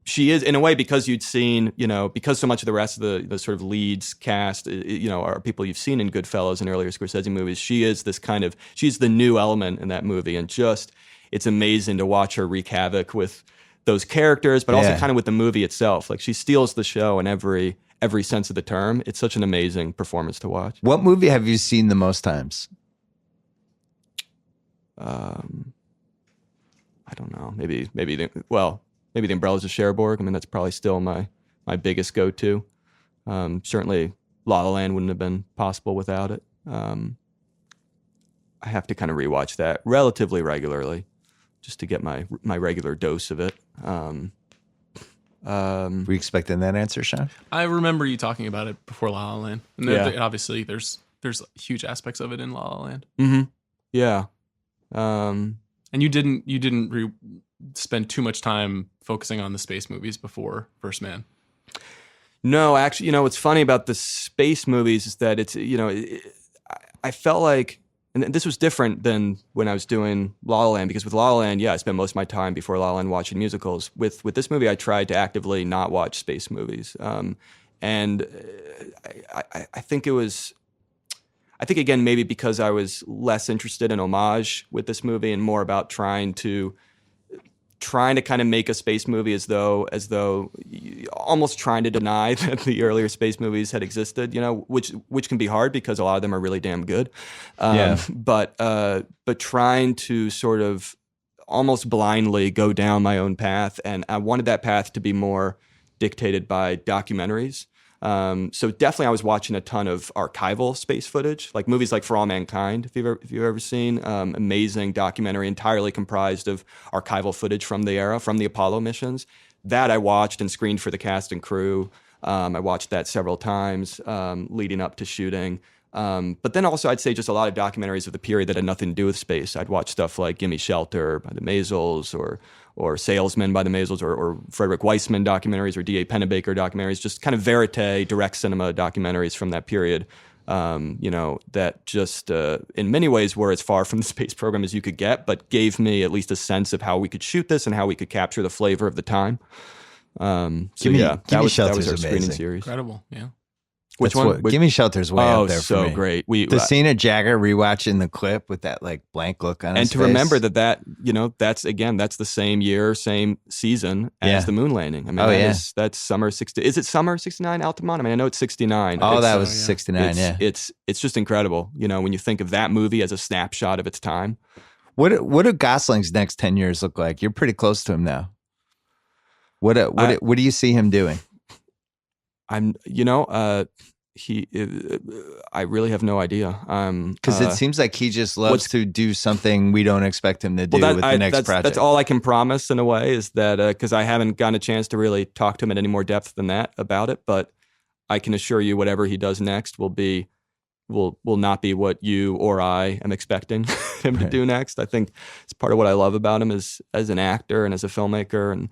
she is in a way because you'd seen because so much of the rest of the sort of leads cast are people you've seen in Goodfellas and earlier Scorsese movies. She is she's the new element in that movie, and just it's amazing to watch her wreak havoc with those characters, but also kind of with the movie itself. Like she steals the show in every sense of the term. It's such an amazing performance to watch. What movie have you seen the most times? I don't know. Maybe the Umbrellas of Cherbourg. I mean, that's probably still my biggest go-to. Certainly, La La Land wouldn't have been possible without it. I have to kind of rewatch that relatively regularly, just to get my regular dose of it. Were you expecting that answer, Sean? I remember you talking about it before La La Land. And obviously there's huge aspects of it in La La Land. Mm-hmm. Yeah. And you didn't spend too much time focusing on the space movies before First Man. No, actually, what's funny about the space movies is that it's, I felt like, and this was different than when I was doing La La Land, because with La La Land, I spent most of my time before La La Land watching musicals. With this movie, I tried to actively not watch space movies. And I think it was, again, maybe because I was less interested in homage with this movie and more about trying to kind of make a space movie as though almost trying to deny that the earlier space movies had existed, which can be hard because a lot of them are really damn good. But trying to sort of almost blindly go down my own path, and I wanted that path to be more dictated by documentaries. So definitely I was watching a ton of archival space footage, like movies like For All Mankind, if you've ever seen, amazing documentary entirely comprised of archival footage from the era, from the Apollo missions. That I watched and screened for the cast and crew. I watched that several times leading up to shooting. But then also I'd say just a lot of documentaries of the period that had nothing to do with space. I'd watch stuff like Gimme Shelter by the Maisels or Salesman by the Maisels or Frederick Weissman documentaries or D.A. Pennebaker documentaries, just kind of verite, direct cinema documentaries from that period, that just in many ways were as far from the space program as you could get, but gave me at least a sense of how we could shoot this and how we could capture the flavor of the time. That was our screening amazing. series. Incredible, yeah. Which one? Gimme Shelter's way up there for so me. Great. The scene of Jagger rewatching the clip with that like blank look on his face. And to remember that's the same year, same season as the moon landing. I mean, that's summer 60. Is it summer 69 Altamont? I mean, I know it's 69. Oh, that was 69, It's just incredible, when you think of that movie as a snapshot of its time. What do Gosling's next 10 years look like? You're pretty close to him now. What do you see him doing? I really have no idea. Because it seems like he just loves to do something we don't expect him to do with the next project. That's all I can promise in a way, is that because I haven't gotten a chance to really talk to him in any more depth than that about it. But I can assure you, whatever he does next will not be what you or I am expecting him to do next. I think it's part of what I love about him as an actor and as a filmmaker, and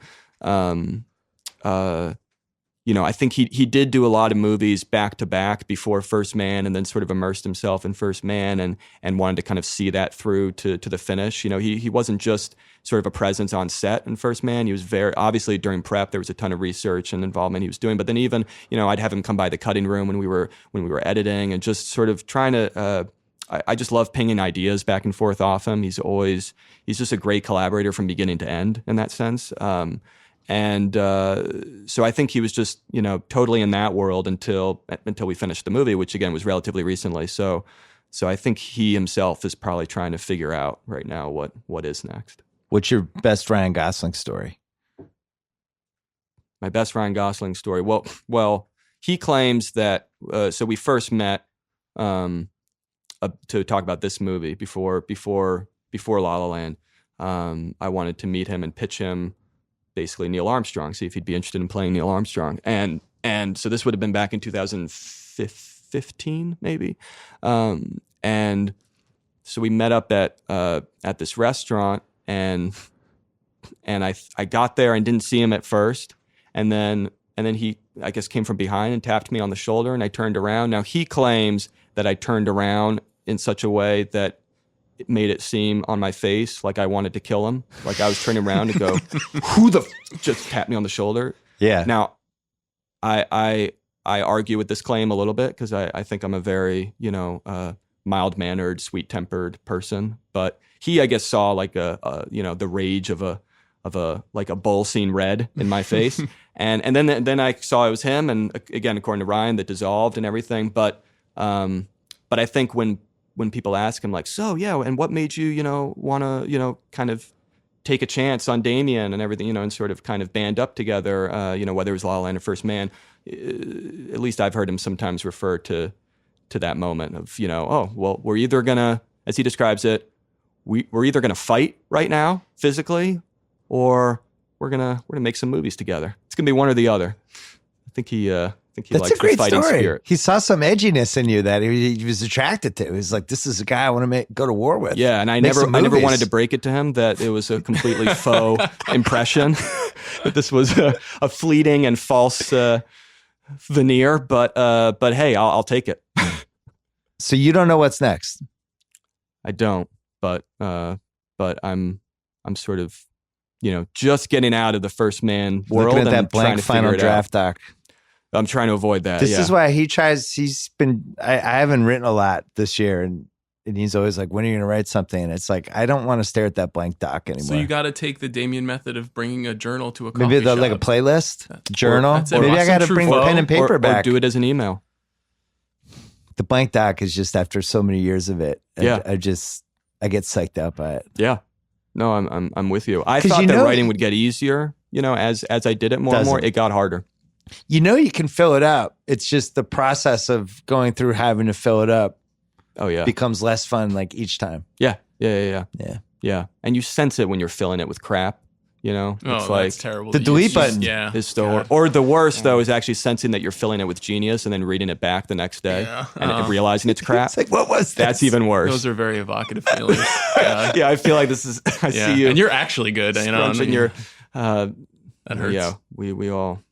I think he did do a lot of movies back to back before First Man, and then sort of immersed himself in First Man and wanted to kind of see that through to the finish. He wasn't just sort of a presence on set in First Man. He was very, obviously during prep, there was a ton of research and involvement he was doing, but then even, I'd have him come by the cutting room when we were editing, and just sort of trying to, I just love pinging ideas back and forth off him. He's just a great collaborator from beginning to end in that sense. So I think he was just, totally in that world until we finished the movie, which again was relatively recently. So I think he himself is probably trying to figure out right now what is next. What's your best Ryan Gosling story? My best Ryan Gosling story. Well, he claims that. So we first met to talk about this movie before La La Land. I wanted to meet him and pitch him basically Neil Armstrong, see if he'd be interested in playing Neil Armstrong. And so this would have been back in 2015, maybe. And so we met up at this restaurant, and I got there and didn't see him at first. And then he, I guess, came from behind and tapped me on the shoulder, and I turned around. Now, he claims that I turned around in such a way that it made it seem on my face like I wanted to kill him. Like I was turning around to go, who the just tapped me on the shoulder. Yeah. Now, I argue with this claim a little bit because I think I'm a very, mild-mannered, sweet-tempered person. But he, I guess, saw like the rage of a bull seeing red in my face. and then I saw it was him. And again, according to Ryan, that dissolved and everything. But I think when people ask him like, so yeah, and what made you, want to, kind of take a chance on Damien and everything, and sort of kind of band up together, whether it was La La Land or First Man, at least I've heard him sometimes refer to that moment of, oh, well, we're either gonna, as he describes it, we're either gonna fight right now physically, or we're gonna make some movies together. It's gonna be one or the other. I think he That's likes a great the fighting story. spirit. He saw some edginess in you that he was attracted to. He was like, this is a guy I want to go to war with. Yeah, and I never wanted to break it to him that it was a completely faux impression, that this was a fleeting and false veneer. But hey, I'll take it. So you don't know what's next? I don't, but I'm sort of, just getting out of the First Man world. Looking at that and blank trying to final figure it draft doc. I'm trying to avoid that. This is why I haven't written a lot this year, and he's always like, when are you going to write something? And it's like, I don't want to stare at that blank doc anymore. So you got to take the Damien method of bringing a journal to a coffee maybe shop. like a playlist, journal. That's it. Maybe I got to bring pen and paper or back. do it as an email. The blank doc is just after so many years of it. Yeah. I get psyched out by it. Yeah. No, I'm with you. I thought that writing would get easier, as I did it more and more, it got harder. You can fill it up. It's just the process of going through having to fill it up. Oh yeah, becomes less fun like each time. Yeah. And you sense it when you're filling it with crap. It's like that's terrible. The delete button. Yeah. Is still, or the worst though is actually sensing that you're filling it with genius and then reading it back the next day and realizing it's crap. It's like, what was this? That's even worse. Those are very evocative feelings. Yeah, I feel like this is. I see you, and you're actually good. And you're. That hurts. Yeah, we all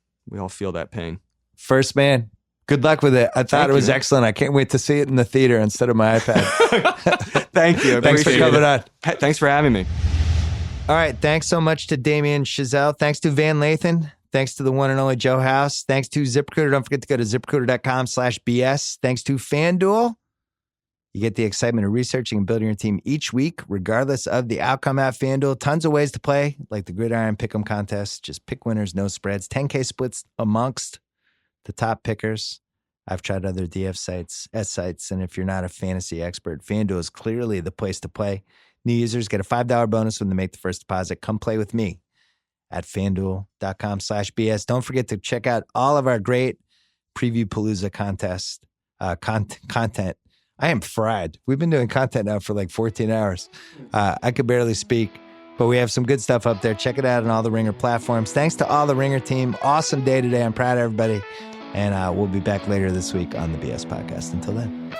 feel that pain. First Man. Good luck with it. I thought it was excellent. I can't wait to see it in the theater instead of my iPad. Thank you. Thanks for coming on. Thanks for having me. All right. Thanks so much to Damien Chazelle. Thanks to Van Lathan. Thanks to the one and only Joe House. Thanks to ZipRecruiter. Don't forget to go to ZipRecruiter.com/BS. Thanks to FanDuel. You get the excitement of researching and building your team each week, regardless of the outcome at FanDuel. Tons of ways to play, like the Gridiron Pick'em contest. Just pick winners, no spreads. 10K splits amongst the top pickers. I've tried other DF sites, S sites, and if you're not a fantasy expert, FanDuel is clearly the place to play. New users get a $5 bonus when they make the first deposit. Come play with me at FanDuel.com/BS. Don't forget to check out all of our great Preview Palooza contest content. I am fried. We've been doing content now for like 14 hours. I could barely speak, but we have some good stuff up there. Check it out on all the Ringer platforms. Thanks to all the Ringer team. Awesome day today. I'm proud of everybody. And we'll be back later this week on the BS Podcast. Until then.